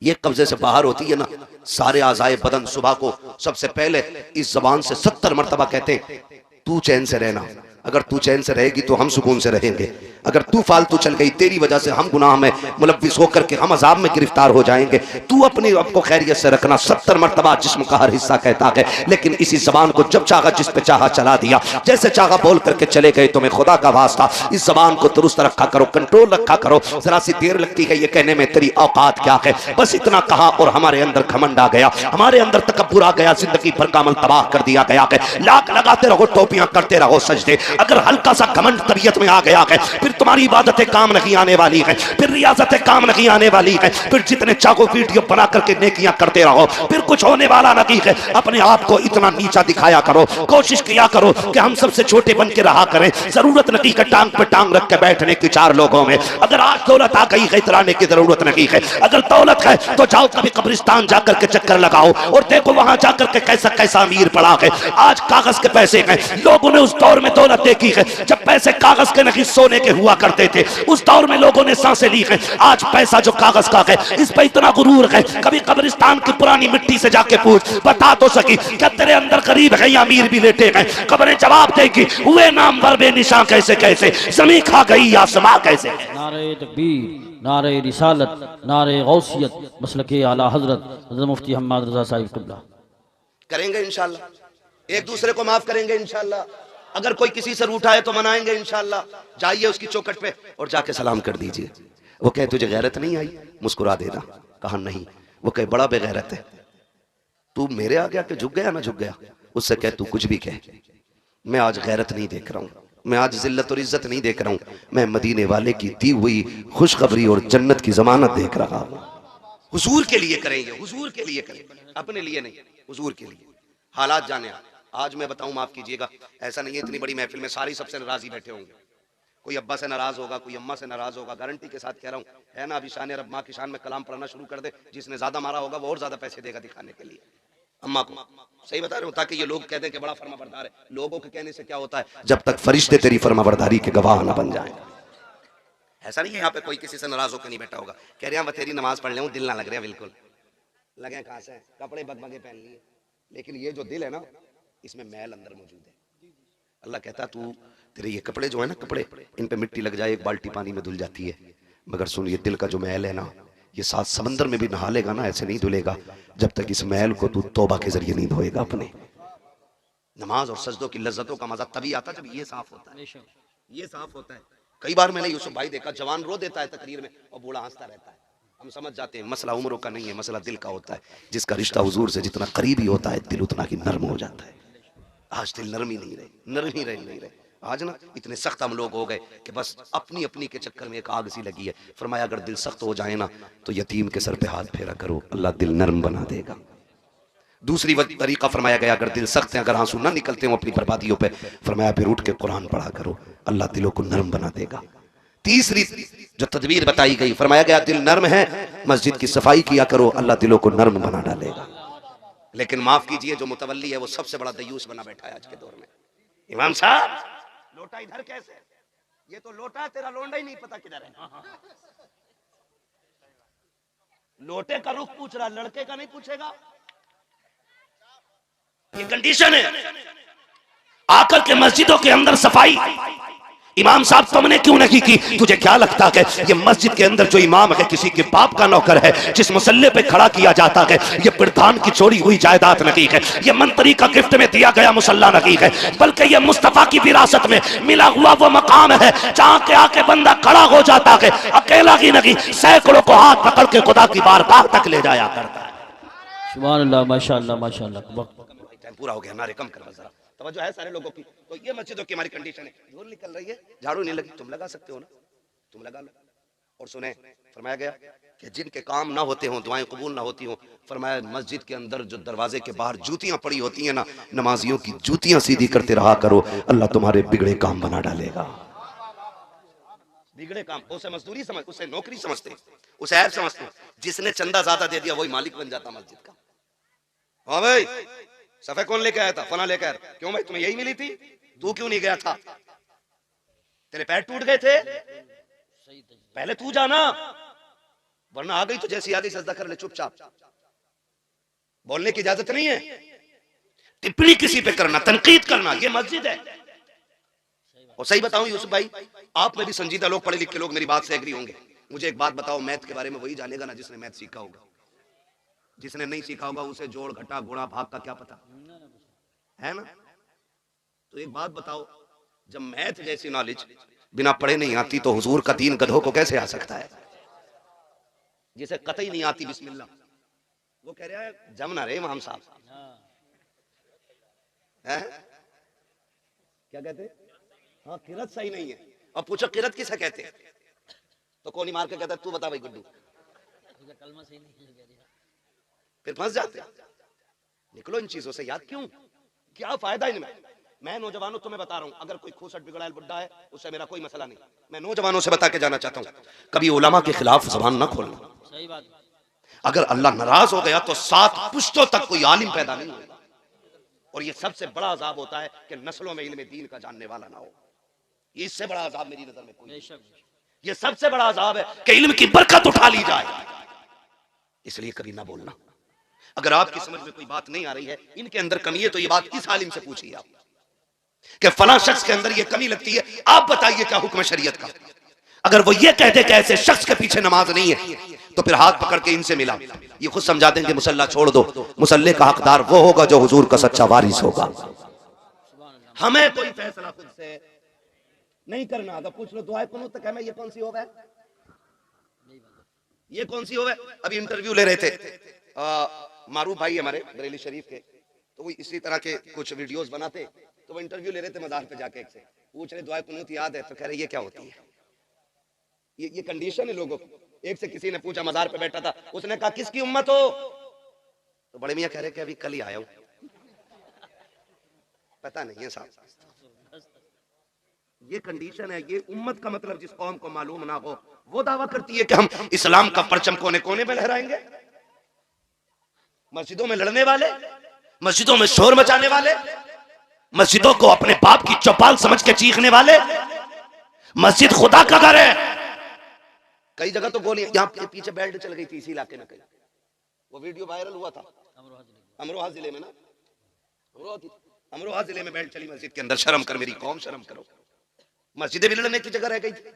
ये कब्जे से बाहर होती है ना, सारे आज़ाए बदन सुबह को सबसे पहले इस जबान से 70 मरतबा कहते हैं तू चैन से रहना। अगर तू चैन से रहेगी तो हम सुकून से रहेंगे, अगर तू फालतू चल गई तेरी वजह से हम गुनाह में मुलव्विस होकर के हम अजाब में गिरफ्तार हो जाएंगे। तू अपने आप को खैरियत से रखना। 70 मरतबा जिस्म का हर हिस्सा कहता है, लेकिन इसी जबान को जब चाहा जिस पे चाहा चला दिया, जैसे चाहा बोल करके चले गए। तुम्हें खुदा का वास्ता इस जबान को दुरुस्त रखा करो, कंट्रोल रखा करो। जरा सी देर लगती है ये कहने में तेरी औकात क्या है, बस इतना कहा और हमारे अंदर घमंड आ गया, हमारे अंदर तकब्बुर आ गया, जिंदगी भर का अमल तबाह कर दिया गया है। लाख लगाते रहो, टोपियां करते रहो सजदे, अगर हल्का सा घमंड तबीयत में आ गया है, फिर तुम्हारी इबादतें काम नहीं आने वाली है, फिर रियाजतें काम नहीं आने वाली है, फिर जितने चाहो वीडियो बना करके नेकियां करते रहो, फिर कुछ होने वाला नहीं है। अपने आप को इतना नीचा दिखाया करो, कोशिश किया करो कि हम सबसे छोटे बन के रहा करें। जरूरत नहीं है टांग पे टांग रख के बैठने की 4 लोगों में। अगर आज दौलत आ गई है इतराने की जरूरत नहीं है। अगर दौलत है तो जाओ कभी कब्रिस्तान जाकर के चक्कर लगाओ और देखो वहां जाकर के कैसा कैसा अमीर पड़ा है। आज कागज के पैसे हैं, लोगों ने उस दौर में दौलत देखी है जब पैसे कागज के नहीं सोने के हुआ हुआ करते थे। उस दौर में लोगों ने सांसें ली हैं। आज पैसा जो कागज का है, इस पर इतना गुरूर है। कभी कब्रिस्तान की पुरानी मिट्टी से जाके पूछ, बता तो सकी क्या तेरे अंदर गरीब है या अमीर भी लेटे हैं? कब्रें जवाब देगी, हुए नाम पर बेनिशां कैसे कैसे, जमीन खा गई आसमां कैसे। नारे तकबीर, नारे रिसालत, नारे गौसियत, मसलके आला हजरत हज़रत मुफ्ती हम्माद रज़ा साहिब क़िबला। करेंगे इंशाल्लाह, एक दूसरे को माफ करेंगे इंशाल्लाह। अगर कोई किसी से रूठा है तो मनाएंगे इंशाल्लाह। जाइए उसकी चौखट पे और जाके सलाम कर दीजिए। वो कहे तुझे गैरत नहीं आई, मुस्कुरा देना। कहा नहीं। वो कहे बड़ा बेगैरत है, तू मेरे आगे आके झुक गया ना झुक गया। उससे कहे तू कुछ भी कहे, मैं आज गैरत नहीं देख रहा हूँ, मैं आज जिल्लत और इज्जत नहीं देख रहा हूँ, मैं मदीने वाले की दी हुई खुशखबरी और जन्नत की जमानत देख रहा हूँ। हुजूर के लिए करेंगे, हुजूर के लिए करें, अपने लिए नहीं, हुजूर के लिए। हालात जाने आज मैं बताऊं, माफ कीजिएगा, ऐसा नहीं है इतनी बड़ी महफिल में सारे सबसे नाराज ही बैठे होंगे। कोई अब्बा से नाराज होगा, कोई अम्मा से नाराज होगा, गारंटी के साथ कह रहा हूँ। है ना, अभी शान रब माँ की शान में कलाम पढ़ना शुरू कर दे, जिसने ज्यादा मारा होगा वो और ज्यादा पैसे देगा दिखाने के लिए अम्मा को। सही बता रहे हो, ताकि ये लोग कहते हैं कि बड़ा फर्माबरदार है। लोगों के कहने से क्या होता है, जब तक फरिश्ते तेरी फर्माबरदारी के गवाह ना बन जाए। ऐसा नहीं है यहाँ पे कोई किसी से नाराज होकर नहीं बैठा होगा। कह रहे हैं तेरी नमाज पढ़ ले, दिल ना लग रहा, बिल्कुल लगे कहाँ से, कपड़े बगबगे पहन लिए, लेकिन ये जो दिल है ना, इसमें मैल अंदर मौजूद है। अल्लाह कहता तू तेरे ये कपड़े जो है ना, कपड़े इन पे मिट्टी लग जाए, एक बाल्टी पानी में धुल जाती है, मगर सुन ये दिल का जो मैल है ना, ये 7 समंदर में भी नहा लेगा ना, ऐसे नहीं धुलेगा जब तक इस मैल को तू तौबा के जरिए नहीं धोएगा। अपने नमाज और सजदों की लज्जतों का मजा तभी आता जब ये साफ होता है, ये साफ होता है। कई बार मैंने यूसुफ भाई देखा, जवान रो देता है तकरीर में और बूढ़ा हंसता रहता है। हम समझ जाते हैं मसला उम्रों का नहीं है, मसला दिल का होता है। जिसका रिश्ता हुजूर से जितना करीबी होता है, दिल उतना ही नर्म हो जाता है। आज दिल नरम ही नहीं रहे, नरम ही नहीं रहे। आज ना इतने सख्त हम लोग हो गए कि बस अपनी अपनी के चक्कर में एक आग सी लगी है। फरमाया अगर दिल सख्त हो जाए ना तो यतीम के सर पे हाथ फेरा करो, अल्लाह दिल नरम बना देगा। दूसरी तरीका फरमाया गया, अगर दिल सख्त है, अगर आंसू ना निकलते हो अपनी बर्बादियों पे, फरमाया फिर उठ के कुरान पढ़ा करो, अल्लाह दिलों को नरम बना देगा। तीसरी जो तदबीर बताई गई, फरमाया गया दिल नर्म है, मस्जिद की सफाई किया करो, अल्लाह दिलों को नर्म बना डालेगा। लेकिन माफ कीजिए, जो मुतवल्ली है वो सबसे बड़ा दयूस बना बैठा है आज के दौर में। इमाम साहब लोटा इधर कैसे, ये तो लोटा तेरा लोंडा ही नहीं पता किधर है। लोटे का रुख पूछ रहा, लड़के का नहीं पूछेगा। ये कंडीशन है। आकर के मस्जिदों के अंदर सफाई इमाम साहब तुमने क्यों नहीं की? तुझे क्या लगता है ये मस्जिद के अंदर जो इमाम है किसी के बाप का नौकर है, जिस मुसल्ले पे खड़ा किया जाता है, ये प्रधान की छोड़ी हुई जायदाद नहीं है, ये मंत्री का गिफ्ट में दिया गया मुसल्ला नहीं है, बल्कि ये मुस्तफा की विरासत में मिला हुआ वो मकाम है जहाँ के आके बंदा खड़ा हो जाता है, अकेला ही नहीं सैकड़ों को हाथ पकड़ के खुदा की बारगाह तक ले जाया करता है। सुभान अल्लाह, माशाअल्लाह माशाअल्लाह। पूरा हो गया, नारे कम कर जरा, तवज्जो है सारे लोगों की। तो ये मस्जिदों की हमारी कंडीशन है। धूल निकल रही है, झाड़ू नहीं लगी, तुम लगा सकते हो ना, तुम लगा लो। और सुने, फरमाया गया कि जिनके काम ना होते हों, दुआएं कबूल ना होती हों, फरमाया मस्जिद के अंदर जो दरवाजे के बाहर जूतियां पड़ी होती हैं ना, नमाजियों की जूतियां सीधी करते रहा करो, अल्लाह तुम्हारे बिगड़े काम बना डालेगा। बिगड़े काम उसे मजदूरी समझ, उसे नौकरी समझते, उसे ऐप समझते। जिसने चंदा ज्यादा दे दिया वही मालिक बन जाता मस्जिद का। हाँ भाई, सफे कौन लेके आया था? फना लेकर। क्यों भाई, तुम्हें यही मिली थी, तू क्यों नहीं गया था? तेरे पैर टूट गए थे, पहले तू जाना, वरना आ गई तो जैसी आ गई सजदा कर ले चुपचाप। बोलने की इजाजत नहीं है, टिप्पणी किसी पे करना, तनकीद करना, ये मस्जिद है। और सही बताऊं यूसुफ भाई, आप में भी संजीदा लोग, पढ़े लिखे लोग मेरी बात से एग्री होंगे। मुझे एक बात बताओ, मैथ के बारे में वही जानेगा ना जिसने मैथ सीखा होगा। जिसने नहीं सीखा होगा उसे जोड़ घटा गुणा भाग का क्या पता है ना। तो एक बात बताओ, जब मैथ जैसी नॉलेज बिना पढ़े नहीं आती तो हुजूर का दीन गधों को कैसे आ सकता है? जिसे कतई नहीं आती बिस्मिल्लाह, वो कह रहा है जमना रे इमाम साहब है? क्या कहते? हाँ, किरत सही नहीं है। और पूछो किरत किसे कहते हैं, तो कौन ही मार के कहता है तू बता भाई गुड्डू, फिर फंस जाते। निकलो इन चीजों से, याद क्यों, क्या फायदा इनमें। मैं नौजवानों तुम्हें बता रहा हूं, अगर कोई खूसट बिगड़ायल बुड्ढा है उससे मेरा कोई मसला नहीं। मैं नौजवानों से बता के जाना चाहता हूं, कभी उलमा के खिलाफ जुबान ना खोलना। सही बात। अगर अल्लाह नाराज हो गया तो 7 पुश्तों तक कोई आलिम पैदा नहीं होगा। और ये सबसे बड़ा अजाब होता है कि नस्लों में इल्म दीन का जानने वाला ना हो। इससे बड़ा अजाब मेरी नजर में कोई नहीं। ये सबसे बड़ा अजाब है कि इल्म की बरकत उठा ली जाए। इसलिए कभी ना बोलना। अगर आपकी समझ में कोई बात नहीं आ रही है, इनके अंदर कमी है, तो ये बात इस आलिम से पूछिए आप कि फलां शख्स के अंदर ये कमी लगती है, आप बताइए क्या हुक्म है शरीयत का। अगर वो ये कहते कि ऐसे शख्स के पीछे नमाज नहीं है, तो फिर हाथ पकड़ के इनसे मिला, ये खुद समझा देंगे मुसल्ला छोड़ दो, मुसल्ले का हकदार वो होगा जो हुजूर का सच्चा वारिस होगा। हमें कोई फैसला खुद से नहीं करना। अगर पूछ लो दुआ कुनूत तक है, ये कौन सी होगा, ये कौन सी होगा। अभी इंटरव्यू ले रहे थे मारूफ भाई हमारे बरेली शरीफ के, तो वो इसी तरह के कुछ वीडियोस बनाते, तो वो इंटरव्यू ले रहे थे मज़ार पे जाके, एक से पूछ रहे दुआ कुनूत याद है, तो कह रहे ये क्या होती है, ये कंडीशन है लोगों की। एक से किसी ने पूछा, मज़ार पे बैठा था, उसने कहा किसकी उम्मत हो, तो बड़े मियां कह रहे कि अभी कल ही आया हूं, पता नहीं है साहब। ये कंडीशन है। ये उम्मत का मतलब जिस कौम को मालूम ना हो, वो दावा करती है कि हम इस्लाम का परचम कोने कोने में लहराएंगे। मस्जिदों में लड़ने वाले, मस्जिदों में शोर मचाने वाले, मस्जिदों को अपने बाप की चौपाल समझ के चीखने वाले, मस्जिद खुदा का घर है। कई जगह तो गोली, यहाँ के पीछे बेल्ट चल गई थी इसी इलाके में, कहीं वो वीडियो वायरल हुआ था अमरोहा जिले में ना, अमरोहा जिले में बेल्ट चली मस्जिद के अंदर। शर्म कर मेरी कौम, शर्म करो। मस्जिदें भी लड़ने की जगह रह गई थी।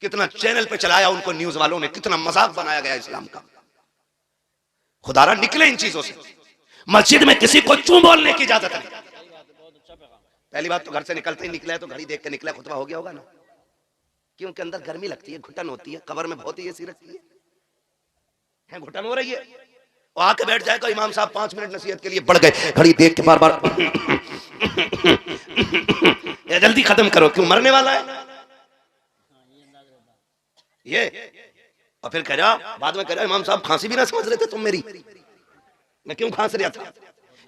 कितना चैनल पे चलाया उनको न्यूज वालों ने, कितना मजाक बनाया गया इस्लाम का। खुदारा निकले इन चीजों से। मस्जिद में किसी को चूं बोलने की इजाजत नहीं। पहली बात तो घर से निकलते ही निकला है तो घड़ी देख के निकला, खुतबा हो गया होगा ना, क्योंकि अंदर गर्मी लगती है, घुटन होती है, कब्र में बहुत ही एसी रखती है, घुटन हो रही है, और आके बैठ जाएगा इमाम साहब 5 मिनट नसीहत के लिए, बढ़ गए, घड़ी देख के बार बार जल्दी खत्म करो, क्यों मरने वाला है ये। और फिर कह रहा, बाद में कह रहा इमाम साहब खांसी भी ना समझ रहे थे तुम मेरी, मैं क्यों खांस रहा था।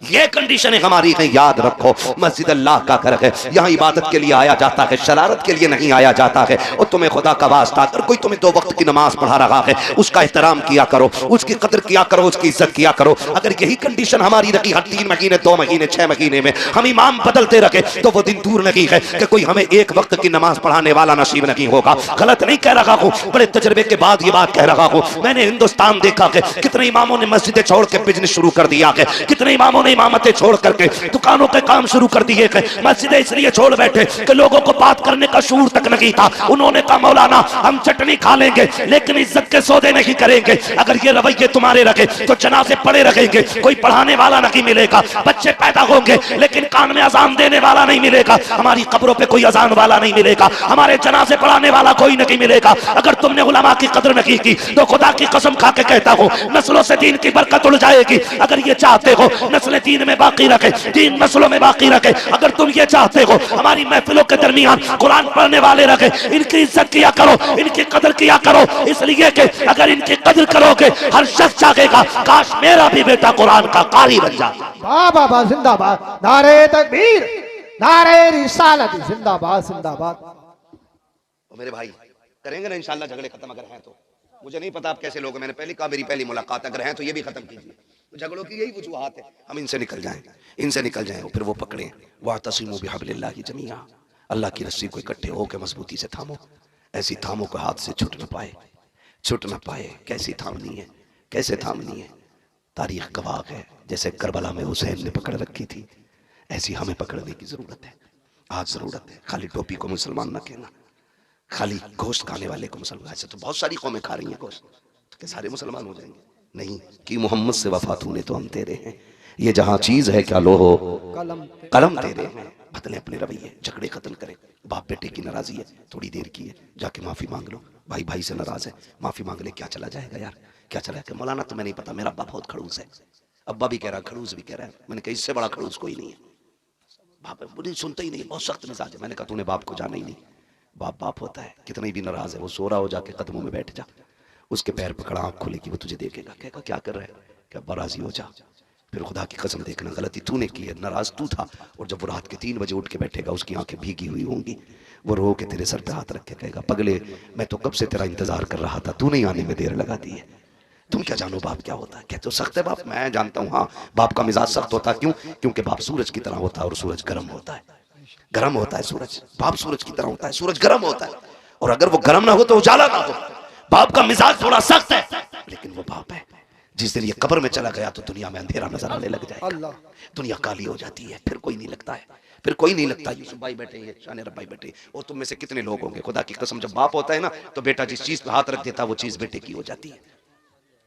ये कंडीशन है हमारी है, याद रखो। मस्जिद अल्लाह का घर है, यहाँ इबादत के लिए आया जाता है, शरारत के लिए नहीं आया जाता है। और तुम्हें खुदा का वास्ता, अगर कोई तुम्हें 2 वक्त की नमाज पढ़ा रहा है, उसका एहतराम किया करो, उसकी कदर किया करो, उसकी इज्जत किया करो। अगर यही कंडीशन हमारी रखी, हर 3 महीने 2 महीने 6 महीने में हम इमाम बदलते रखे, तो वो दिन दूर नहीं है कि कोई हमें 1 वक्त की नमाज पढ़ाने वाला नसीब नहीं होगा। गलत नहीं कह रहा हूँ, बड़े तजर्बे के बाद ये बात कह रहा हूँ। मैंने हिंदुस्तान देखा है, कितने इमामों ने मस्जिदें छोड़ के बिजनेस शुरू कर दिया है, कितने इमामों ने इमामतें छोड़ करके दुकानों के काम शुरू कर दिए थे, मस्जिदें इसलिए छोड़ बैठे कि लोगों को बात करने का शूर तक नहीं था। उन्होंने कहा मौलाना हम चटनी खा लेंगे लेकिन इज्जत के सौदे नहीं करेंगे। अगर ये रवैये तुम्हारे रखे तो जनाजे पड़े रखेंगे, कोई पढ़ाने वाला नहीं मिलेगा, बच्चे पैदा होंगे लेकिन कान में अजान देने वाला नहीं मिलेगा, हमारी कब्रों पे कोई अजान वाला नहीं मिलेगा, हमारे जनाजे पढ़ाने वाला कोई नहीं मिलेगा। अगर तुमने उलमा की कदर नहीं की तो खुदा की कसम खा के कहता हूँ नस्लों से दीन की बरकत उड़ जाएगी। अगर ये चाहते हो नस्लें दीन में बाकी रखे, 3 नस्लों में बाकी रखे, अगर तुम ये चाहते हो हमारी महफिलों के दरमियान कुरान पढ़ने वाले रखे, इनकी इज्जत किया करो, इनकी कदर किया करो, इसलिए कि अगर इनकी कदर करोगे हर शख्स चाहेगा काश मेरा भी बेटा कुरान का कारी बन जाए। वाह बाबा जिंदाबाद, नारे तकबीर, नारे रिसालत, जिंदाबाद जिंदाबाद। मेरे भाई करेंगे ना इंशाल्लाह झगड़े खत्म, अगर हैं तो। मुझे नहीं पता आप कैसे लोग, मैंने पहले कहा मेरी पहली मुलाकात, अगर हैं तो ये भी खत्म कीजिए। तो झगड़ों की यही वजूहात है, हम इनसे निकल जाएं, इनसे निकल जाएं, फिर वो पकड़ें। वातसिमू बिहब्लिल्लाहि जमीआ, अल्लाह की रस्सी को इकट्ठे होकर मजबूती से थामो, ऐसी थामो को हाथ से छूट न पाए, छूट न पाए। कैसी थामनी है, कैसे थामनी है, तारीख गवाह है। जैसे करबला में हुसैन ने पकड़ रखी थी, ऐसी हमें पकड़ने की जरूरत है। आज जरूरत है, खाली टोपी को मुसलमान न कहना, खाली गोश्त खाने वाले को मुसलमान। ऐसे तो बहुत सारी कौमें खा रही हैं गोश्त, तो क्या सारे मुसलमान हो जाएंगे? नहीं, कि मोहम्मद से वफा तूने तो हम तेरे हैं, ये जहां चीज है क्या लो हो कलम तेरे हैं। बदले अपने रवैये, झगड़े खत्म करें। बाप बेटे की नाराजी है, थोड़ी देर की है, जाके माफी मांग लो। भाई भाई से नाराज है, माफी मांग ले, क्या चला जाएगा यार, क्या चला जाएगा। मौलाना तुम्हें नहीं पता, मेरा अब्बा बहुत खड़ूस है। अब्बा भी कह रहा, खड़ूस भी कह रहा है। मैंने कहा इससे बड़ा खड़ूस कोई नहीं है। बाप बुरी सुनता ही नहीं, बहुत सख्त मिजाज है। मैंने कहा तूने बाप को जाना ही नहीं, बाप बाप होता है, कितनी भी नाराज है वो सो रहा हो, जाके कदमों में बैठ जा, उसके पैर पकड़ा, आंख खुलेगी, वो तुझे देखेगा, कहेगा क्या कर रहा है, क्या बराजी हो जा। फिर खुदा की कसम देखना, गलती तूने की है, नाराज तू था। और जब वो रात के 3 बजे उठ के बैठेगा, उसकी आंखें भीगी हुई होंगी, वो रो के तेरे सर पे हाथ रख के कहेगा, पगले मैं तो कब से तेरा इंतजार कर रहा था, तू नहीं आने में देर लगा दी है। तुम क्या जानो बाप क्या होता है। कहते हो सख्त है बाप, मैं जानता हूँ, हाँ बाप का मिजाज सख्त होता है। क्यों? क्योंकि बाप सूरज की तरह होता है और सूरज गर्म होता है। गर्म होता है सूरज, बाप सूरज की तरह होता है, सूरज गर्म होता है, और अगर वो गर्म ना हो तो उजाला ना हो। बाप का मिजाज थोड़ा सख्त है, लेकिन वो बाप है। जिस दिन ये कब्र में चला गया तो दुनिया में अंधेरा नजर आने लग जाएगा, दुनिया काली हो जाती है, फिर कोई नहीं लगता है, फिर कोई नहीं लगता। यूसुफ भाई बैठे हैं, शान रब भाई बैठे हैं, और तुम में से कितने लोग होंगे, खुदा की कसम, जब बाप होता है ना तो बेटा जिस चीज पे हाथ रख देता है वो चीज बेटे की हो जाती है,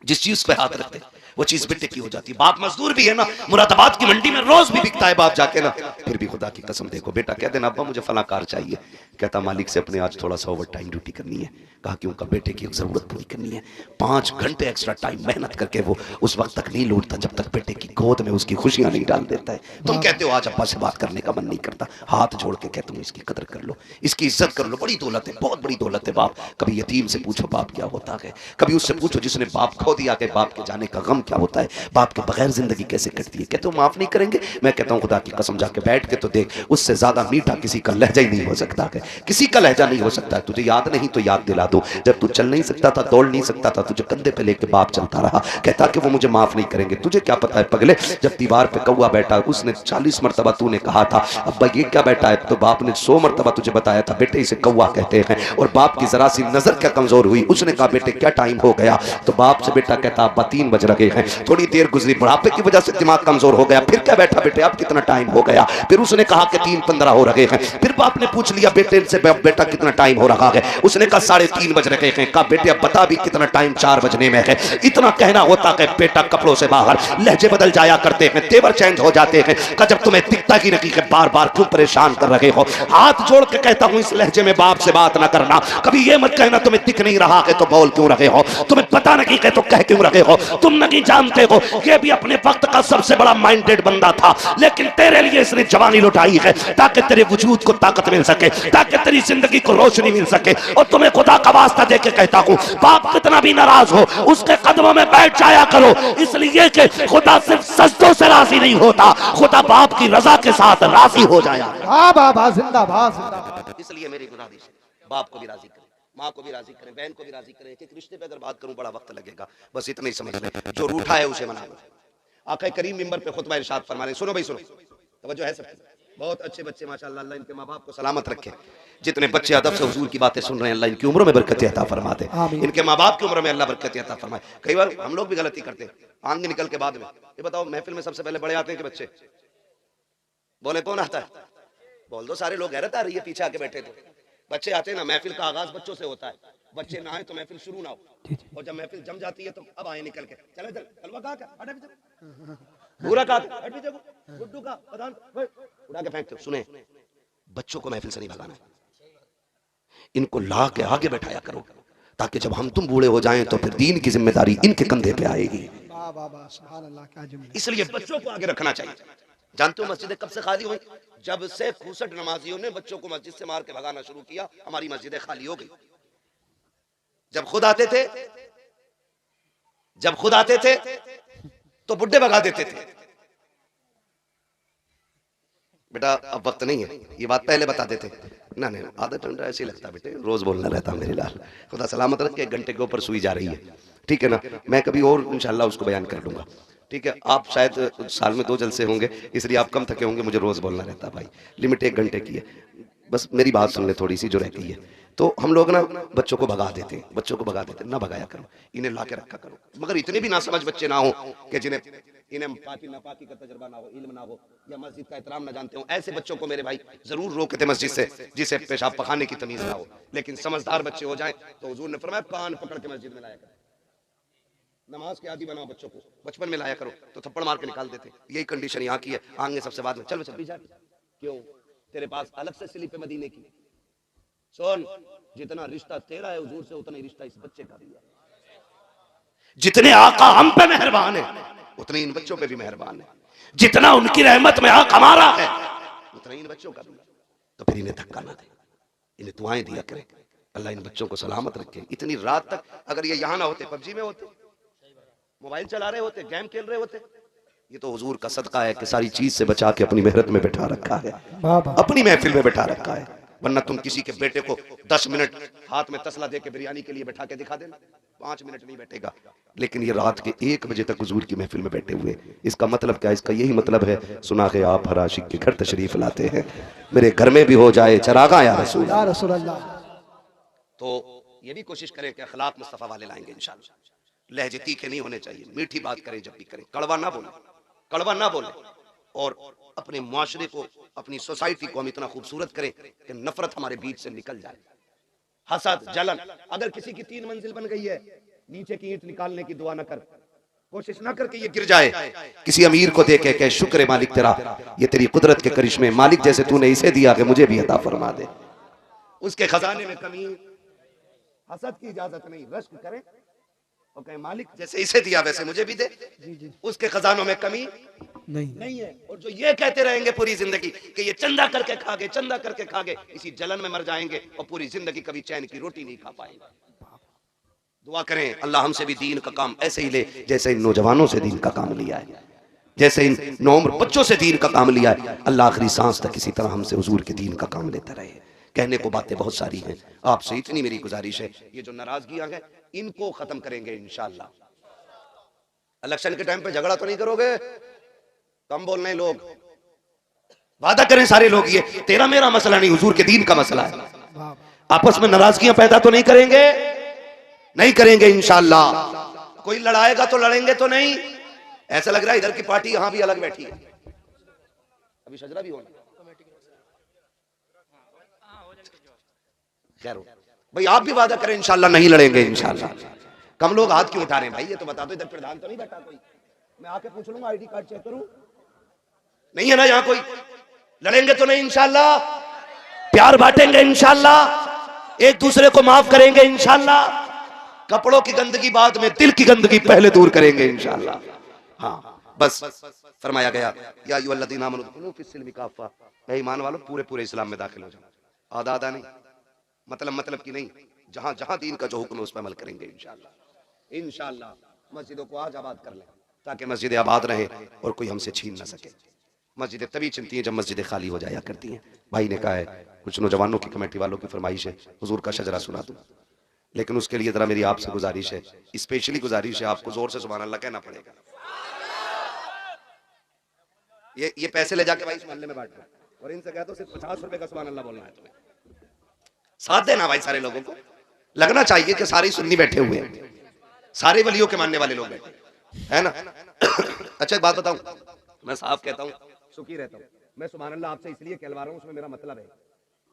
जिस चीज पे हाथ रखते वो चीज बेटे की हो जाती है। बाप मजदूर भी है ना, मुरादाबाद की मंडी में रोज भी बिकता है बाप जाके ना, फिर भी खुदा की कसम देखो बेटा कह देना अब्बा मुझे फला कार चाहिए, कहता मालिक से अपने आज थोड़ा सा ओवर टाइम ड्यूटी करनी है। कहा कि उनका बेटे की जरूरत पूरी करनी है, 5 घंटे एक्स्ट्रा टाइम मेहनत करके वो उस वक्त तक नहीं लौटता जब तक बेटे की गोद में उसकी खुशियां नहीं डाल देता है। तुम कहते हो आज अब्बा से बात करने का मन नहीं करता, हाथ जोड़ के कहते हो इसकी कदर कर लो, इसकी इज्जत कर लो, बड़ी दौलत है, बहुत बड़ी दौलत है बाप। कभी यतीम से पूछो बाप क्या होता है, कभी उससे पूछो जिसने बाप खो दिया कि बाप के जाने का गम क्या होता है, बाप के बगैर जिंदगी कैसे कटती है। कहते हो माफ नहीं करेंगे, मैं कहता हूँ खुदा की कसम जाके बैठ के तो देख, उससे ज्यादा मीठा किसी का लहजा ही नहीं हो सकता है, किसी का लहजा नहीं हो सकता है। तुझे याद नहीं तो याद दिला दो, जब तू चल नहीं सकता था, दौड़ नहीं सकता था, तुझे कंधे पे लेके बाप चलता रहा, कहता कि वो मुझे माफ नहीं करेंगे। तुझे क्या पता है पगले, जब दीवार पे कौवा बैठा उसने 40 मरतबा तूने कहा था अब्बा ये क्या बैठा है, तो बाप ने 100 मरतबा तुझे बताया था बेटे इसे कौवा कहते हैं, और बाप की जरा सी नजर क्या कमजोर हुई, उसने कहा बेटे क्या टाइम हो गया, तो बाप से बेटा कहता अब्बा 3 बज रहे हैं, थोड़ी देर गुजरी, बुढ़ापे की वजह से दिमाग कमजोर हो गया, फिर क्या बैठा बेटे अब कितना टाइम हो गया, फिर उसने कहा कि 3:15 हो रहे हैं, फिर बाप ने पूछ लिया बेटे से बेटा कितना टाइम हो रहा है, उसने कहा 3:30 बज रहे हैं, कहा बेटे अब बता भी कितना टाइम, 4 बजने में है। इतना कहना होता है बेटा कपड़ों से बाहर, लहजे बदल जाया करते हैं, तेवर चेंज हो जाते हैं, कहा जब तुम्हें दिखता ही नहीं कि बार बार क्यों परेशान कर रहे हो। हाथ जोड़ के कहता हूं इस लहजे में बाप से बात ना करना, कभी ये मत कहना तुम्हें दिख नहीं रहा है तो बोल क्यों रहे हो, तुम्हें पता नहीं है तो कह क्यों रहे हो, तुम नहीं जानते हो ये भी अपने वक्त का सबसे बड़ा माइंडेड बंदा था, लेकिन तेरे लिए इसने जवानी लुटाई है ताकि तेरे वजूद को ताकत मिल सके, ताकि तेरी जिंदगी को रोशनी मिल सके। और तुम्हें खुदा का वास्ता दे के कहता हूं बाप कितना भी नाराज हो उसके कदमों में बैठ जाया करो, इसलिए कि खुदा सिर्फ सजदों से राजी नहीं होता, खुदा बाप की रजा के साथ राजी हो जाया। इसलिए मेरी गुजारिश है बाप को भी राजी करें, माँ को भी राजी करें, बहन को भी राजी करें। एक रिश्ते पे अगर बात करूं बड़ा वक्त लगेगा, बस इतना ही समझ लें, जो रूठा है उसे मना लो। आका करीम मिंबर पे खुतबा इरशाद फरमा रहे, सुनो भाई सुनो, तवज्जो है सबकी, बहुत अच्छे बच्चे माशाअल्लाह, अल्लाह इनके माँ बाप को सलामत रखे। जितने बच्चे अदब से हुजूर की बातें सुन रहे हैं अल्लाह इनकी उम्रों में बरकत अता फरमाते, इनके माँ बाप की उम्र में अल्लाह बरकत अता फरमाए। कई बार हम लोग भी गलती करते हैं, आगे निकल के बाद में ये बताओ महफिल में सबसे पहले बड़े आते हैं कि बच्चे? बोले कौन आता है? बोल दो, सारे लोग हैरत आ रही है पीछे आके बैठे थे। बच्चे आते हैं ना, महफिल का आगाज बच्चों से होता है, बच्चे ना आए तो महफिल शुरू ना हो, और जब महफिल जम जाती है तो अब आए निकल के, चले चल हलवा कहा क्या, हट पीछे, पूरा कहा हट पीछे को, गुड्डू का प्रधान उड़ा के फेंकते हो। सुने, बच्चों को महफिल से नहीं भगाना है, इनको ला के आगे बैठाया करो, ताकि जब हम तुम बूढ़े हो जाएं तो फिर दीन की जिम्मेदारी इनके कंधे पे आएगी। इसलिए बच्चों को आगे रखना चाहिए। जानते हो मस्जिदें कब से खाली हुई? जब से 65 नमाजियों ने बच्चों को मस्जिद से मार के भगाना शुरू किया, हमारी मस्जिदें खाली हो गई। जब खुद आते थे तो बुड्ढे भगा देते थे। बेटा अब वक्त नहीं है, ये बात पहले बता देते ना, नहीं आदत ऐसे ही लगता बेटे, रोज बोलना रहता मेरे लाल, खुदा सलामत रख के। 1 घंटे के ऊपर सुई जा रही है, ठीक है ना, मैं कभी और इंशाल्लाह उसको बयान कर लूंगा, ठीक है। आप शायद साल में 2 जलसे होंगे, इसलिए आप कम थके होंगे, मुझे रोज बोलना रहता भाई, लिमिट 1 घंटे की है, बस मेरी बात सुन ले थोड़ी सी जो रह गई है। तो हम लोग ना बच्चों को भगा देते हैं, बच्चों को भगा देते हैं, ना भगाया करो, इन्हें ला के रखा करो। मगर इतने भी ना समझ बच्चे ना हो कि जिन्हें इन्हें पाकी नापाकी का तजर्बा ना हो, इल्म ना हो, या मस्जिद का एहतराम ना जानते हो, ऐसे बच्चों को मेरे भाई जरूर रोके थे मस्जिद से, जिसे पेशाब पखाने की तमीज ना हो। लेकिन समझदार बच्चे हो जाएं तो हुजूर ने फरमाया कान पकड़ के मस्जिद में लाया करो, नमाज के आदी बनाओ बच्चों को, बचपन में लाया करो, तो थप्पड़ मार के निकाल देते। यही कंडीशन यहाँ की है, आगे सबसे बाद में चल चल जा, क्यों तेरे पास अलग से स्लिप है मदीने की। सुन, जितना रिश्ता तेरा है हुजूर से उतना ही रिश्ता इस बच्चे का भी है। जितने आका हम पे मेहरबान है उतने इन बच्चों पे भी मेहरबान है, जितना उनकी रहमत में हक हमारा है उतना इन बच्चों का भी। तो फिर इन्हें धक्का ना दे, इन्हें दुआएं दिया करें, अल्लाह इन बच्चों को सलामत रखे। इतनी रात तक अगर ये यहाँ ना होते, पबजी में होते, मोबाइल चला रहे होते, गेम खेल रहे होते, ये तो हुजूर का सदका है कि सारी चीज से बचा के अपनी मेहरत में बैठा रखा है, अपनी महफिल में बैठा रखा है। वरना तुम किसी के बेटे को 10 मिनट हाथ में तसला दे के बिरयानी के लिए बैठा के दिखा देना, 5 मिनट नहीं बैठेगा। लेकिन ये रात के 1 बजे तक हुजूर की महफिल में बैठे हुए, इसका मतलब क्या है? इसका यही मतलब है, सुना है आप हर आशिक के घर तशरीफ लाते हैं, मेरे घर में भी हो जाए चरागा या रसूल। या रसूल अल्लाह। तो ये भी कोशिश करें कि अखलाक मुस्तफ़ा वाले लाएंगे इंशाअल्लाह। लहजे तीखे नहीं होने चाहिए, मीठी बात करें जब भी करें, कड़वा ना बोले, कड़वा ना बोले। और अपने मुआशरे को, अपनी सोसाइटी को हम इतना खूबसूरत करें कि नफरत हमारे बीच से निकल जाए, हसद, जलन। अगर किसी की 3 मंजिल बन गई है, नीचे की ईंट निकालने की दुआ न कर, कोशिश ना करके ये गिर जाए। किसी अमीर को देखे के शुक्र है मालिक तेरा, ये तेरी कुदरत के करिश्मे, मालिक जैसे तूने इसे दिया कि मुझे भी अता फरमा दे। उसके खजाने में कमी, हसद की इजाजत नहीं, रश्क करें और कहें मालिक जैसे इसे दिया वैसे मुझे भी दे। उसके खजानों में कमी नहीं है। और जो ये कहते रहेंगे पूरी जिंदगी कि ये चंदा करके खा गए, चंदा करके खा गए, इसी जलन में मर जाएंगे और पूरी जिंदगी कभी चैन की रोटी नहीं खा पाएंगे। दुआ करें अल्लाह हमसे भी दीन का काम ऐसे ही ले जैसे इन नौजवानों से दीन का काम लिया है, जैसे इन नौउम्र बच्चों से दीन का काम लिया है। अल्लाह आखिरी सांस तक इसी तरह हमसे हुजूर के दीन का काम लेता रहे। कहने को बातें बहुत सारी हैं, आपसे इतनी मेरी गुजारिश है, ये जो नाराजगियां हैं इनको खत्म करेंगे इंशाअल्लाह। इलेक्शन के टाइम पे झगड़ा तो नहीं करोगे, कम बोलने लोग, वादा करें सारे लोग, ये तेरा मेरा मसला नहीं, हुजूर के दीन का मसला है। आपस में नाराजगियां पैदा तो नहीं करेंगे, नहीं करेंगे इंशाअल्लाह। कोई लड़ाएगा तो लड़ेंगे तो नहीं। ऐसा लग रहा है इधर की पार्टी यहां भी अलग बैठी है, अभी शजरा भी होना। खैर भाई आप भी वादा करें इंशाअल्लाह नहीं लड़ेंगे इंशाअल्लाह। कम लोग हाथ क्यों उठा रहे हैं भाई, ये तो बता दो, इधर प्रधान तो नहीं बैठा कोई? मैं आके पूछ लूंगा, आईडी कार्ड चेक करूं, नहीं है ना यहाँ कोई? लड़ेंगे तो नहीं इंशाअल्लाह, प्यार बांटेंगे इंशाअल्लाह, एक दूसरे को माफ करेंगे इंशाअल्लाह, कपड़ों की गंदगी बाद में, दिल की गंदगी पहले दूर करेंगे इंशाअल्लाह। हाँ बस फरमाया गया या अय्युहल्लज़ीना आमनू उदखुलू फिस्सिल्मि काफ़ा, ऐ ईमान वालों पूरे पूरे इस्लाम में दाखिल हो जाओ। आधा आधा नहीं, मतलब की नहीं, जहां जहां दीन का जो हुक्म है उस पर अमल करेंगे इंशाअल्लाह। इंशाअल्लाह मस्जिदों को आज आबाद कर लें ताकि मस्जिदें आबाद रहें और कोई हमसे छीन ना सके। मस्जिदें तभी चिनती हैं जब मस्जिदें खाली हो जाया करती हैं। भाई ने कहा है कुछ नौजवानों की कमेटी वालों की फरमाइश है हुजूर का शजरा सुना दूं, लेकिन उसके लिए जरा मेरी आपसे गुजारिश है, स्पेशली गुजारिश है, आपको जोर से सुभान अल्लाह कहना पड़ेगा। ये पैसे ले जाके भाई इस मोहल्ले में बांट दो और इनसे कह दो सिर्फ 50 रुपए का सुभान अल्लाह बोलना है तुम्हें। साथ देना भाई, सारे लोगों को लगना चाहिए कि सारे सुन्नी बैठे हुए हैं, सारे वलियों के मानने वाले लोग बैठे है ना। अच्छा एक बात बताऊं, मैं साफ कहता हूं, सुखी रहता हूं, मैं सुभान अल्लाह आपसे इसलिए कहलवा रहा हूं, उसमें मेरा मतलब है।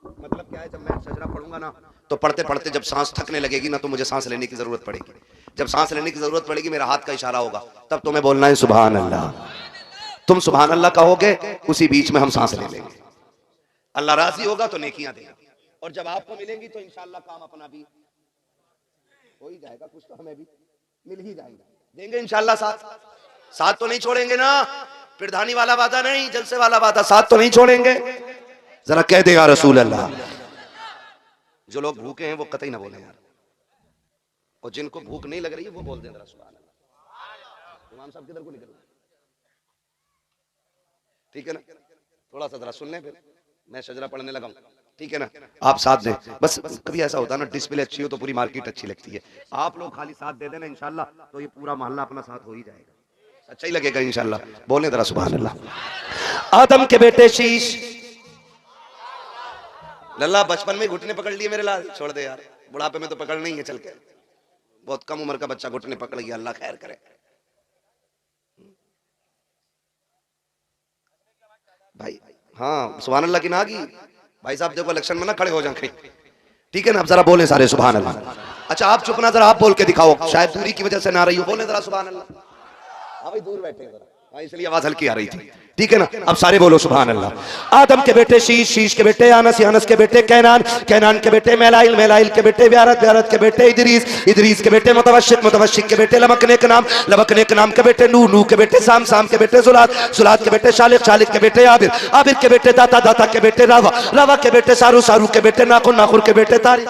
मतलब क्या है, जब मैं शजरा पढ़ूंगा ना तो पढ़ते पढ़ते जब सांस थकने लगेगी ना तो मुझे सांस लेने की जरूरत पड़ेगी। जब सांस लेने की जरूरत पड़ेगी मेरा हाथ का इशारा होगा, तब तुम्हें बोलना है सुभान अल्लाह। तुम सुभान अल्लाह कहोगे, उसी बीच में हम सांस ले लेंगे। अल्लाह राजी होगा तो नेकियां देगा, और जब आपको मिलेंगी तो इंशाअल्लाह काम अपना भी हो ही जाएगा, कुछ तो हमें भी मिल ही जाएगा, देंगे इंशाअल्लाह। साथ तो नहीं छोड़ेंगे ना, प्रधानी वाला वादा नहीं, जलसे वाला वादा, साथ तो नहीं छोड़ेंगे। जरा कह दे या रसूल अल्लाह। जो लोग भूखे हैं वो कतई ना बोले यार, और जिनको भूख नहीं लग रही है वो बोल दें जरा सुभान अल्लाह। इमाम साहब किधर को निकल, ठीक है ना? थोड़ा सा जरा सुन लें, फिर मैं शजरा पढ़ने लगा हूं, ठीक है ना? आप साथ दें बस। कभी ऐसा होता है ना, डिस्प्ले अच्छी हो तो पूरी मार्केट अच्छी लगती है। आप लोग खाली साथ दे देना इंशाअल्लाह, तो ये पूरा मोहल्ला अपना साथ हो ही जाएगा, अच्छा ही लगेगा इंशाअल्लाह। बोले जरा सुभान अल्लाह। आदम के बेटे शीश, लल्ला बचपन में घुटने पकड़ लिए मेरे लाल, छोड़ दे यार, बुढ़ापे में तो पकड़ नहीं है, चल के बहुत कम उम्र का बच्चा घुटने पकड़ गया, अल्लाह खैर करे। भाई हाँ सुभान अल्लाह की ना की भाई साहब, देखो इलेक्शन में ना खड़े हो जाए कहीं, ठीक है ना? अब जरा बोले सारे सुभान अल्लाह। अच्छा आप चुप ना, जरा आप बोल के दिखाओ, शायद दूरी की वजह से ना रही हो, बोले जरा सुभान अल्लाह। हाँ भाई दूर बैठे जरा, इसलिए आवाज हल्की आ रही थी, ठीक है ना? अब सारे बोलो सुभान अल्लाह। आदम के बेटे शीश, शीश के बेटे यानस, यानस के बेटे कैनान, कैनान के बेटे मेलाइल, मेलाइल के बेटे व्यारत, व्यारत के बेटे इदरीस, इदरीस के बेटे मुतवशिक, मुतवशिक के बेटे लमकने के नाम, लमकने के नाम के बेटे नूह, नूह के बेटे साम, साम के बेटे जुलात, जुलात के बेटे शालिक, शालिक के बेटे आबिर, आबिर के बेटे दाता, दाता के बेटे रावा, रावा के बेटे सारू, सारू के बेटे नाखुर, नाखुर के बेटे तारिक,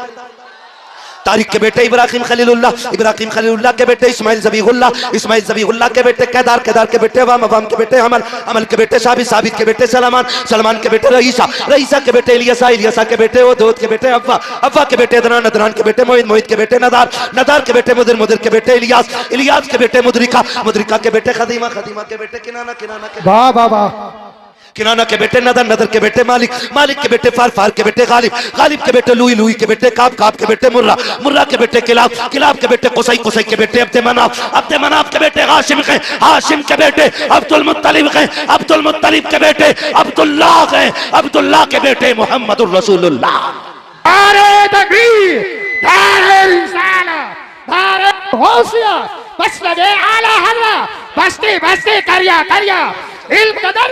तारिक के बेटे इब्राहिम खलीलुल्लाह के बेटे इस्माइल ज़बीहुल्लाह के बेटे केदार के बेटे अवाम के बेटे अमल के बेटे साबित के बेटे सलमान के बेटे रईसा के बेटे इलियासा के बेटे ओदोद के बेटे अव्वा के बेटे अदनान के बेटे मोहित के बेटे नदार के बेटे मुदिर के बेटे इलियास के बेटे मुदरिका के बेटे खदीमा के बेटे किनाना के वाह वाह वाह किनाना के बेटे नदर के बेटे मालिक के बेटे फार के बेटे गालिब के बेटे लुई के बेटे काब के बेटे मुर्रा के बेटे किलाब के बेटे कुसै के बेटे अब्दे मनाफ के बेटे हाशिम के बेटे अब्दुल मुत्तलिब के बेटे अब्दुल्लाह के बेटे मुहम्मदुर रसूलुल्लाह। नारे तकबीर, नारे रिसालत, नारे गौसियत, मसलक आला हज़रत, बस्ती करिया इल्म कदर